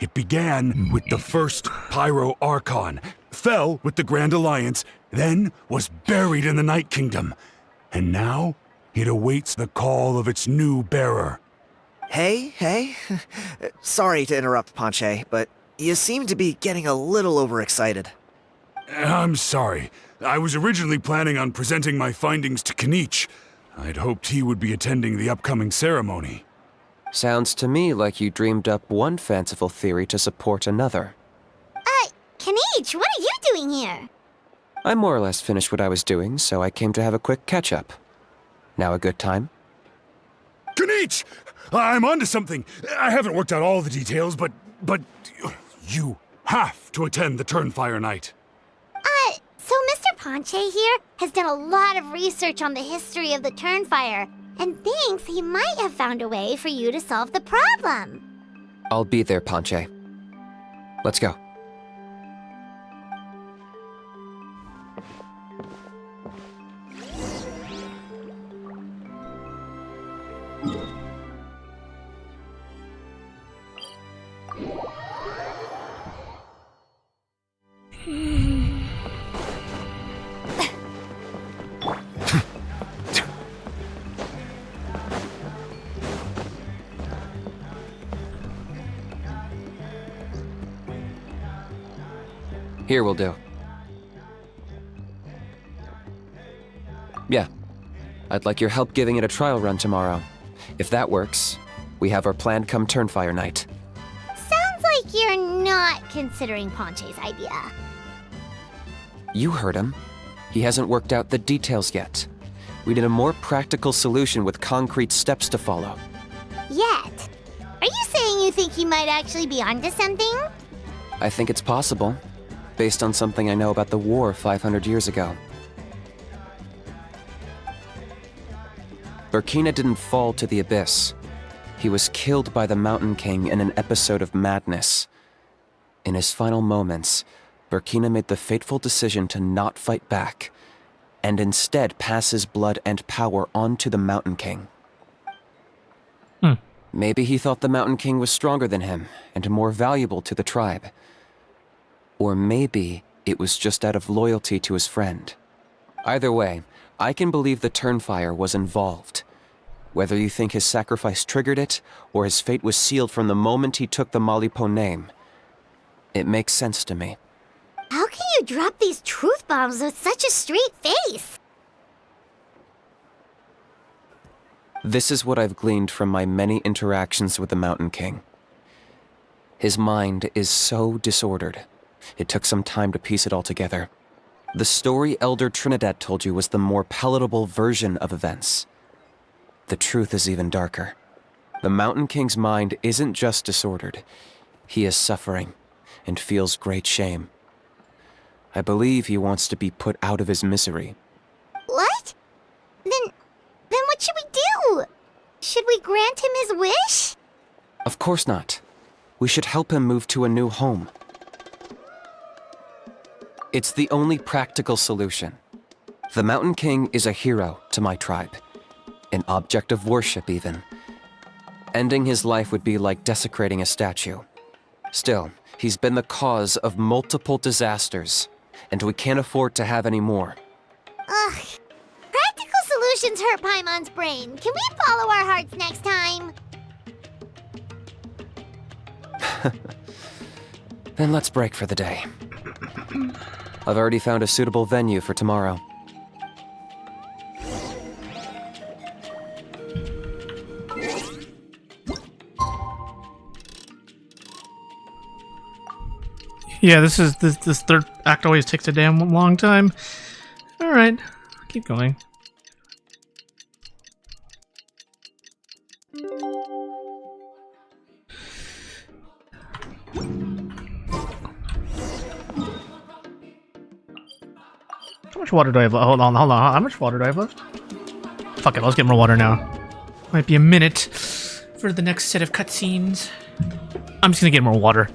It began with the first Pyro Archon, fell with the Grand Alliance, then was buried in the Night Kingdom, and now it awaits the call of its new bearer. Hey. Sorry to interrupt, Ponche, but you seem to be getting a little overexcited. I'm sorry. I was originally planning on presenting my findings to Kinich. I'd hoped he would be attending the upcoming ceremony. Sounds to me like you dreamed up one fanciful theory to support another. Kinich, what are you doing here? I more or less finished what I was doing, so I came to have a quick catch-up. Now a good time? Kinich! I'm onto something. I haven't worked out all the details, but you have to attend the Turnfire Night. So Mr. Ponche here has done a lot of research on the history of the Turnfire, and thinks he might have found a way for you to solve the problem. I'll be there, Ponche. Let's go. Here will do. Yeah. I'd like your help giving it a trial run tomorrow. If that works, we have our plan come Turnfire Night. Sounds like you're not considering Ponche's idea. You heard him. He hasn't worked out the details yet. We need a more practical solution with concrete steps to follow. Yet? Are you saying you think he might actually be onto something? I think it's possible, based on something I know about the war 500 years ago. Burkina didn't fall to the Abyss. He was killed by the Mountain King in an episode of madness. In his final moments, Burkina made the fateful decision to not fight back, and instead pass his blood and power on to the Mountain King. Maybe he thought the Mountain King was stronger than him and more valuable to the tribe. Or maybe it was just out of loyalty to his friend. Either way, I can believe the Turnfire was involved. Whether you think his sacrifice triggered it, or his fate was sealed from the moment he took the Malipo name, it makes sense to me. How can you drop these truth bombs with such a straight face? This is what I've gleaned from my many interactions with the Mountain King. His mind is so disordered. It took some time to piece it all together. The story Elder Trinidad told you was the more palatable version of events. The truth is even darker. The Mountain King's mind isn't just disordered. He is suffering and feels great shame. I believe he wants to be put out of his misery. What? Then what should we do? Should we grant him his wish? Of course not. We should help him move to a new home. It's the only practical solution. The Mountain King is a hero to my tribe. An object of worship, even. Ending his life would be like desecrating a statue. Still, he's been the cause of multiple disasters, and we can't afford to have any more. Ugh. Practical solutions hurt Paimon's brain. Can we follow our hearts next time? Then let's break for the day. I've already found a suitable venue for tomorrow. Yeah, this third act always takes a damn long time. All right, keep going. How much water do I have left? Hold on. How much water do I have left? Fuck it, let's get more water now. Might be a minute for the next set of cutscenes. I'm just gonna get more water.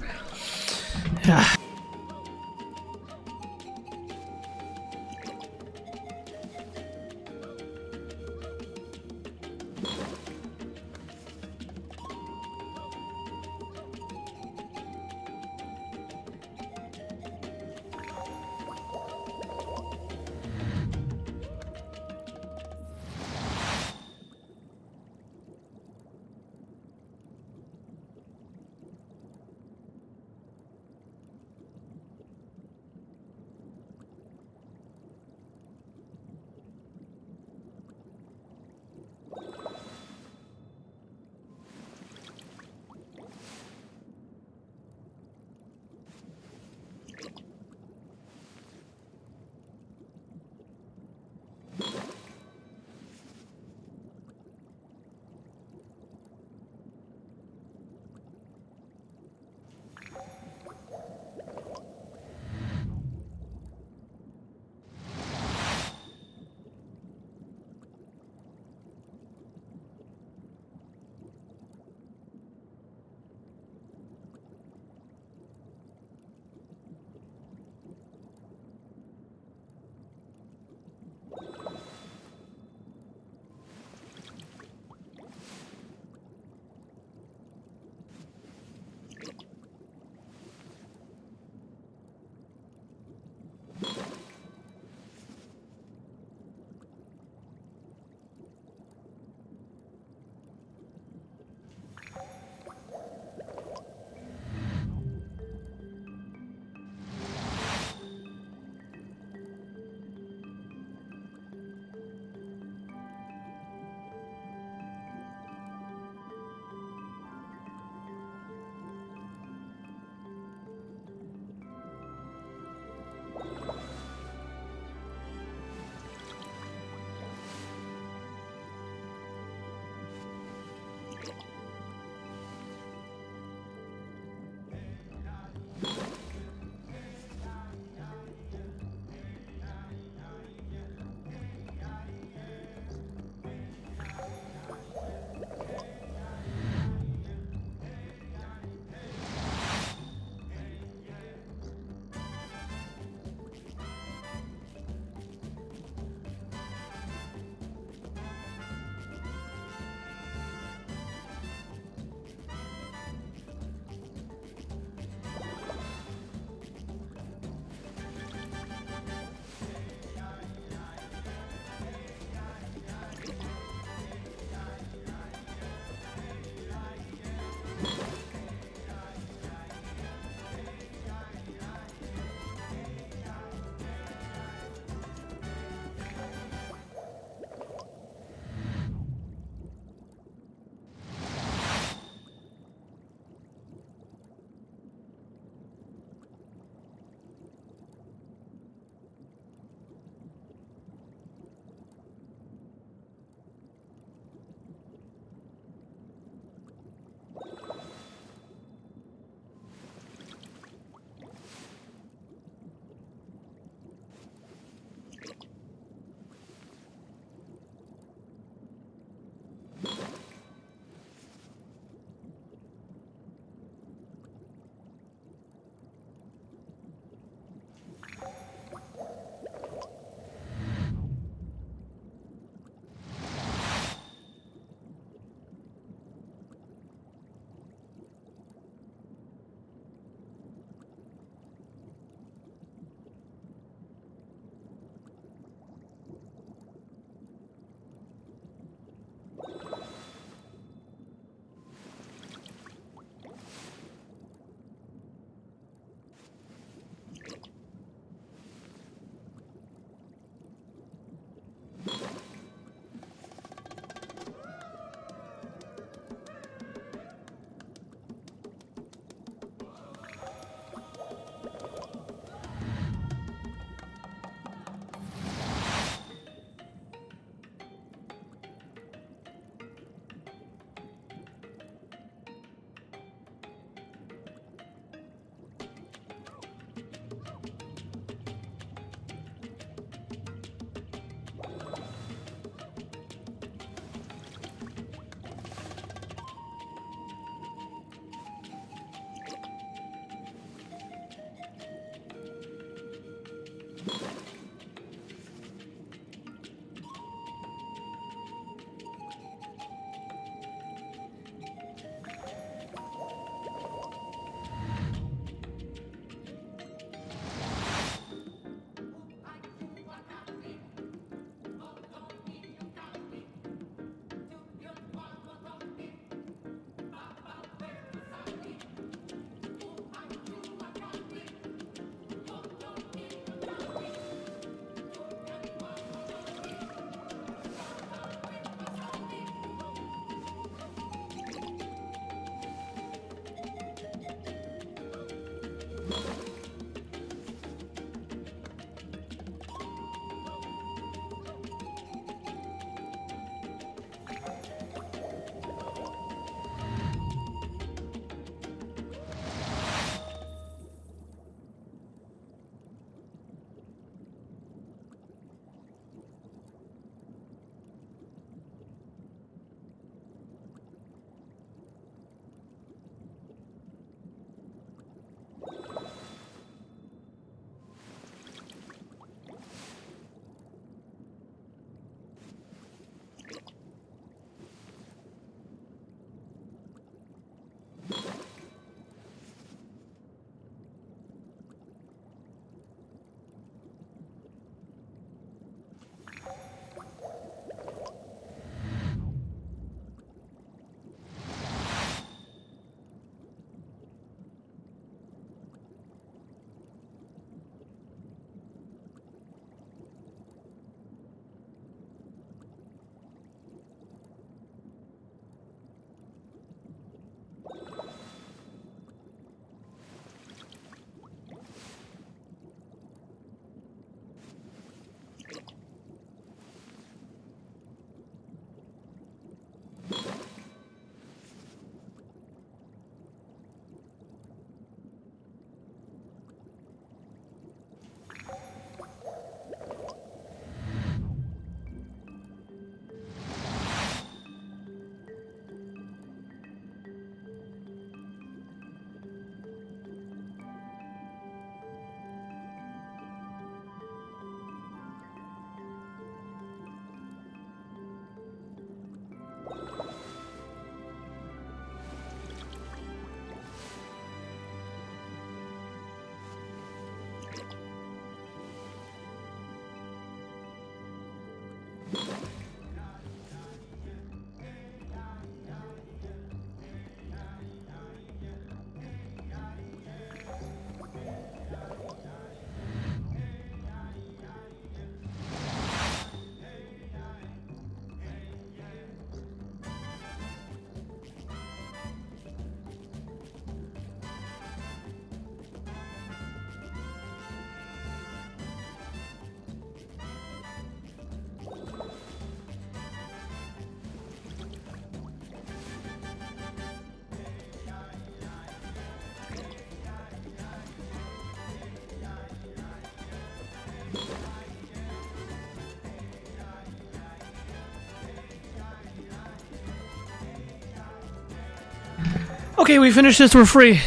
Okay, we finished this, we're free.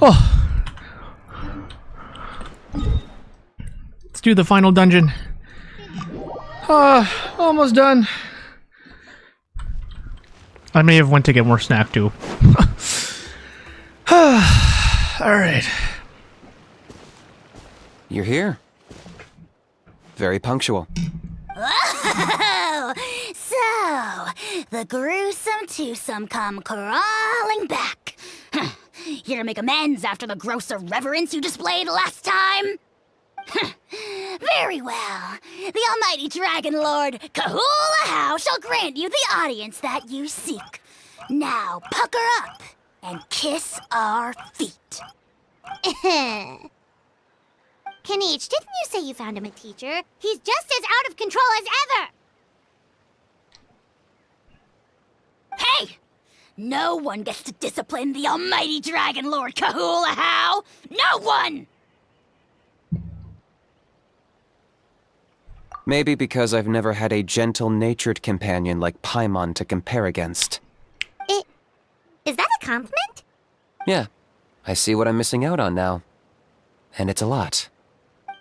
Oh. Let's do the final dungeon. Almost done. I may have went to get more snack too. Alright. You're here. Very punctual. Oh, so the gruesome twosome come crawling back. Here to make amends after the gross irreverence you displayed last time? Very well. The almighty Dragon Lord Kahula shall grant you the audience that you seek. Now pucker up and kiss our feet. Kinich, didn't you say you found him a teacher? He's just as out of control as ever! Hey! No one gets to discipline the almighty Dragon Lord Kahula. No one! Maybe because I've never had a gentle-natured companion like Paimon to compare against. Is that a compliment? Yeah, I see what I'm missing out on now. And it's a lot.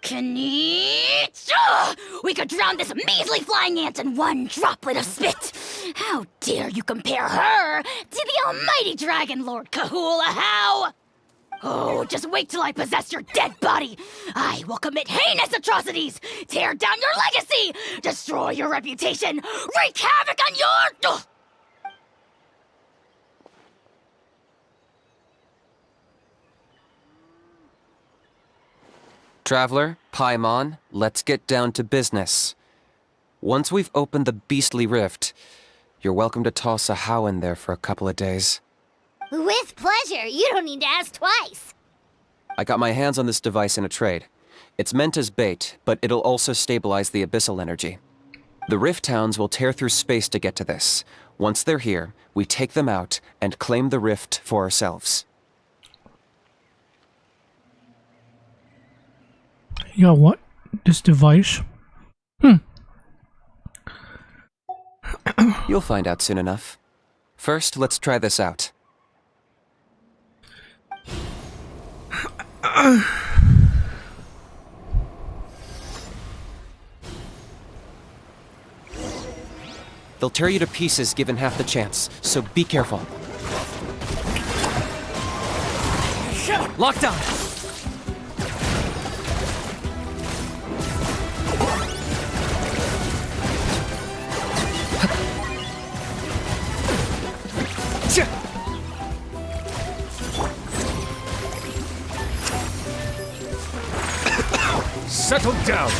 Kinich! Ugh! We could drown this measly flying ant in one droplet of spit! How dare you compare her to the almighty Dragon Lord Kahula? Oh, just wait till I possess your dead body! I will commit heinous atrocities! Tear down your legacy! Destroy your reputation! Wreak havoc on your... Ugh! Traveler, Paimon, let's get down to business. Once we've opened the beastly rift, you're welcome to toss a How in there for a couple of days. With pleasure. You don't need to ask twice. I got my hands on this device in a trade. It's meant as bait, but it'll also stabilize the abyssal energy. The rift towns will tear through space to get to this. Once they're here, we take them out and claim the rift for ourselves. Yeah, what? This device? You'll find out soon enough. First, let's try this out. They'll tear you to pieces given half the chance, so be careful. Locked on! Settle down!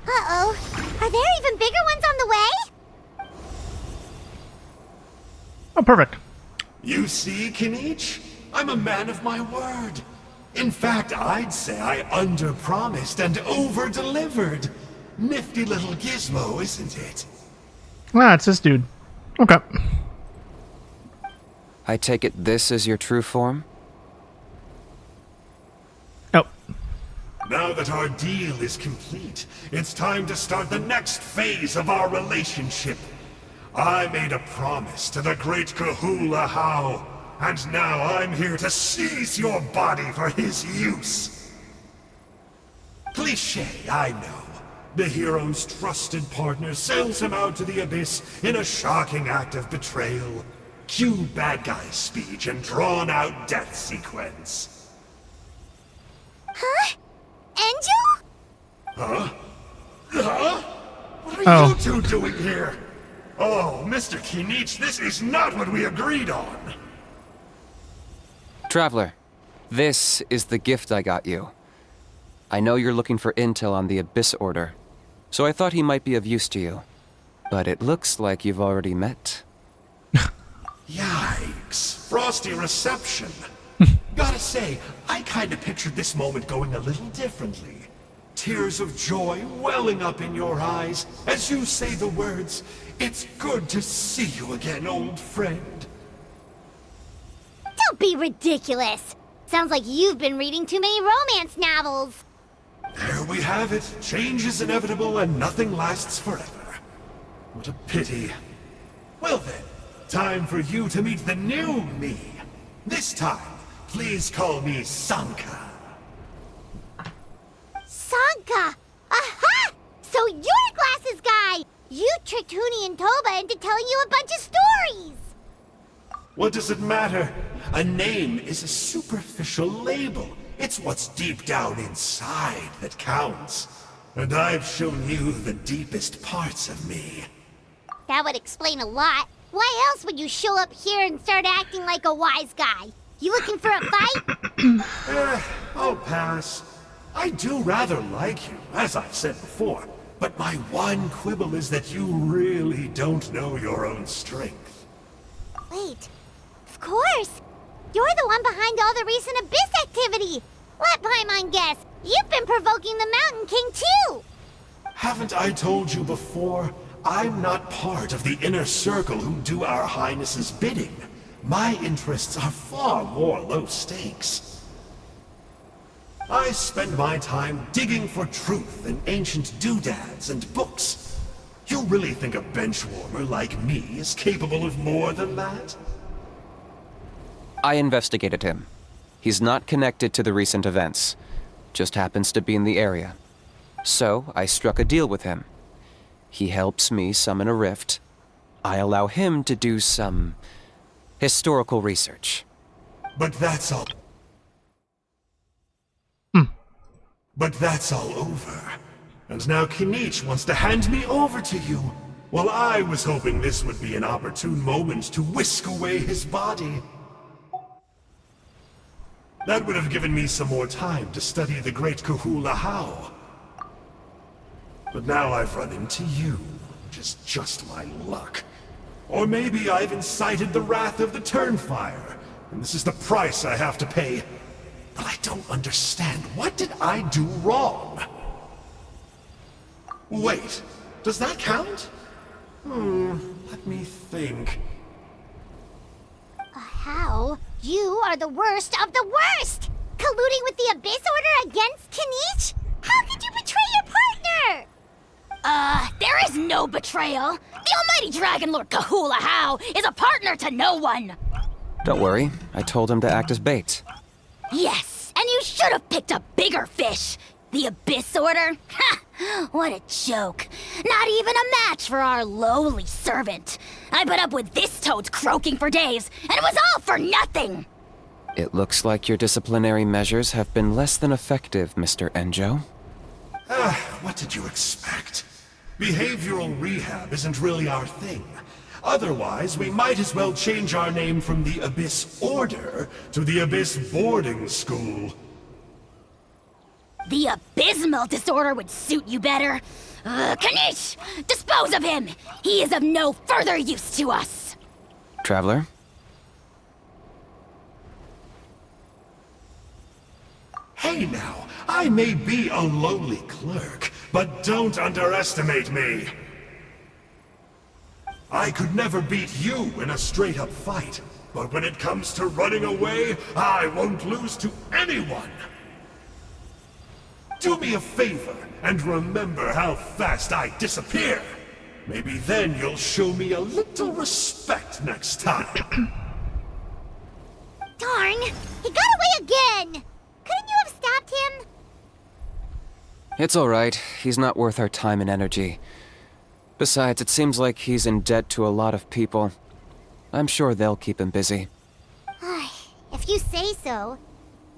Uh-oh. Are there even bigger ones on the way? Oh, perfect. You see, Kinich? I'm a man of my word. In fact, I'd say I under-promised and over-delivered. Nifty little gizmo, isn't it? Ah, it's this dude. Okay. I take it this is your true form? Oh. Now that our deal is complete, it's time to start the next phase of our relationship. I made a promise to the great Kahula How, and now I'm here to seize your body for his use. Cliché, I know. The hero's trusted partner sells him out to the abyss in a shocking act of betrayal. Cue bad guy speech and drawn-out death sequence. Huh? Angel? Huh? Huh? What are you two doing here? Oh, Mr. Kinich, this is not what we agreed on. Traveler, this is the gift I got you. I know you're looking for intel on the Abyss Order, so I thought he might be of use to you. But it looks like you've already met. Yikes. Frosty reception. Gotta say, I kinda pictured this moment going a little differently. Tears of joy welling up in your eyes as you say the words, "It's good to see you again, old friend." Don't be ridiculous. Sounds like you've been reading too many romance novels. There we have it. Change is inevitable and nothing lasts forever. What a pity. Well then, time for you to meet the new me. This time, please call me Sanka. Sanka! Aha! So you're the glasses guy! You tricked Huni and Toba into telling you a bunch of stories! What does it matter? A name is a superficial label. It's what's deep down inside that counts. And I've shown you the deepest parts of me. That would explain a lot. Why else would you show up here and start acting like a wise guy? You looking for a fight? I'll pass. I do rather like you, as I've said before. But my one quibble is that you really don't know your own strength. Wait. Of course! You're the one behind all the recent Abyss activity! Let Paimon guess, you've been provoking the Mountain King too! Haven't I told you before? I'm not part of the inner circle who do our Highness's bidding. My interests are far more low stakes. I spend my time digging for truth in ancient doodads and books. You really think a benchwarmer like me is capable of more than that? I investigated him. He's not connected to the recent events. Just happens to be in the area. So, I struck a deal with him. He helps me summon a rift. I allow him to do some historical research. But that's all. But that's all over. And now Kinich wants to hand me over to you. While I was hoping this would be an opportune moment to whisk away his body. That would have given me some more time to study the great Kahula How. But now I've run into you, which is just my luck. Or maybe I've incited the wrath of the Turnfire, and this is the price I have to pay. But I don't understand. What did I do wrong? Wait, does that count? Let me think. How? You are the worst of the worst! Colluding with the Abyss Order against Kinich? How could you betray your partner? There is no betrayal. The almighty Dragon Lord Kahula How is a partner to no one. Don't worry, I told him to act as bait. Yes, and you should have picked a bigger fish. The Abyss Order? Ha! What a joke. Not even a match for our lowly servant. I put up with this toad's croaking for days, and it was all for nothing. It looks like your disciplinary measures have been less than effective, Mr. Enjo. What did you expect? Behavioral rehab isn't really our thing. Otherwise, we might as well change our name from the Abyss Order to the Abyss Boarding School. The abysmal disorder would suit you better. Kinich! Dispose of him! He is of no further use to us! Traveler? Hey now, I may be a lowly clerk, but don't underestimate me. I could never beat you in a straight-up fight, but when it comes to running away, I won't lose to anyone. Do me a favor, and remember how fast I disappear. Maybe then you'll show me a little respect next time. Darn! He got away again! Couldn't you have stopped him? It's alright. He's not worth our time and energy. Besides, it seems like he's in debt to a lot of people. I'm sure they'll keep him busy. If you say so.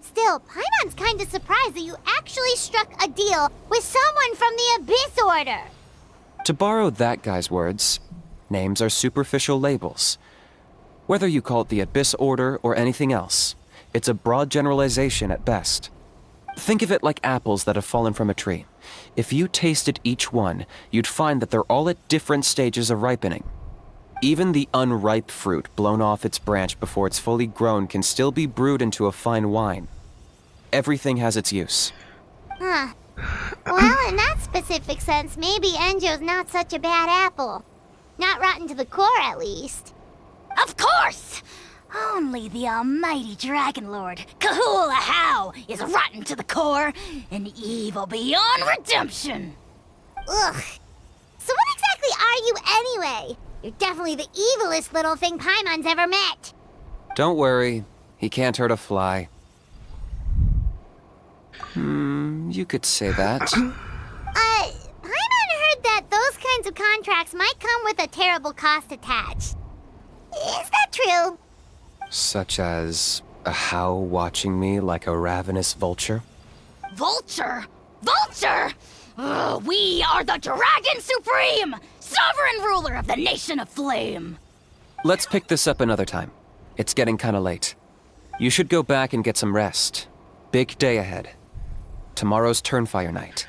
Still, Paimon's kinda surprised that you actually struck a deal with someone from the Abyss Order. To borrow that guy's words, names are superficial labels. Whether you call it the Abyss Order or anything else, it's a broad generalization at best. Think of it like apples that have fallen from a tree. If you tasted each one, you'd find that they're all at different stages of ripening. Even the unripe fruit blown off its branch before it's fully grown can still be brewed into a fine wine. Everything has its use. Huh. Well, in that specific sense, maybe Enjo's not such a bad apple. Not rotten to the core, at least. Of course! Only the almighty Dragon Lord, Kahula How, is rotten to the core and evil beyond redemption. Ugh. So what exactly are you anyway? You're definitely the evilest little thing Paimon's ever met. Don't worry, he can't hurt a fly. You could say that. Paimon heard that those kinds of contracts might come with a terrible cost attached. Is that true? Such as a How watching me like a ravenous vulture? Vulture? Vulture? We are the Dragon Supreme, sovereign ruler of the Nation of Flame. Let's pick this up another time. It's getting kinda late. You should go back and get some rest. Big day ahead. Tomorrow's Turnfire night.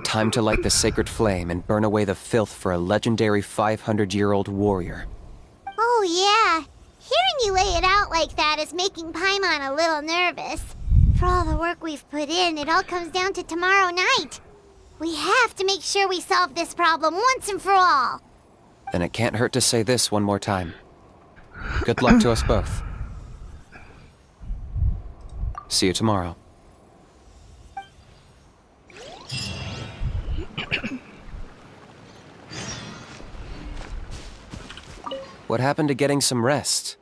Time to light the sacred flame and burn away the filth for a legendary 500-year-old warrior. Oh yeah. Hearing you lay it out like that is making Paimon a little nervous. For all the work we've put in, it all comes down to tomorrow night. We have to make sure we solve this problem once and for all. Then it can't hurt to say this one more time. Good luck to us both. See you tomorrow. What happened to getting some rest?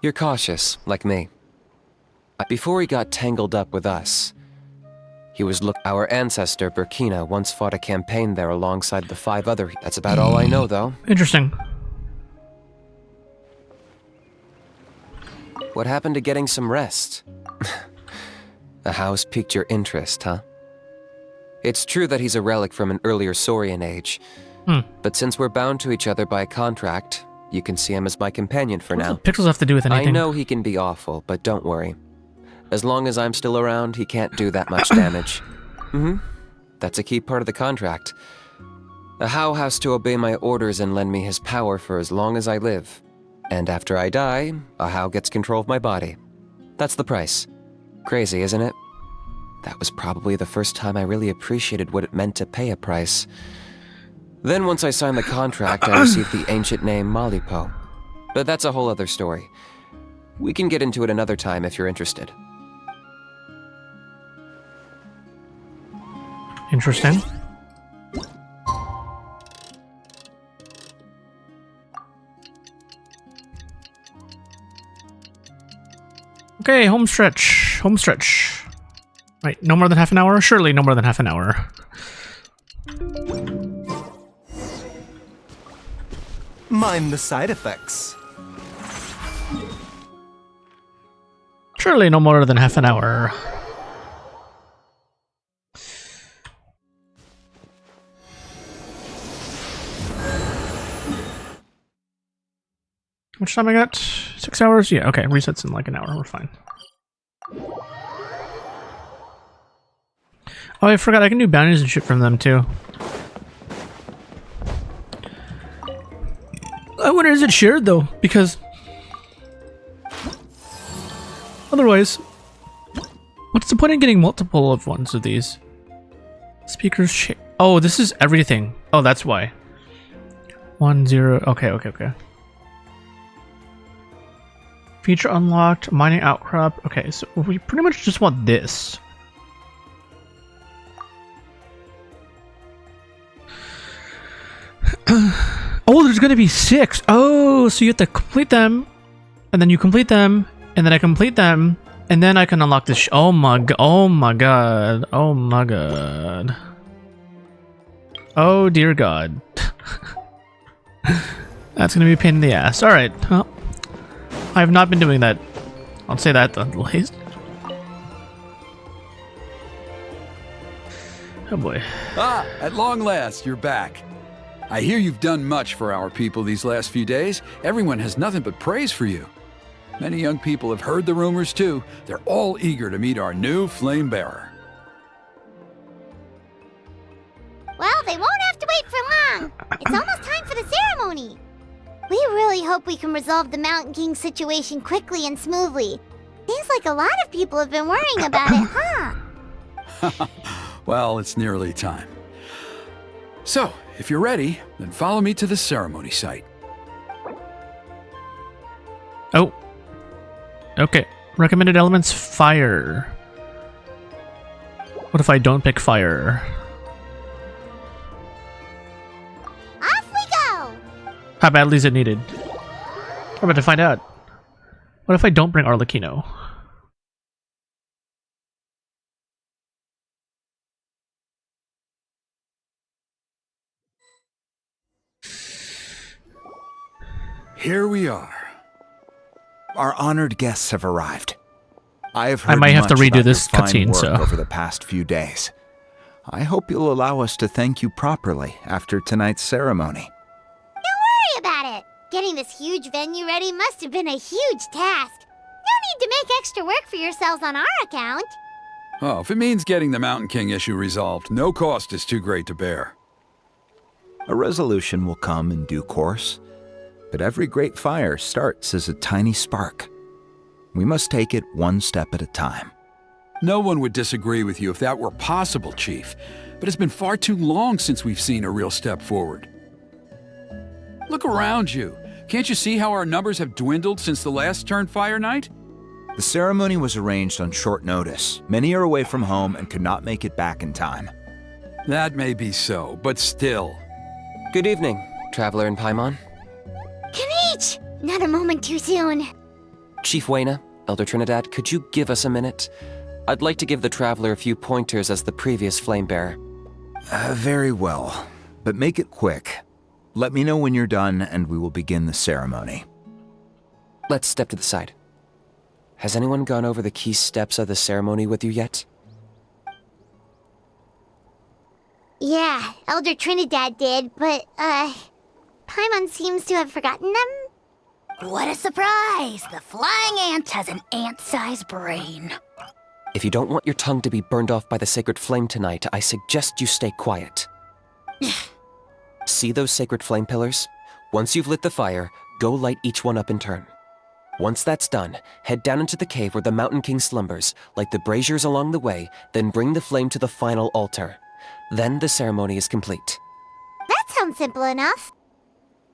You're cautious, like me. Before he got tangled up with us, he was our ancestor, Burkina, once fought a campaign there alongside the 5 other. That's about all I know, though. Interesting. What happened to getting some rest? The house piqued your interest, huh? It's true that he's a relic from an earlier Saurian age, but since we're bound to each other by contract, you can see him as my companion for now. What do pixels have to do with anything? I know he can be awful, but don't worry. As long as I'm still around, he can't do that much damage. That's a key part of the contract. The How has to obey my orders and lend me his power for as long as I live. And after I die, a How gets control of my body. That's the price. Crazy, isn't it? That was probably the first time I really appreciated what it meant to pay a price. Then once I signed the contract, I received the ancient name Malipo. But that's a whole other story. We can get into it another time if you're interested. Interesting. Okay, home stretch. Home stretch. Right, no more than half an hour? Surely no more than half an hour. Mind the side effects. Surely no more than half an hour. How much time I got? 6 hours? Yeah, okay. Resets in like an hour. We're fine. Oh, I forgot. I can do bounties and shit from them too. I wonder, is it shared though? Because otherwise, what's the point in getting multiple of ones of these? Speakers share. Oh, this is everything. Oh, that's why. 1, 0. Okay. Feature unlocked, mining outcrop. Okay, so we pretty much just want this. Oh, there's gonna be 6. Oh, so you have to complete them, and then you complete them, and then I complete them, and then I can unlock this. Oh my god! Oh my god! Oh my god! Oh dear god! That's gonna be a pain in the ass. All right. Well, I have not been doing that. I'll say that at least. Oh boy. Ah, at long last, you're back. I hear you've done much for our people these last few days. Everyone has nothing but praise for you. Many young people have heard the rumors too. They're all eager to meet our new flame bearer. Well, they won't have to wait for long. It's almost time for the ceremony. We really hope we can resolve the Mountain King situation quickly and smoothly. Seems like a lot of people have been worrying about it, huh? Well, it's nearly time. So, if you're ready, then follow me to the ceremony site. Oh. Okay. Recommended elements, fire. What if I don't pick fire? Off we go! How badly is it needed? We're about to find out. What if I don't bring Arlecchino? Here we are. Our honored guests have arrived. I have heard I might have to much redo about this your fine cutscene, work so over the past few days. I hope you'll allow us to thank you properly after tonight's ceremony. Don't worry about it. Getting this huge venue ready must have been a huge task. No need to make extra work for yourselves on our account. Oh, if it means getting the Mountain King issue resolved, no cost is too great to bear. A resolution will come in due course, but every great fire starts as a tiny spark. We must take it one step at a time. No one would disagree with you if that were possible, Chief, but it's been far too long since we've seen a real step forward. Look around you. Can't you see how our numbers have dwindled since the last Turnfire night? The ceremony was arranged on short notice. Many are away from home and could not make it back in time. That may be so, but still. Good evening, traveler in Paimon. Kinich! Not a moment too soon. Chief Wayna, Elder Trinidad, could you give us a minute? I'd like to give the Traveler a few pointers as the previous Flame Bearer. Very well, but make it quick. Let me know when you're done, and we will begin the ceremony. Let's step to the side. Has anyone gone over the key steps of the ceremony with you yet? Yeah, Elder Trinidad did, but, Paimon seems to have forgotten them. What a surprise! The flying ant has an ant-sized brain. If you don't want your tongue to be burned off by the sacred flame tonight, I suggest you stay quiet. See those sacred flame pillars? Once you've lit the fire, go light each one up in turn. Once that's done, head down into the cave where the Mountain King slumbers, light the braziers along the way, then bring the flame to the final altar. Then the ceremony is complete. That sounds simple enough.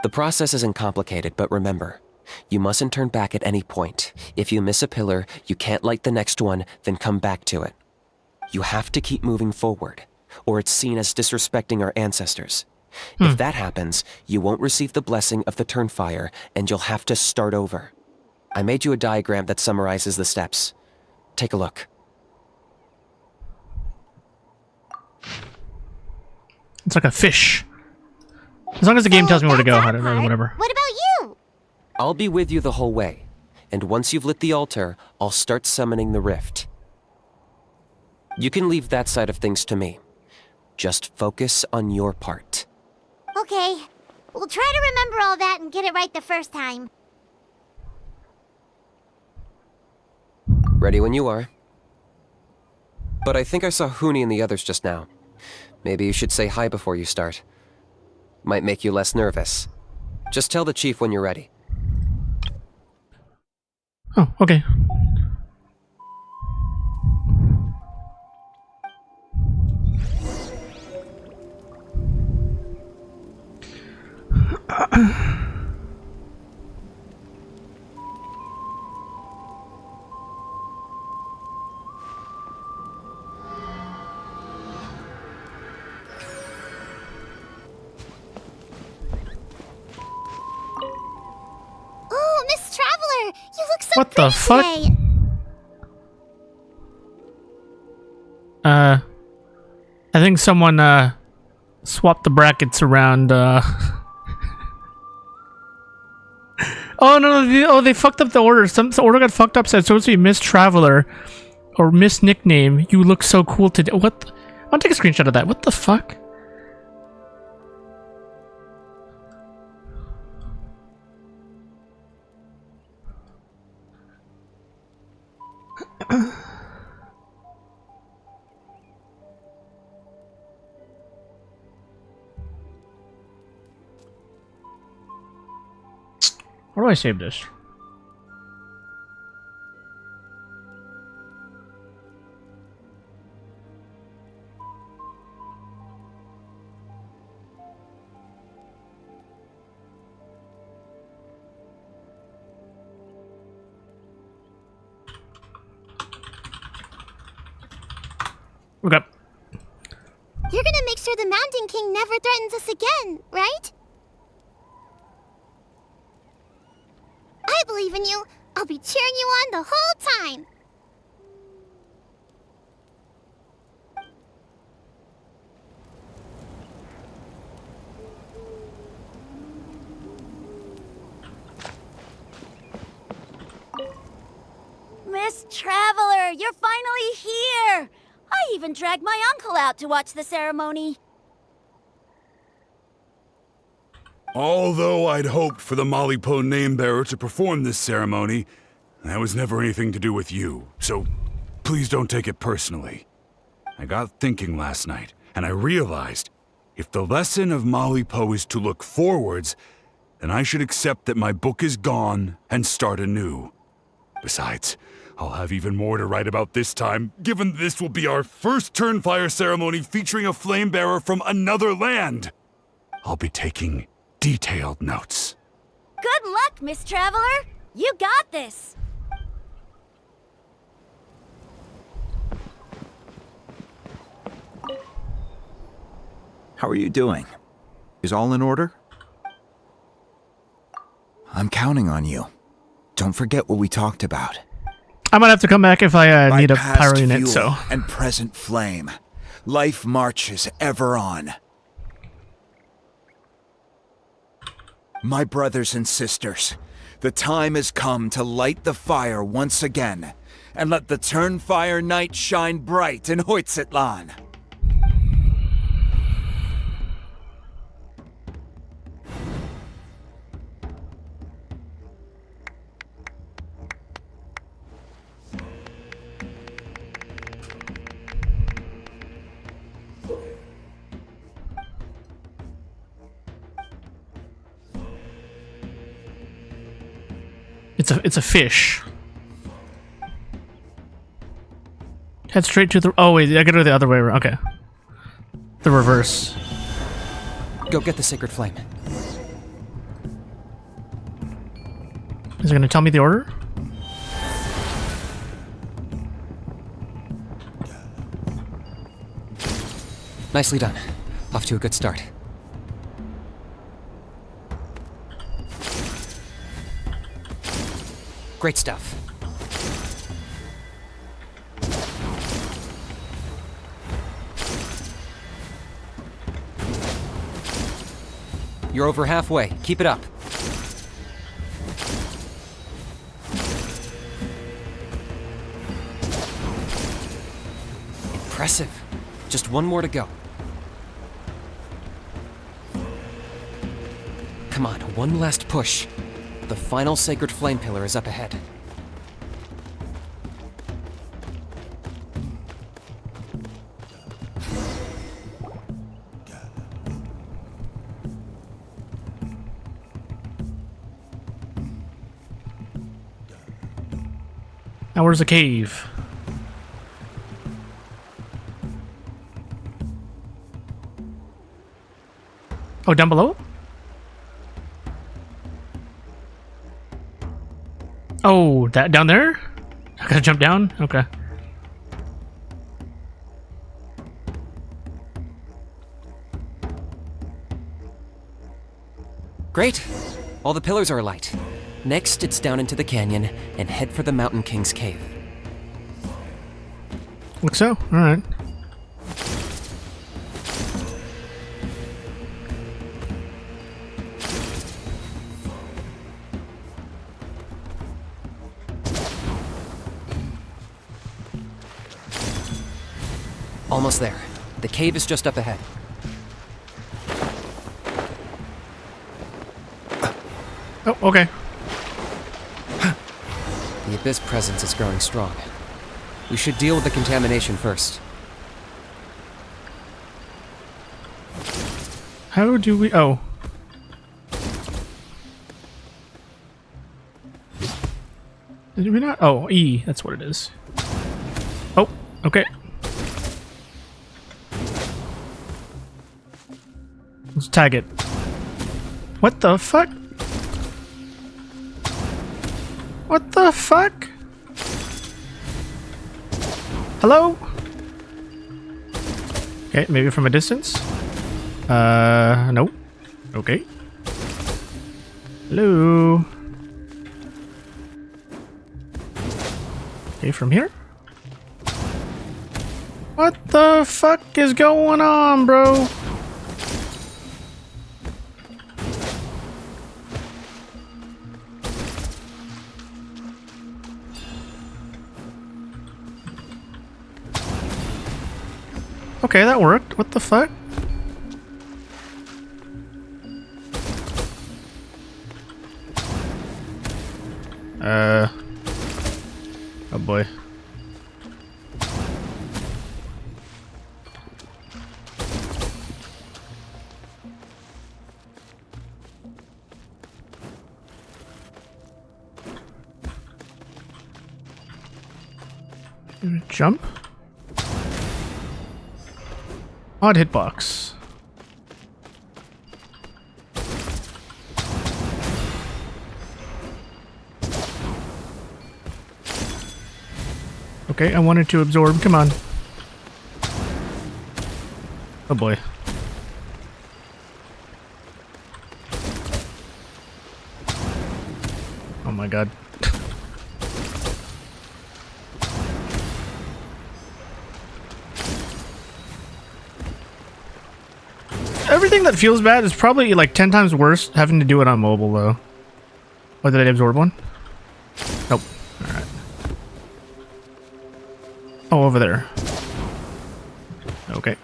The process isn't complicated, but remember, you mustn't turn back at any point. If you miss a pillar, you can't light the next one, then come back to it. You have to keep moving forward, or it's seen as disrespecting our ancestors. If that happens, you won't receive the blessing of the Turnfire, and you'll have to start over. I made you a diagram that summarizes the steps. Take a look. It's like a fish. As long as the game tells me where to go, I don't know, whatever. What about you? I'll be with you the whole way, and once you've lit the altar, I'll start summoning the rift. You can leave that side of things to me. Just focus on your part. Okay, we'll try to remember all that and get it right the first time. Ready when you are. But I think I saw Huni and the others just now. Maybe you should say hi before you start. Might make you less nervous. Just tell the chief when you're ready. Oh, okay. Oh, Miss Traveler, you look so What pretty the fuck? today. I think someone swapped the brackets around. Oh no! They fucked up the order. The order got fucked up. So it's supposed to be Miss Traveler or Miss Nickname. You look so cool today. What? I'll take a screenshot of that. What the fuck? Where do I save this? Okay. You're gonna make sure the Mountain King never threatens us again, right? I believe in you. I'll be cheering you on the whole time. Miss Traveler, you're finally here! I even dragged my uncle out to watch the ceremony. Although I'd hoped for the Malipo name-bearer to perform this ceremony, that was never anything to do with you, so please don't take it personally. I got thinking last night, and I realized if the lesson of Malipo is to look forwards, then I should accept that my book is gone and start anew. Besides, I'll have even more to write about this time, given this will be our first Turnfire ceremony featuring a flame-bearer from another land. I'll be taking detailed notes. Good luck, Miss Traveler! You got this! How are you doing? Is all in order? I'm counting on you. Don't forget what we talked about. I might have to come back if I need a past pyro unit, fuel so. and present flame. Life marches ever on. My brothers and sisters, the time has come to light the fire once again, and let the Turnfire night shine bright in Hoytzitlan. It's a fish. Head straight to the. Oh wait, I gotta go the other way around. Okay. The reverse. Go get the sacred flame. Is it gonna tell me the order? Nicely done. Off to a good start. Great stuff. You're over halfway. Keep it up. Impressive. Just one more to go. Come on, one last push. The final sacred flame pillar is up ahead. Now where's the cave? Oh, down below? Oh, that down there? I gotta jump down? Okay. Great. All the pillars are alight. Next, it's down into the canyon and head for the Mountain King's cave. Looks so. Alright. Almost there. The cave is just up ahead. Oh, okay. The Abyss presence is growing strong. We should deal with the contamination first. How do we... Oh. Did we not? Oh, E. That's what it is. Oh, okay. Let's tag it. What the fuck? What the fuck? Hello? Okay, maybe from a distance. No. Okay. Hello? Okay, from here? What the fuck is going on, bro? Okay, that worked. What the fuck? Oh boy. Jump. Odd hitbox. Okay, I wanted to absorb. Come on. Oh boy. Oh my god. thing that feels bad is probably like 10 times worse having to do it on mobile though. Oh, did I absorb one? Nope. Alright. Oh, over there. Okay.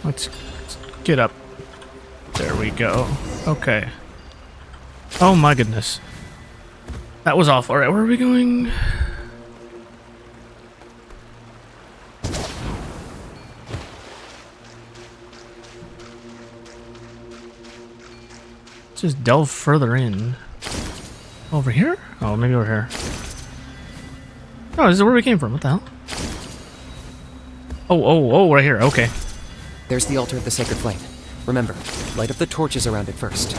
Let's get up. There we go. Okay. Oh my goodness. That was awful. Alright, where are we going? Let's just delve further in. Over here? Oh, maybe over here. Oh, this is where we came from. What the hell? Oh, right here. Okay. There's the altar of the sacred flame. Remember, light up the torches around it first.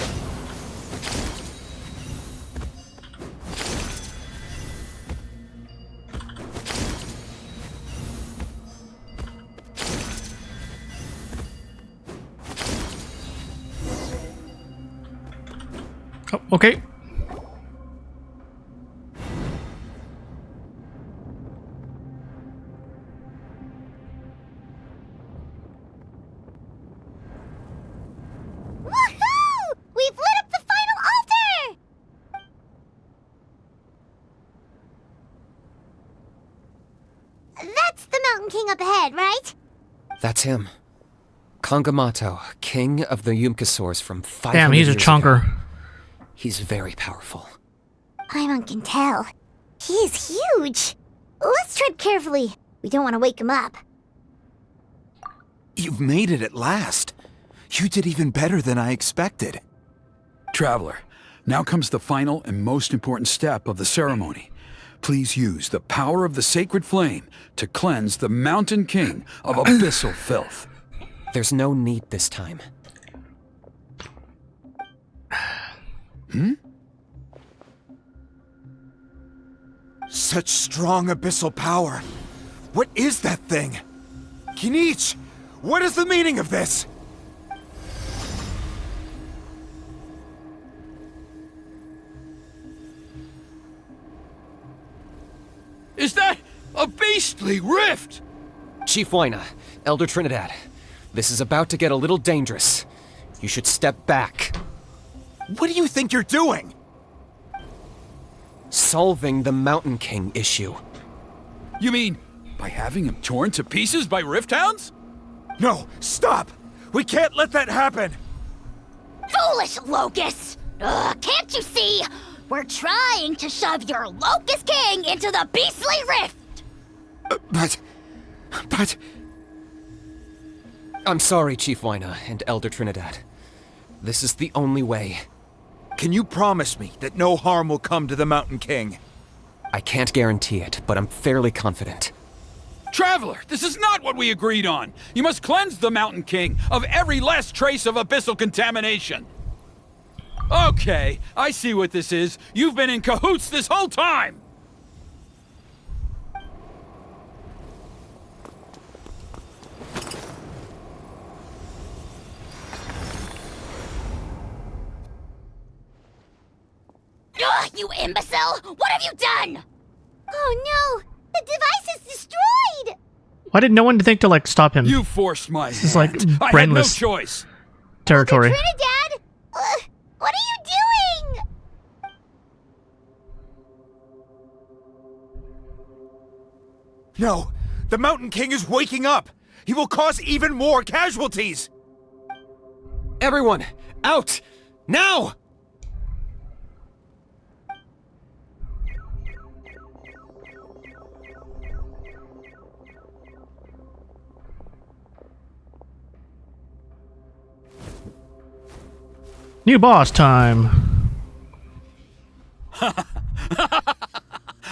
Oh, okay. King up ahead, right? That's him. Kamisato, king of the Yumkasaurs from 500 Damn, he's a years chunker. ago. He's very powerful. Paimon can tell. He's huge. Let's tread carefully. We don't want to wake him up. You've made it at last. You did even better than I expected. Traveler, now comes the final and most important step of the ceremony. Please use the power of the sacred flame to cleanse the Mountain King of abyssal filth. There's no need this time. Such strong abyssal power. What is that thing? Kinich, what is the meaning of this? Is that a beastly rift? Chief Wyna, Elder Trinidad, this is about to get a little dangerous. You should step back. What do you think you're doing? Solving the Mountain King issue. You mean by having him torn to pieces by rift hounds? No, stop! We can't let that happen! Foolish Locust! Can't you see? We're trying to shove your Locust King into the beastly rift! But... I'm sorry, Chief Wyna and Elder Trinidad. This is the only way. Can you promise me that no harm will come to the Mountain King? I can't guarantee it, but I'm fairly confident. Traveler, this is not what we agreed on. You must cleanse the Mountain King of every last trace of abyssal contamination. Okay, I see what this is. You've been in cahoots this whole time! Ugh, you imbecile! What have you done? Oh no! The device is destroyed! Why did no one think to like stop him? You forced my This is like hand. brainless I had no choice. territory. Trinidad! What are you doing? No! The Mountain King is waking up! He will cause even more casualties! Everyone, out! Now! New boss time.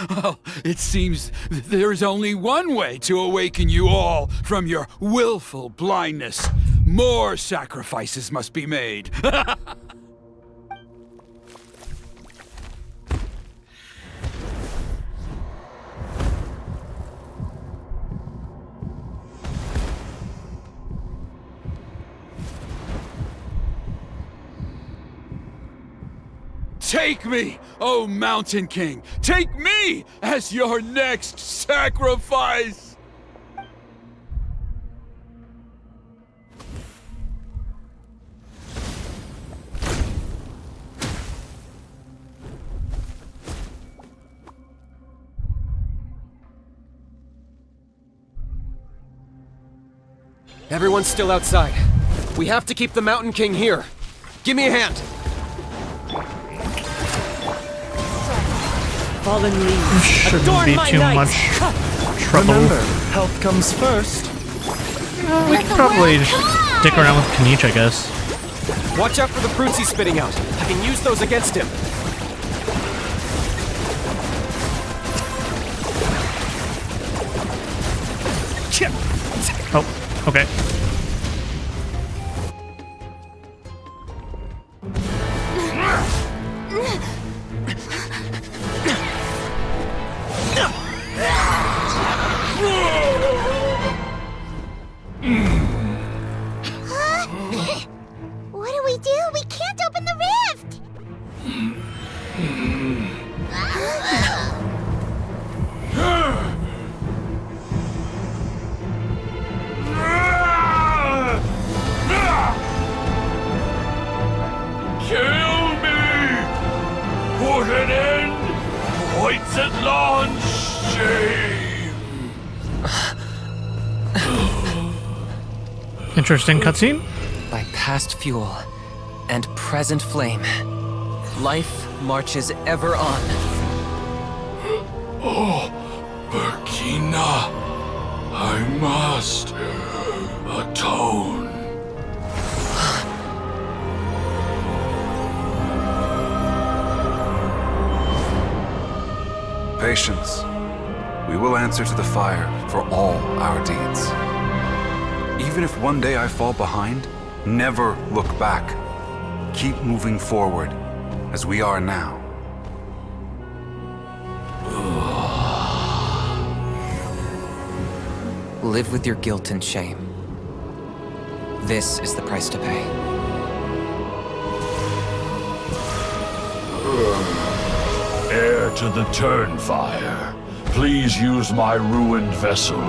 Well, it seems there is only one way to awaken you all from your willful blindness. More sacrifices must be made. Take me, O Mountain King! Take me as your next sacrifice! Everyone's still outside. We have to keep the Mountain King here. Give me a hand. Fallen leaves. This shouldn't be too much trouble. Remember, health comes first. We could probably just stick around with Kinich, I guess. Watch out for the fruits he's spitting out. I can use those against him. Oh, okay. What do we do? We can't open the rift! Kill me! Put an end to White's Atlan's shame! Interesting cutscene. By past fuel and present flame, life marches ever on. Oh, Burkina, I must atone. Patience. We will answer to the fire for all our deeds. Even if one day I fall behind, never look back. Keep moving forward, as we are now. Live with your guilt and shame. This is the price to pay. Heir to the Turnfire, please use my ruined vessel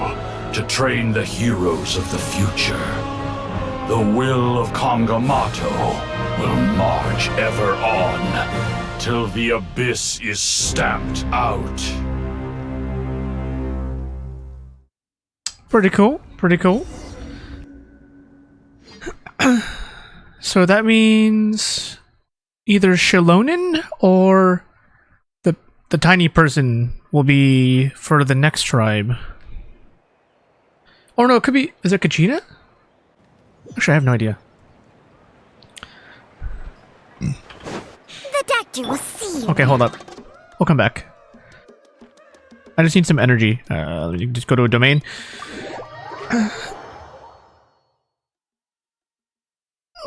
to train the heroes of the future. The will of Kamisato will march ever on, till the abyss is stamped out. Pretty cool. Pretty cool. So that means either Shilonen or the tiny person will be for the next tribe. Or no, it could be... Is it Kachina? Actually, I have no idea. The doctor will see you. Okay, hold up. We'll come back. I just need some energy. Let me just go to a domain.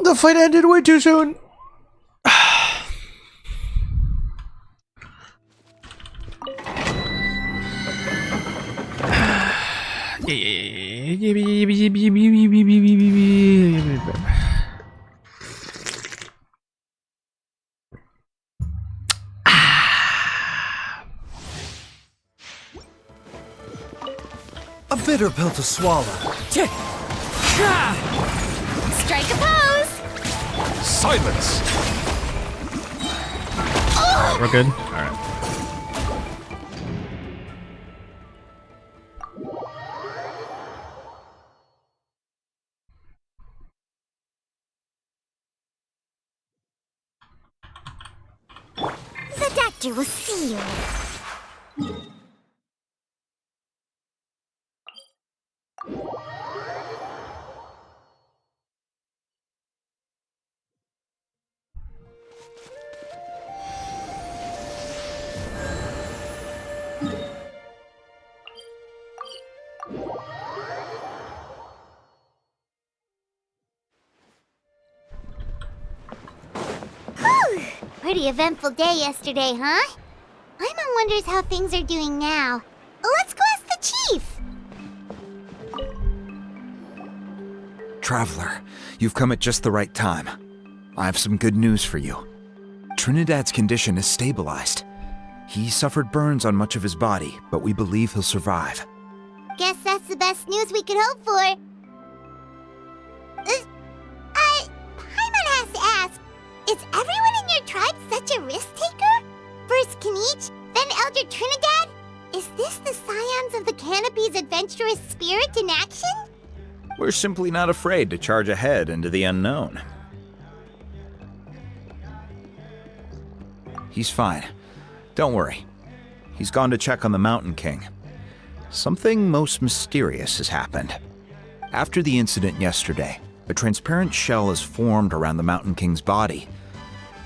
The fight ended way too soon. A bitter pill to swallow. Strike a pose! Silence! We're good? Alright. The doctor will see you. Whew! Pretty eventful day yesterday, huh? Paimon wonders how things are doing now. Let's go ask the chief! Traveler, you've come at just the right time. I have some good news for you. Trinidad's condition is stabilized. He suffered burns on much of his body, but we believe he'll survive. Guess that's the best news we could hope for. Paimon has to ask, is everyone in your tribe such a risk-taker? First Kinich, then Elder Trinidad? Is this the scions of the Canopy's adventurous spirit in action? We're simply not afraid to charge ahead into the unknown. He's fine. Don't worry. He's gone to check on the Mountain King. Something most mysterious has happened. After the incident yesterday, a transparent shell has formed around the Mountain King's body.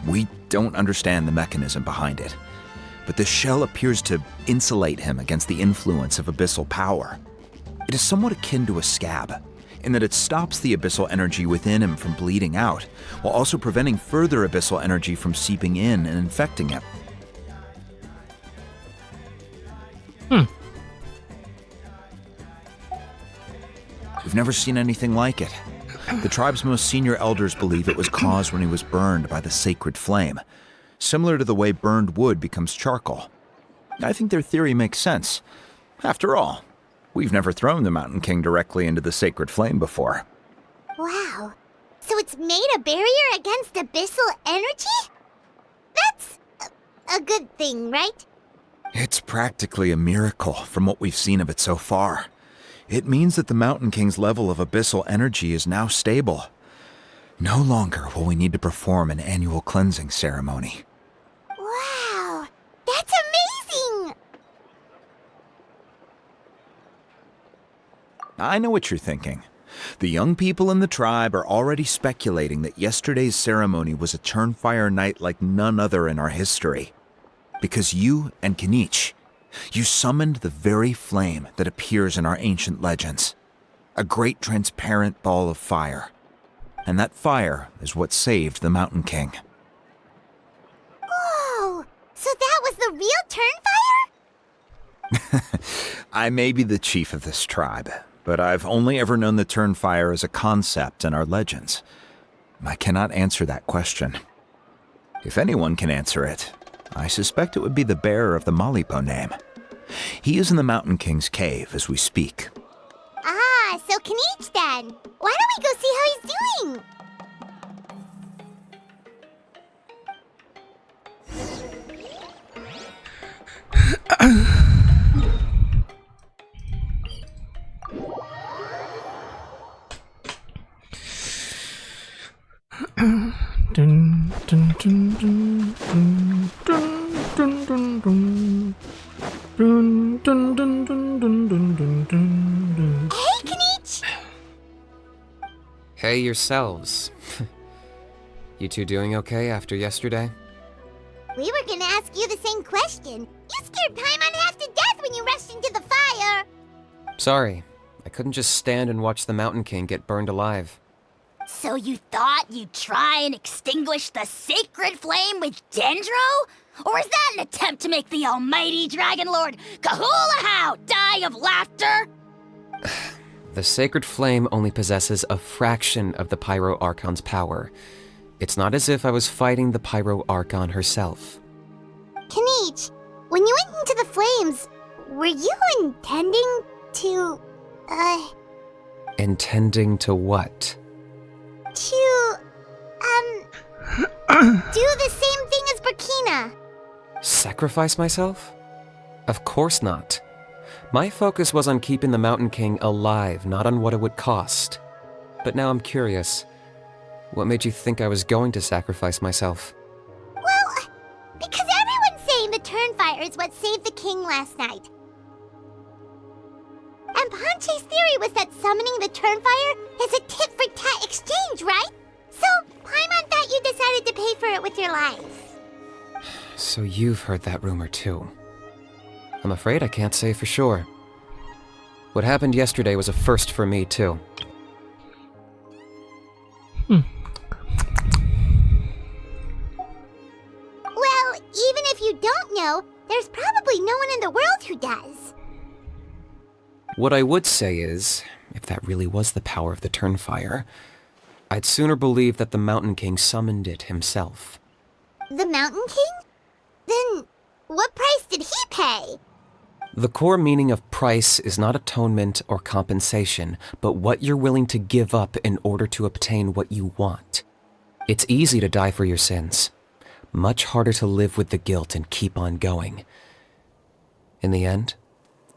We don't understand the mechanism behind it, but the shell appears to insulate him against the influence of abyssal power. It is somewhat akin to a scab, in that it stops the abyssal energy within him from bleeding out, while also preventing further abyssal energy from seeping in and infecting him. We've never seen anything like it. The tribe's most senior elders believe it was caused when he was burned by the sacred flame, similar to the way burned wood becomes charcoal. I think their theory makes sense. After all, we've never thrown the Mountain King directly into the sacred flame before. Wow. So it's made a barrier against abyssal energy? That's a good thing, right? It's practically a miracle from what we've seen of it so far. It means that the Mountain King's level of abyssal energy is now stable. No longer will we need to perform an annual cleansing ceremony. Wow, that's amazing! I know what you're thinking. The young people in the tribe are already speculating that yesterday's ceremony was a Turnfire night like none other in our history. Because you and Kinich, you summoned the very flame that appears in our ancient legends. A great transparent ball of fire. And that fire is what saved the Mountain King. Whoa! So that was the real Turnfire? I may be the chief of this tribe, but I've only ever known the Turnfire as a concept in our legends. I cannot answer that question. If anyone can answer it, I suspect it would be the bearer of the Malipo name. He is in the Mountain King's cave as we speak. Ah, so Kinich then. Why don't we go see how he's doing? Dun, dun, dun, dun, dun, dun, dun, dun. Dun, dun, dun, dun, dun, dun, dun, dun. Hey, Kinich! Hey yourselves. You two doing okay after yesterday? We were gonna ask you the same question. You scared Paimon half to death when you rushed into the fire. Sorry, I couldn't just stand and watch the Mountain King get burned alive. So you thought you'd try and extinguish the sacred flame with Dendro? Or is that an attempt to make the almighty Dragon Lord Kahulahau die of laughter? The sacred flame only possesses a fraction of the Pyro Archon's power. It's not as if I was fighting the Pyro Archon herself. Kinich, when you went into the flames, were you intending to, Intending to what? to, do the same thing as Burkina? Sacrifice myself? Of course not. My focus was on keeping the Mountain King alive, not on what it would cost. But now I'm curious. What made you think I was going to sacrifice myself? Well, because everyone's saying the Turnfire is what saved the king last night. And Ponche's theory was that summoning the Turnfire is a tit-for-tat exchange, right? So, Paimon thought you decided to pay for it with your life. So you've heard that rumor too. I'm afraid I can't say for sure. What happened yesterday was a first for me too. Well, even if you don't know, there's probably no one in the world who does. What I would say is, if that really was the power of the Turnfire, I'd sooner believe that the Mountain King summoned it himself. The Mountain King? Then what price did he pay? The core meaning of price is not atonement or compensation, but what you're willing to give up in order to obtain what you want. It's easy to die for your sins. Much harder to live with the guilt and keep on going. In the end,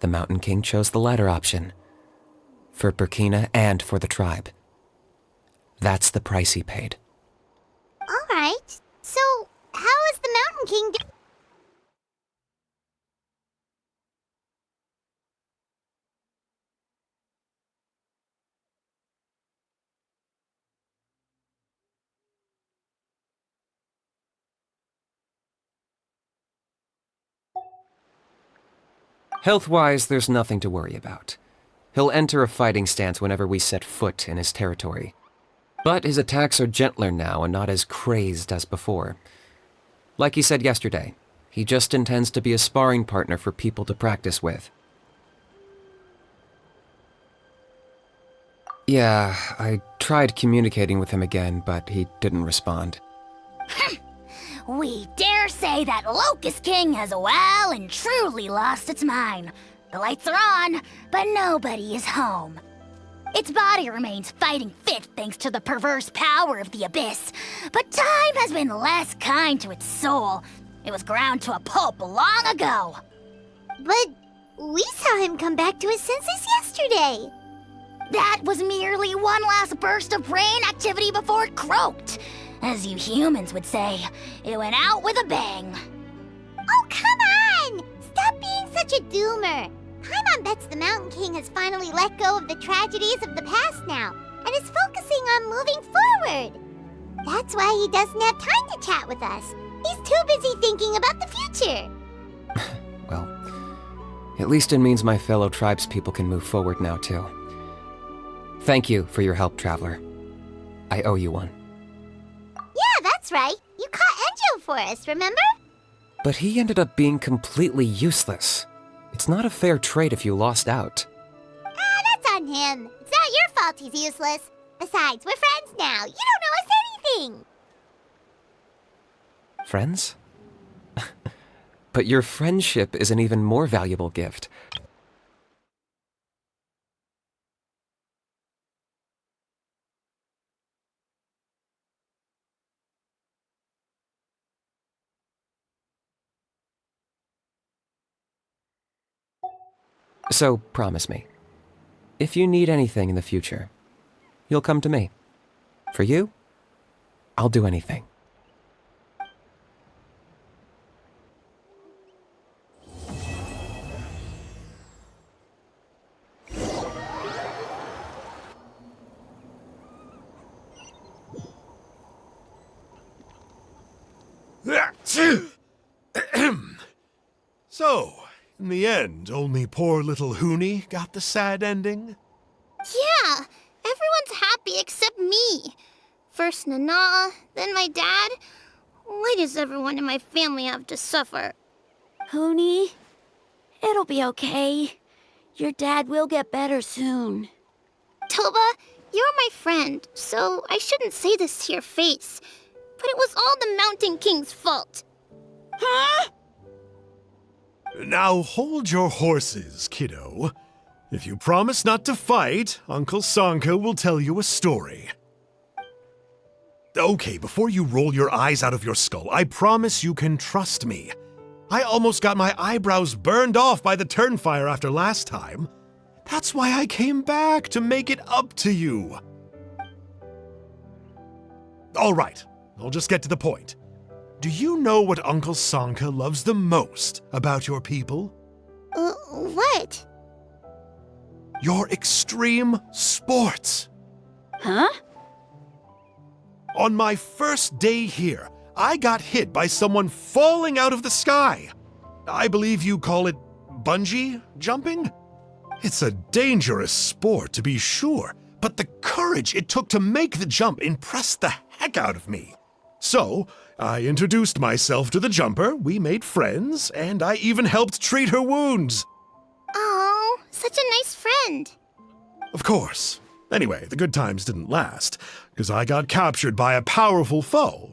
the Mountain King chose the latter option. For Burkina and for the tribe. That's the price he paid. Alright, so how is the Mountain King Health-wise, there's nothing to worry about. He'll enter a fighting stance whenever we set foot in his territory. But his attacks are gentler now and not as crazed as before. Like he said yesterday, he just intends to be a sparring partner for people to practice with. Yeah, I tried communicating with him again, but he didn't respond. We dare say that Locust King has well and truly lost its mind. The lights are on, but nobody is home. Its body remains fighting fit thanks to the perverse power of the Abyss, but time has been less kind to its soul. It was ground to a pulp long ago. But we saw him come back to his senses yesterday. That was merely one last burst of brain activity before it croaked. As you humans would say, it went out with a bang. Oh, come on! Stop being such a doomer. Paimon bets the Mountain King has finally let go of the tragedies of the past now, and is focusing on moving forward. That's why he doesn't have time to chat with us. He's too busy thinking about the future. Well, at least it means my fellow tribespeople can move forward now, too. Thank you for your help, Traveler. I owe you one. Yeah, that's right. You caught Enjo for us, remember? But he ended up being completely useless. It's not a fair trade if you lost out. That's on him. It's not your fault he's useless. Besides, we're friends now. You don't know us anything. Friends? But your friendship is an even more valuable gift. So, promise me, if you need anything in the future, you'll come to me. For you, I'll do anything. So, in the end, only poor little Huni got the sad ending? Yeah, everyone's happy except me. First Nana, then my dad. Why does everyone in my family have to suffer? Huni, it'll be okay. Your dad will get better soon. Toba, you're my friend, so I shouldn't say this to your face. But it was all the Mountain King's fault. Huh? Now hold your horses, kiddo. If you promise not to fight, Uncle Sanka will tell you a story. Okay, before you roll your eyes out of your skull, I promise you can trust me. I almost got my eyebrows burned off by the turnfire after last time. That's why I came back, to make it up to you. All right, I'll just get to the point. Do you know what Uncle Sanka loves the most about your people? What? Your extreme sports. Huh? On my first day here, I got hit by someone falling out of the sky. I believe you call it bungee jumping? It's a dangerous sport, to be sure, but the courage it took to make the jump impressed the heck out of me. So, I introduced myself to the jumper, we made friends, and I even helped treat her wounds. Oh, such a nice friend. Of course. Anyway, the good times didn't last, because I got captured by a powerful foe,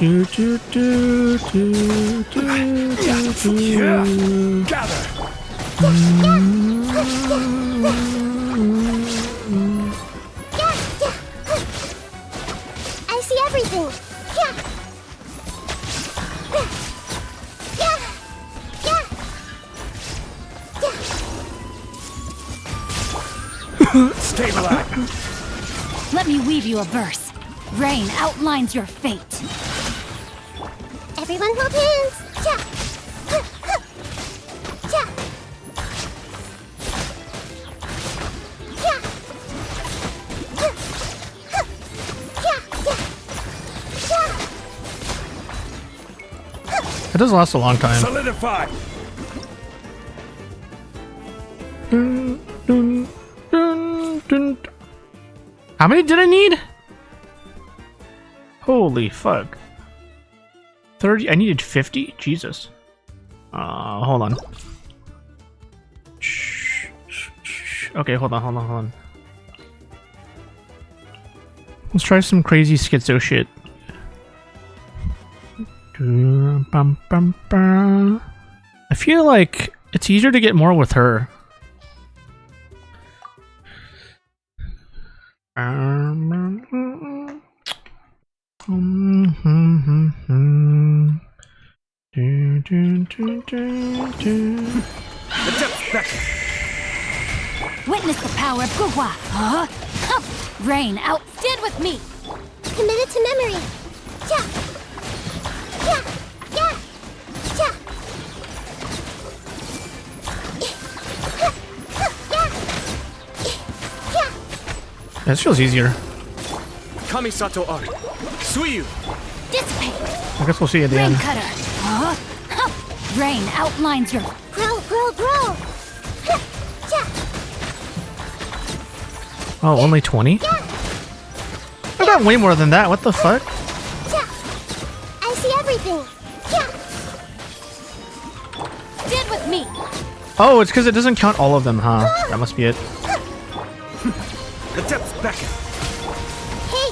Do, do, do, do, do, do, do. Gather. I see everything. Stabilize. Let me weave you a verse. Rain outlines your fate. Everyone hold hands. It does last a long time. Solidify. Dun, dun, dun, dun. How many did I need? Holy fuck. 30? I needed 50? Jesus. Hold on. Okay, hold on. Let's try some crazy schizo shit. I feel like it's easier to get more with her. Witness the power of Gugwa. Huh? Rain out. Stand with me. Committed to memory. This feels easier. Kamisato art. Suyu. Dissipate. I guess we'll see at the Rain end. cutter. Huh? Rain outlines your. Grow. Oh, only 20? I got way more than that. What the fuck? I see everything. Stand with me. Oh, it's because it doesn't count all of them, huh? That must be it. The depths beckon. Hey.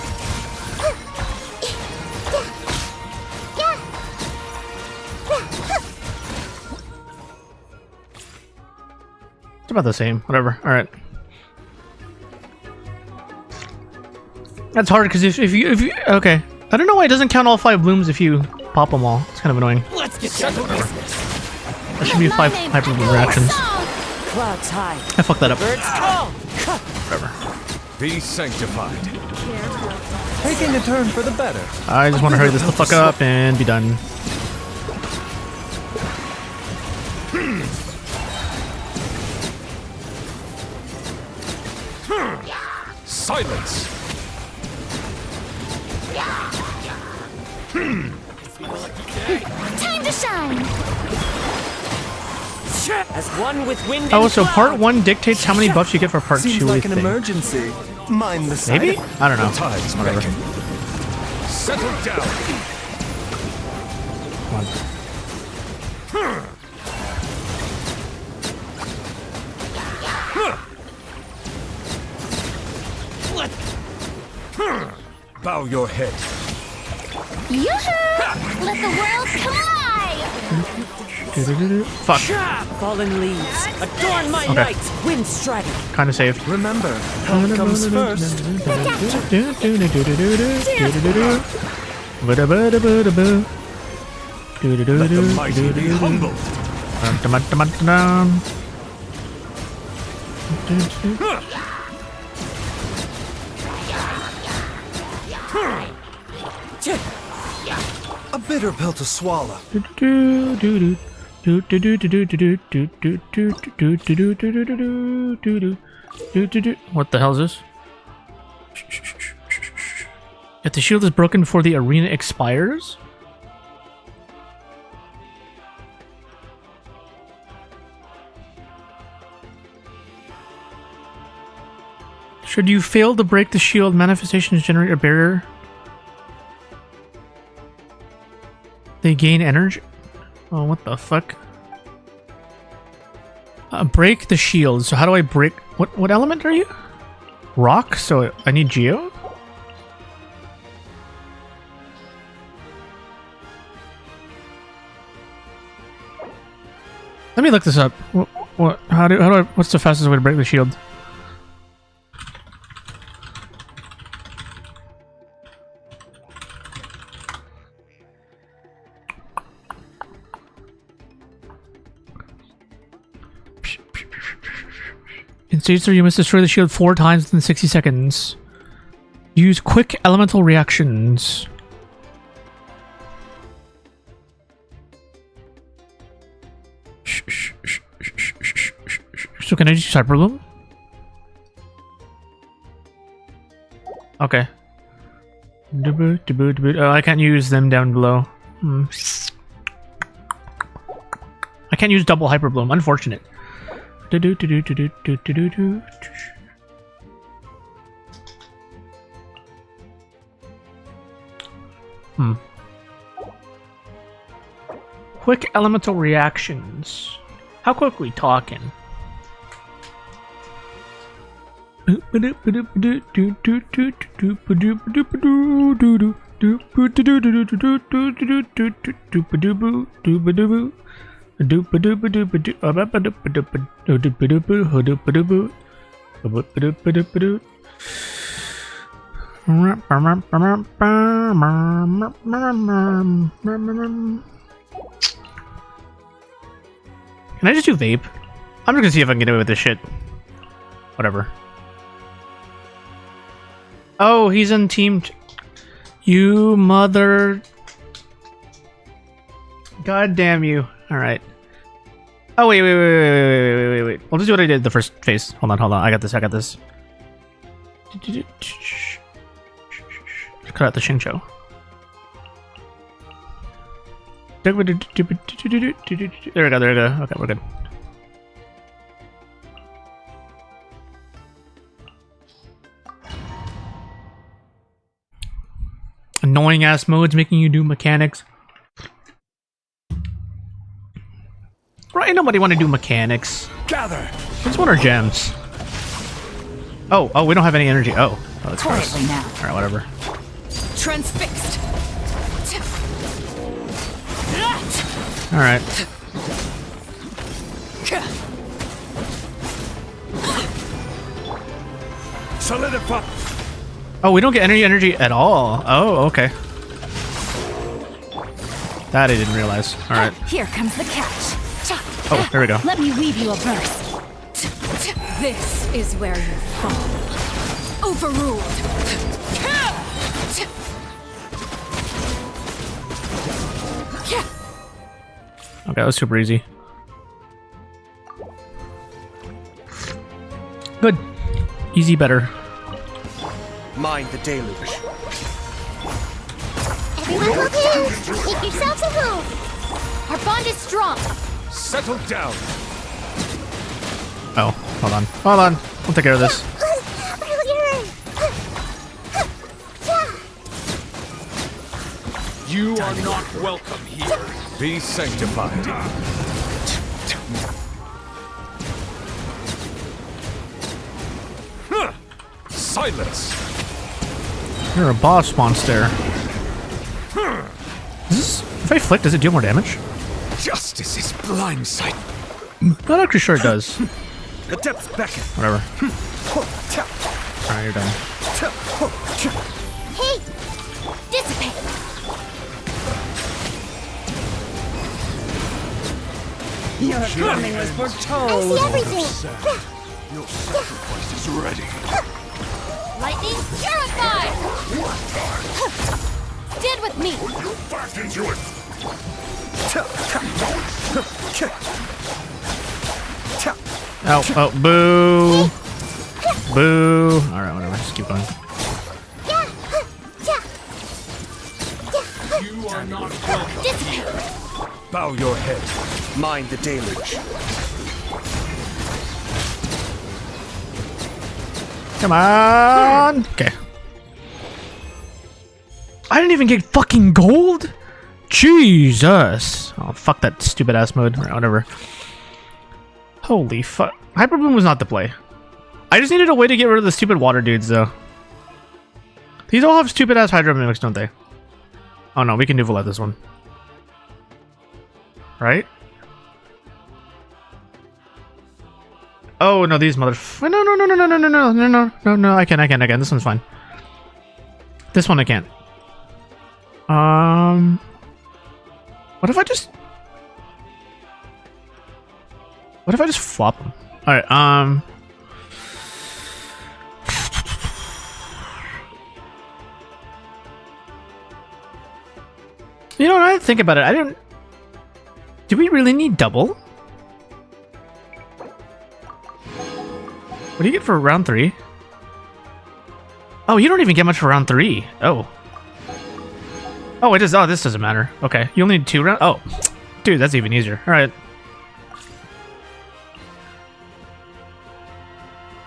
It's about the same. Whatever. All right. That's hard because if you okay. I don't know why it doesn't count all 5 blooms if you pop them all. It's kind of annoying. Let's get down to business. There should be 5 hyper bloom reactions. Clouds high. I fucked that up. Birds strong. Whatever. Be sanctified. Taking a turn for the better. I just want to hurry this the fuck up and be done. Silence. Time to shine. As one with wind. Oh, so part 1 dictates how many buffs you get for part 2. Seems like an I think. emergency. Mind the side Maybe? effects. I don't know. Tides Whatever. beckon. Settle down. Come on. Bow your head. Yoo-hoo! Let the world collide! Fuck. Fallen leaves. Adorn my Okay. night. Wind striking. Kind of saved. Remember, health comes first. Let the mighty be humbled. A bitter pill to swallow. What the hell is this? If the shield is broken before the arena expires? Should you fail to break the shield, manifestations generate a barrier. They gain energy. Oh, what the fuck? Break the shield. So how do I break? What element are you? Rock. So I need Geo. Let me look this up. What's the fastest way to break the shield? In stage 3, you must destroy the shield 4 times within 60 seconds. Use quick elemental reactions. So can I just Cyber Bloom? Okay. Oh, I can't use them down below. I can't use double Hyper Bloom. Unfortunate. Quick elemental reactions. How quick we talking? Can I just do vape? I'm just gonna see if I can get away with this shit. Whatever. Oh, he's in team. You mother. God damn you. Alright. Oh, wait. I'll just do what I did the first phase. Hold on. I got this. Cut out the Shincho. There we go. Okay, we're good. Annoying ass modes making you do mechanics. Right, nobody want to do mechanics. Gather. Just want our gems. Oh, we don't have any energy. Oh, that's gross. Alright, whatever. Transfixed. Alright. Solidify. Oh, we don't get energy at all. Oh, okay. That I didn't realize. Alright. Here comes the catch. Oh, there we go. Let me weave you a verse. This is where you fall. Overruled. Okay, that was super easy. Good. Easy better. Mind the deluge. Everyone look in! Make yourselves at home! Our bond is strong. Settle down. Oh, hold on. We'll take care of this. You are not welcome here. Be sanctified. Silence. You're a boss monster. If I flick, does it deal more damage? Justice is blindsight. Not actually sure it does. The depths beckon. Whatever. Alright, you're done. Hey! Dissipate! Your coming was foretold. I see everything! Your sacrifice is ready. Lightning purified! Stand with me! You back into it. Oh, boo! Boo! Alright, whatever, just keep going. You are not welcome. Bow your head. Mind the deluge. Come on! Okay. I didn't even get fucking gold? Jesus! Oh, fuck that stupid ass mode. Or whatever. Holy fuck. Hyper Bloom was not the play. I just needed a way to get rid of the stupid water dudes, though. These all have stupid ass Hydro Mimics, don't they? Oh no, we can Nuvolite this one. Right? Oh no, these motherfuckers. No. I can. This one's fine. This one I can't. What if I just flop them? All right. You know, when I think about it, do we really need double? What do you get for round 3? Oh, you don't even get much for round 3. Oh. Oh, it is. Oh, this doesn't matter. Okay. You only need 2 rounds? Oh. Dude, that's even easier. Alright.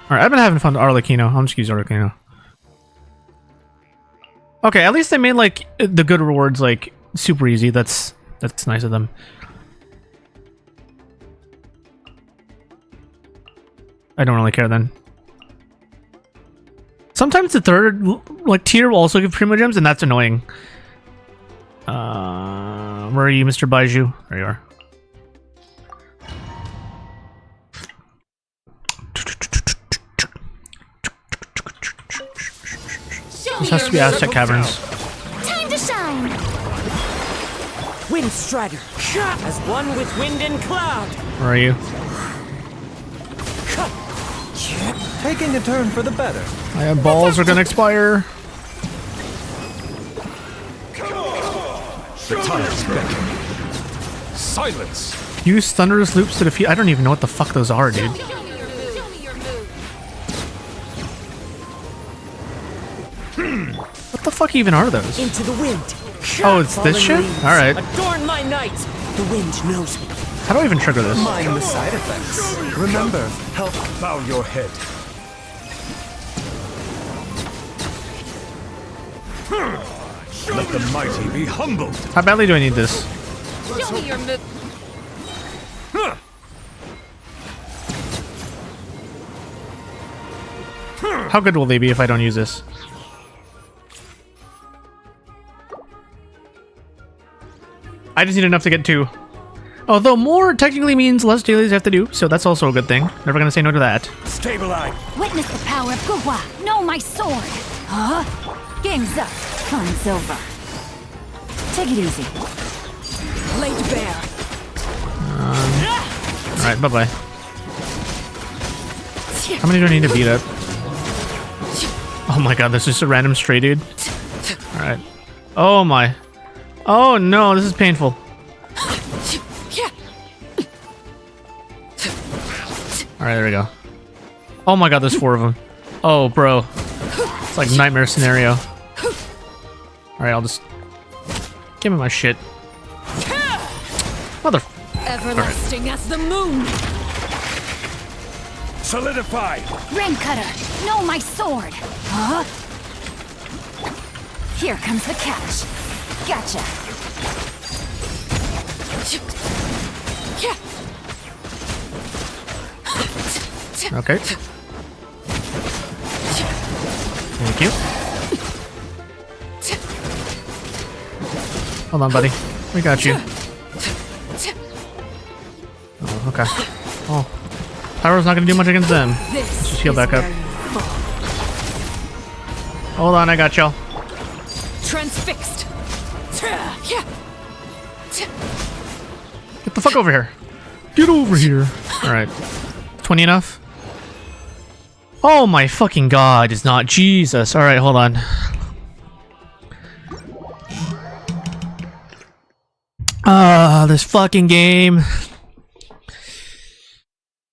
Alright, I've been having fun with Arlecchino. I'm just gonna use Arlecchino. Okay, at least they made, like, the good rewards, like, super easy. That's nice of them. I don't really care then. Sometimes the third like tier will also give primo gems, and that's annoying. Where are you, Mr. Baiju? There you are. This has to be Aztec Caverns. Time to shine. Wind Strider, as one with wind and cloud. Where are you? Taking a turn for the better. My balls are gonna expire. The time's beckoning. Silence. Use thunderous loops to defeat. I don't even know what the fuck those are, dude. What the fuck even are those? Into the wind. Oh, it's this shit? Alright. Adorn my night. The wind knows me. How do I even trigger this? Mind the side effects. Remember, help. Bow your head. Let the mighty be humbled. How badly do I need this? Show me your move. How good will they be if I don't use this? I just need enough to get 2. Although more technically means less dailies I have to do, so that's also a good thing. Never gonna say no to that. Stabilize. Witness the power of Guhua. Know my sword. Huh? Game's up. Fun's over. Take it easy. Laid bare. Alright, bye-bye. How many do I need to beat up? Oh my god, this is just a random stray dude. Alright. Oh my. Oh no, this is painful. Alright, there we go. Oh my god, there's 4 of them. Oh, bro. It's like nightmare scenario. Alright, I'll just... Give me my shit. Mother... Everlasting as the moon. Solidify. Rain cutter. Know my sword. Huh? Here comes the catch. Gotcha. Okay. Thank you. Hold on, buddy. We got you. Oh, okay. Oh. Pyro's not gonna do much against them. Let's just heal back up. Hold on, I got y'all. Transfixed. Get the fuck over here. Get over here. Alright. 20 enough? Oh my fucking god, it's not. Jesus. Alright, hold on. This fucking game.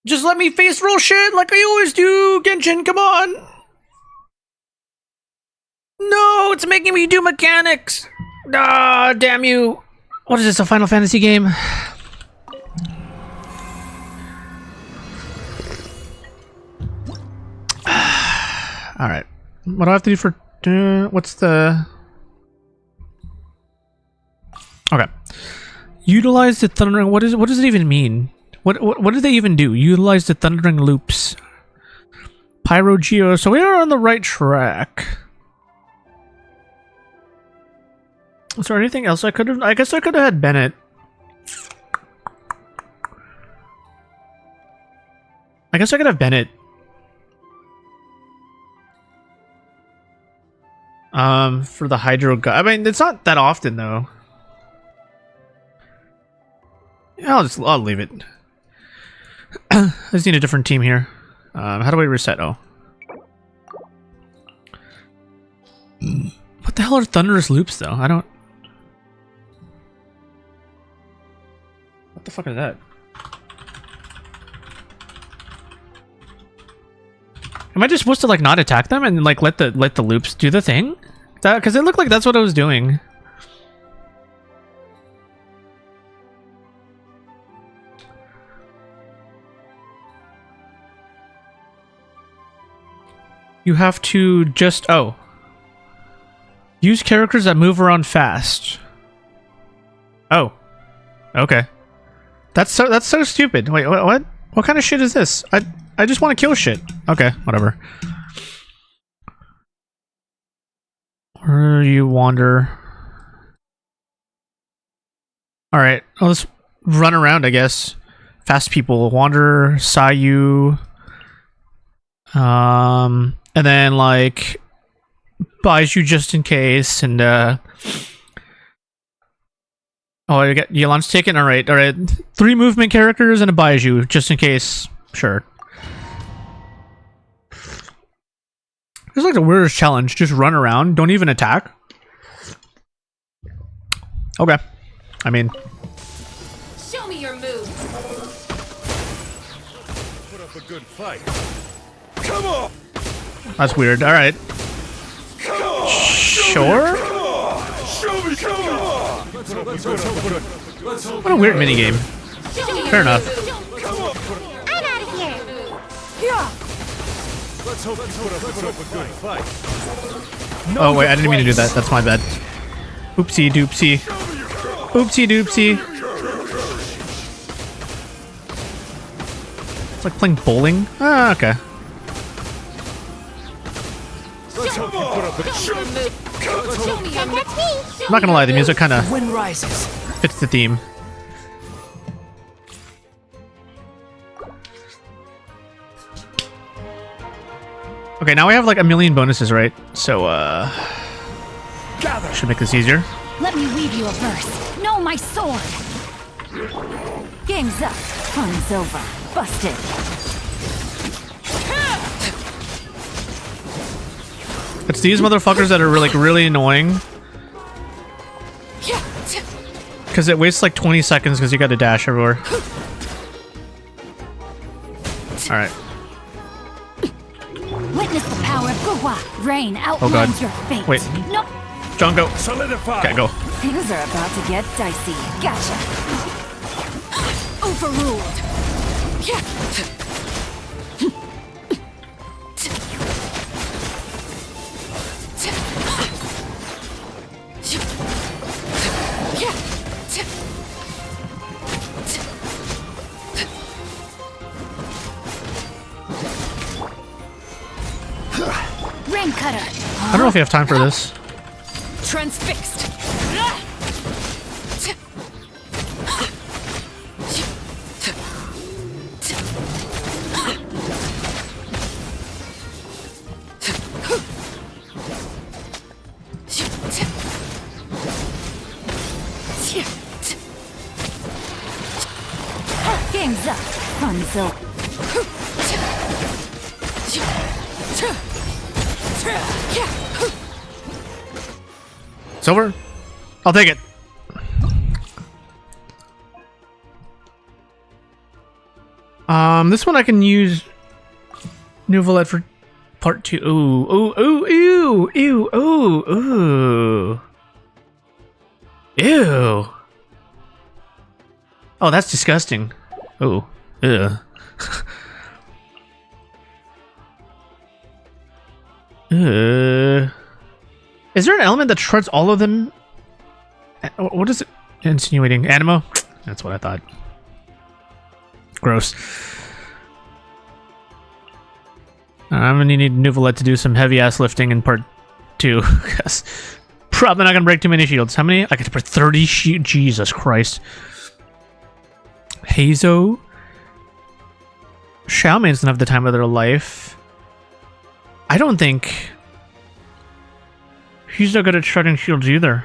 Just let me face real shit like I always do, Genshin, come on! No, it's making me do mechanics! Ah, damn you! What is this, a Final Fantasy game? Alright. What do I have to do for... what's the... Okay. Utilize the thundering... What does it even mean? What do they even do? Utilize the thundering loops. Pyro Geo. So we are on the right track. Is there anything else I could have... I guess I could have had Bennett. I guess I could have Bennett. For the Hydro guy. I mean, it's not that often though. Yeah, I'll leave it. I just need a different team here. How do I reset? Oh. What the hell are thunderous loops though? I don't. What the fuck is that? Am I just supposed to like not attack them and like let the loops do the thing? Because it looked like that's what I was doing. You have to just use characters that move around fast. Oh, okay. That's so stupid. Wait, what? What kind of shit is this? I just want to kill shit. Okay, whatever. Where you wander? All right, I'll just run around. I guess fast people wander. Sayu. And then like buys you just in case, and oh, I get Yelan's taken. All right. 3 movement characters and a buys you just in case. Sure. It's like the weirdest challenge. Just run around. Don't even attack. Okay. I mean. Show me your moves. Put up a good fight. Come on. That's weird. All right. Sure. What a weird minigame. Fair enough. I'm out of here. Let's hope you put up a good fight. Oh wait, I didn't mean to do that. That's my bad. Oopsie doopsie. Oopsie doopsie. It's like playing bowling. Ah, okay. Let's hope you put up a I'm not gonna lie, the music kind of Wind rises. fits the theme. Okay, now we have like a million bonuses, right? So, should make this easier. Let me weave you a verse. Know my sword. Game's up. Fun's over. Busted. It's these motherfuckers that are like really annoying. Because it wastes like 20 seconds because you got to dash everywhere. Alright. Witness the power of Gua. Rain Oh god. outlines your fate. Wait. No. John, go. Solidify. Okay, go. Things are about to get dicey. Gotcha. Overruled. Rain cutter. I don't know if you have time for this. Transfixed. Game's up. Fun's over. It's over. I'll take it. This one I can use Nouvelette for part 2. Ooh, ooh, ooh, ew, ew, ooh, ooh. Ew. Oh, that's disgusting. Ooh. Ugh. Is there an element that shreds all of them? What is it insinuating? Animo? That's what I thought. Gross. I'm gonna need Nouvelette to do some heavy ass lifting in part 2. Because probably not gonna break too many shields. How many? I get to put 30 shield. Jesus Christ. Hazo. Xiao doesn't have the time of their life. I don't think he's not good at shredding shields either.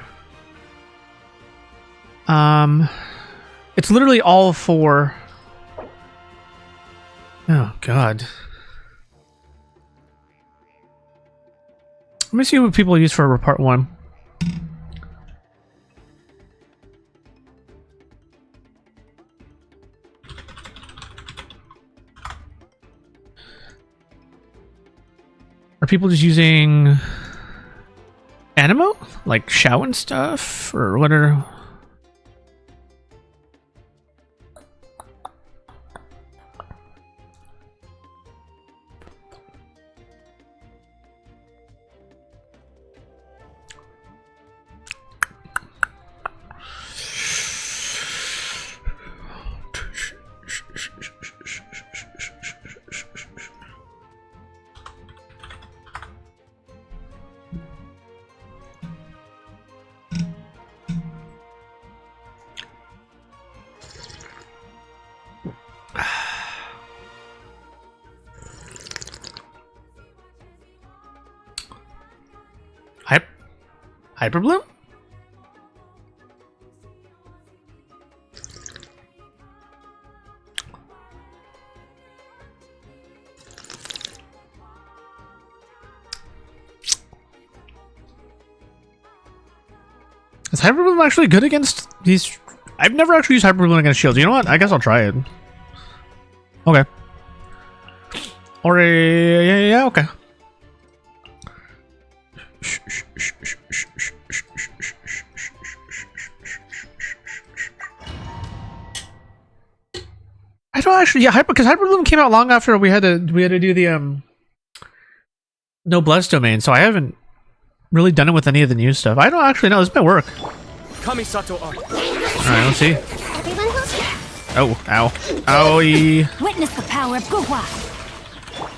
It's literally all for... Oh, God. Let me see what people use for part 1. Are people just using Animo? Like Xiao and stuff? Or what are... Hyper Bloom? Is Hyper Bloom actually good against these? I've never actually used Hyper Bloom against shields. You know what? I guess I'll try it. Okay. Or yeah, okay. I don't actually, yeah, because Hyper Bloom came out long after we had to do the no blessed domain, so I haven't really done it with any of the new stuff. I don't actually know. This might work. Kamisato. All right, let's see. Everyone close. Oh, ow, owie. Witness the power of Gugwa.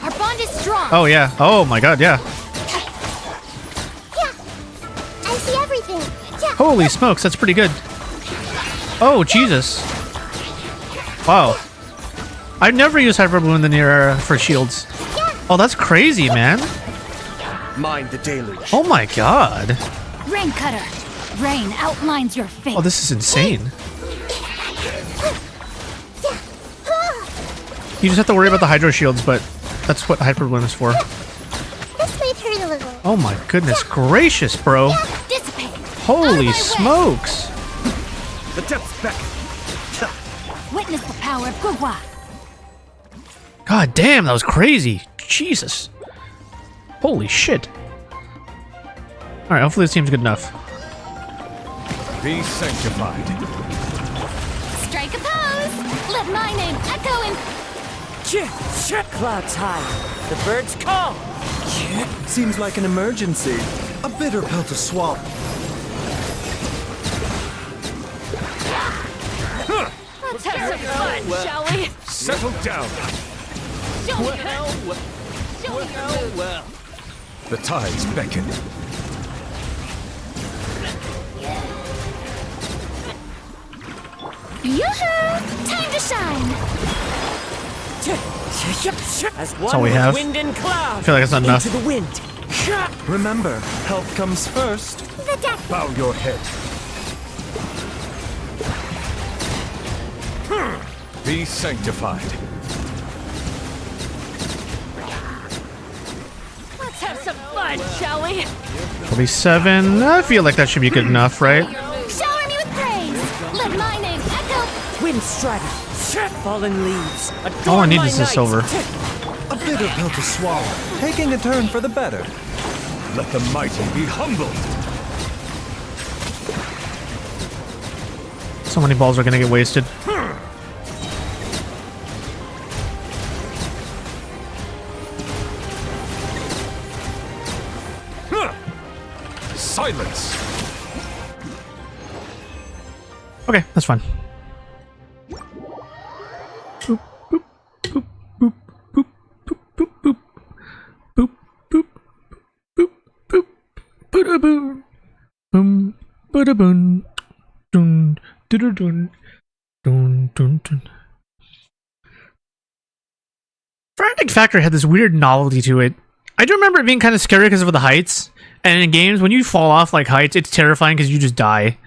Our bond is strong. Oh yeah. Oh my God, yeah. Yeah. I see everything. Yeah. Holy smokes, that's pretty good. Oh Jesus. Wow. I've never used Hyper Bloom in the near era for shields. Oh, that's crazy, man. Mind the deluge. Oh my God. Rain Cutter. Rain outlines your fate. Oh, this is insane. You just have to worry about the Hydro Shields, but that's what Hyper Bloom is for. This might hurt a little. Oh my goodness gracious, bro. Dissipate. Holy smokes. The depths beckon. Witness the power of Gugwa. God damn, that was crazy. Jesus. Holy shit. Alright, hopefully this team's good enough. Be sanctified. Strike a pose. Let my name echo in. Clouds high. The birds call. Seems like an emergency. A bitter pill to swallow. Let's have some fun, shall we? Settle down. Show me your moves. The tides beckon. Yoo-hoo! Time to shine. As That's all we have. wind and I cloud. feel like it's not enough. Into the wind. Remember, health comes first. The deck. Bow your head. Be sanctified. Let's have some fun, shall we? 47. I feel like that should be good enough, right? Shower me with praise. Let my name echo. Wind strider. Fallen leaves. All I need Adorn is my this night. silver. A bitter pill to swallow. Taking a turn for the better. Let the mighty be humbled. So many balls are gonna get wasted. Silence. Okay, that's fine. Boop, boop, boop, boop, boop, boop, boop, boop, boop, boop, boop, boop, ba-da-boom, boom, ba-da-boom, dun, dun, dun, dun, dun, dun. Frantic Factory had this weird novelty to it. I do remember it being kind of scary because of the heights. And in games, when you fall off like heights, it's terrifying because you just die.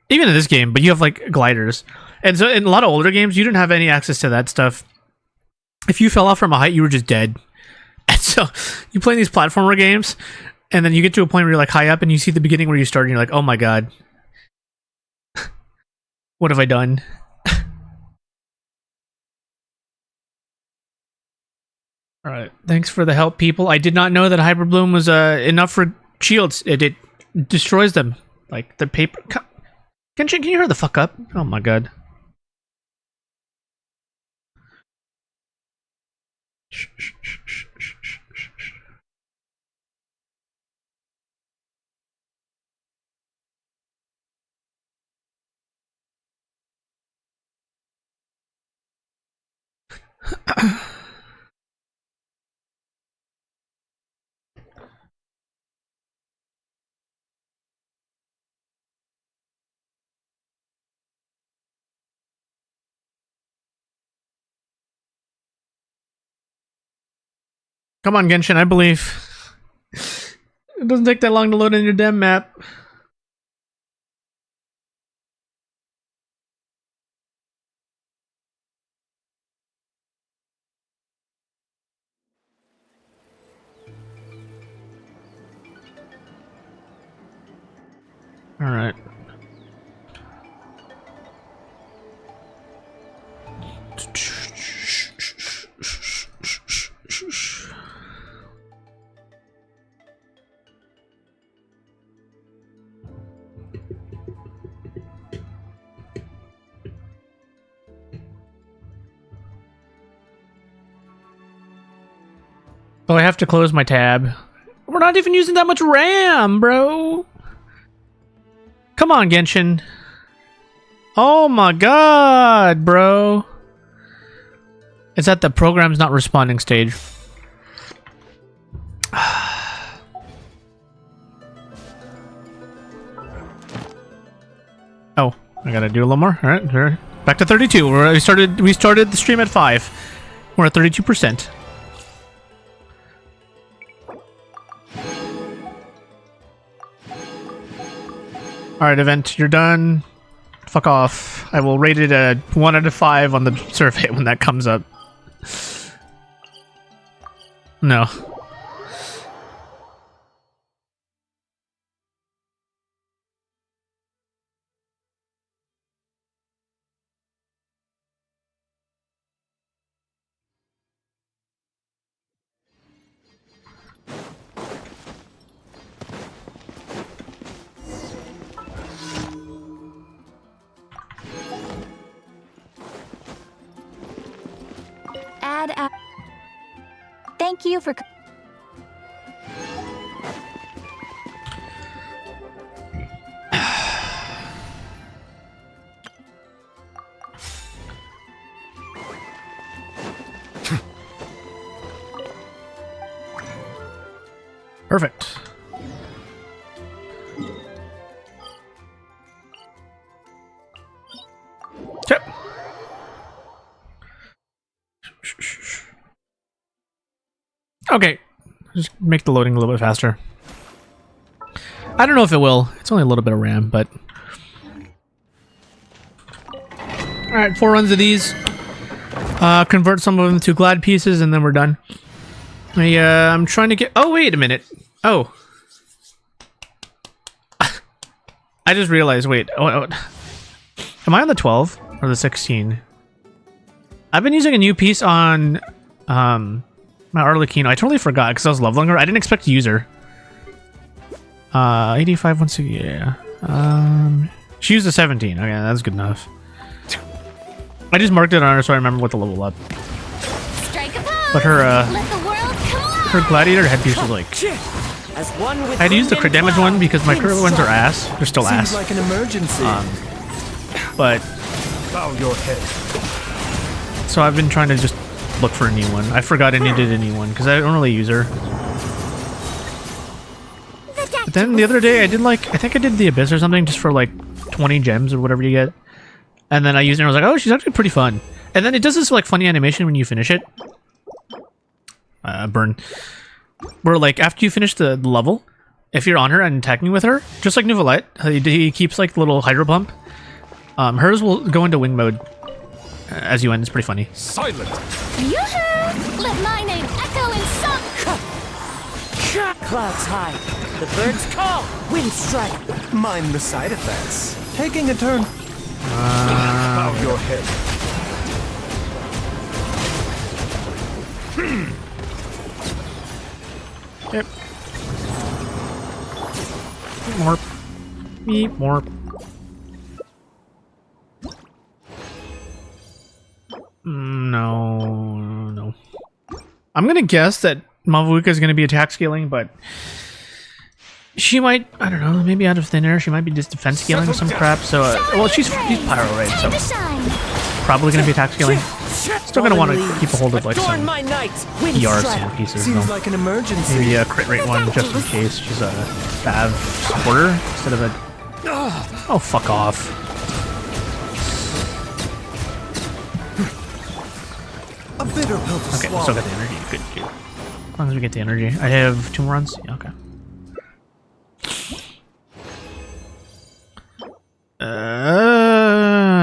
Even in this game, but you have like gliders. And so in a lot of older games, you didn't have any access to that stuff. If you fell off from a height, you were just dead. And so you play these platformer games, and then you get to a point where you're like high up, and you see the beginning where you start, and you're like, oh my god. What have I done? Alright, thanks for the help, people. I did not know that Hyper Bloom was enough for shields. It destroys them. Like, the paper... Genshin, can you hurry the fuck up? Oh my god. Come on, Genshin, I believe. It doesn't take that long to load in your damn map. All right. Oh, I have to close my tab. We're not even using that much RAM, bro. Come on, Genshin. Oh my god, bro. It's at the program's not responding stage. Oh, I gotta do a little more. All right, sure. Back to 32. We started the stream at 5. We're at 32%. Alright, event, you're done. Fuck off. I will rate it a 1 out of 5 on the survey when that comes up. No. Thank you for... Perfect. Okay. Okay, just make the loading a little bit faster. I don't know if it will. It's only a little bit of RAM, but... Alright, 4 runs of these. Convert some of them to glad pieces, and then we're done. I'm trying to get... Oh, wait a minute. Oh. I just realized, wait. Oh. Am I on the 12 or the 16? I've been using a new piece on... my Arlecchino. I totally forgot because I was leveling her. I didn't expect to use her. 85 once a year. She used a 17. Okay, that's good enough. I just marked it on her so I remember what to level up. But her gladiator headpiece was like... I had to use the crit damage one because my crit ones are ass. They're still ass. Seems like an emergency. But... Bow your head. So I've been trying to just look for a new one. I forgot I needed a new one because I don't really use her. But then the other day I did like, I think I did the Abyss or something just for like 20 gems or whatever you get. And then I used it and I was like, oh, she's actually pretty fun. And then it does this like funny animation when you finish it. burn. Where like after you finish the level, if you're on her and attacking with her, just like Nouvelite, he keeps like the little hydro pump. Hers will go into wing mode as you end. It's pretty funny. Silent. Yoo-hoo! Let my name echo in some... Clouds high. The birds call. Wind strike. Mind the side effects. Taking a turn. Bow your head. Yep. Morp. Meep morp. No. I'm gonna guess that Mavuka is gonna be attack scaling, but she might, I don't know, maybe out of thin air, she might be just defense scaling or some crap. So, well, she's Pyro, right? So, probably gonna be attack scaling. Still gonna want to keep a hold of like some ER sand pieces though. Seems like an emergency. Maybe a crit rate one just in case she's a Bav supporter instead of a. Oh, fuck off. A bitter pill to Okay, we still got the energy. Good. As long as we get the energy. I have 2 more runs. Yeah, okay.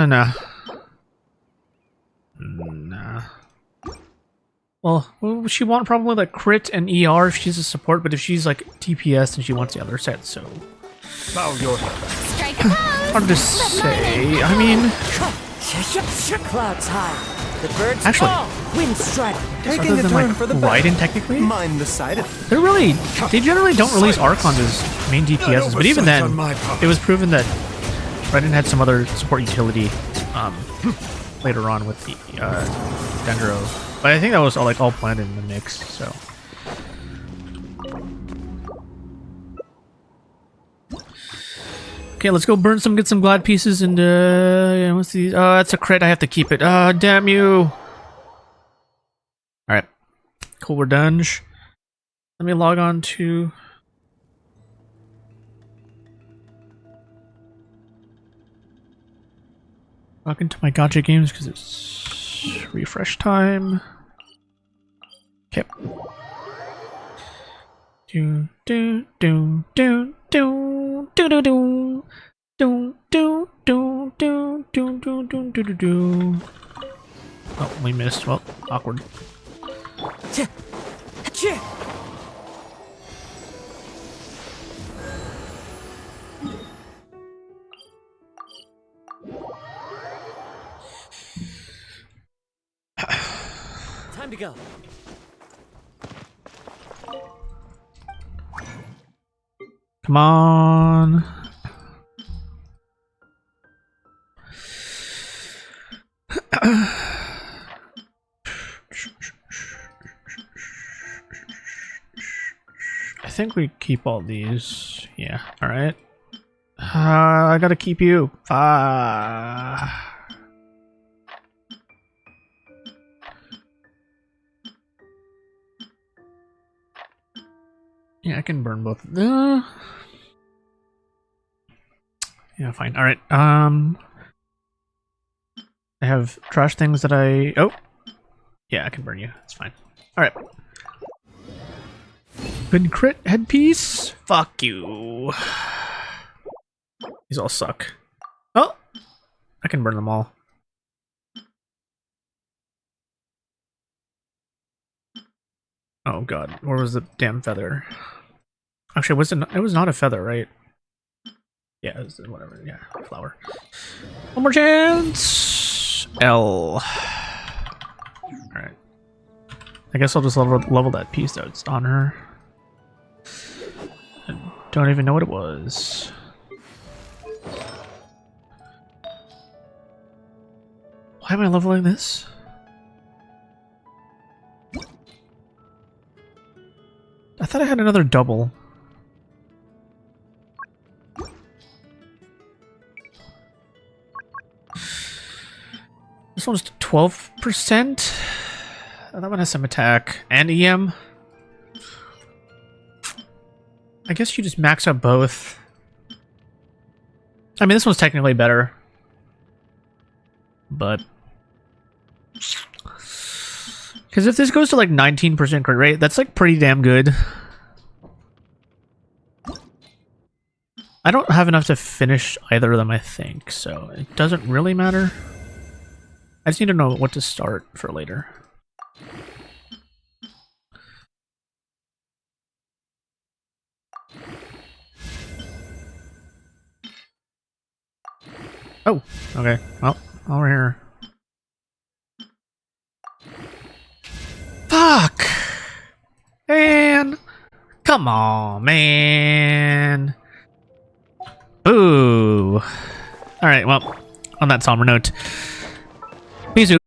Nah. Well, she want probably like crit and ER if she's a support, but if she's like TPS, then she wants the other set, so. Bow your Strike a pose. Hard to say. I mean. Clouds high. The birds actually, call. Wind strike. Taking other than like Raiden technically, mind the side of they generally don't release Archons as main DPSs, but even then, it was proven that Raiden had some other support utility later on with the Dendro. But I think that was all planned in the mix, so. Okay, let's go burn get some glad pieces and yeah, what's these? That's a crit, I have to keep it. Damn you. Alright. Cool, we're done. Let me log on to log into my gacha games because it's refresh time. Okay. Do do do do do do do do do do do do do do do do do. Oh, we missed. Well, awkward. Time to go. Come on. I think we keep all these. Yeah, alright. I gotta keep you. Yeah, I can burn both of them. Yeah, fine. Alright, I have trash things that oh! Yeah, I can burn you. It's fine. Alright. Good crit headpiece? Fuck you. These all suck. Oh! I can burn them all. Oh god, where was the damn feather? Actually, it was not a feather, right? Yeah, it was whatever, yeah, flower. One more chance! L. Alright. I guess I'll just level that piece that's on her. I don't even know what it was. Why am I leveling this? I thought I had another double. This one's 12%. Oh, that one has some attack and EM. I guess you just max out both. I mean, this one's technically better, but Because if this goes to like 19% crit rate, that's like pretty damn good. I don't have enough to finish either of them, I think, so it doesn't really matter. I just need to know what to start for later. Oh, okay. Well, over here. Fuck! Man! Come on, man! Boo! Alright, well, on that somber note, peace out.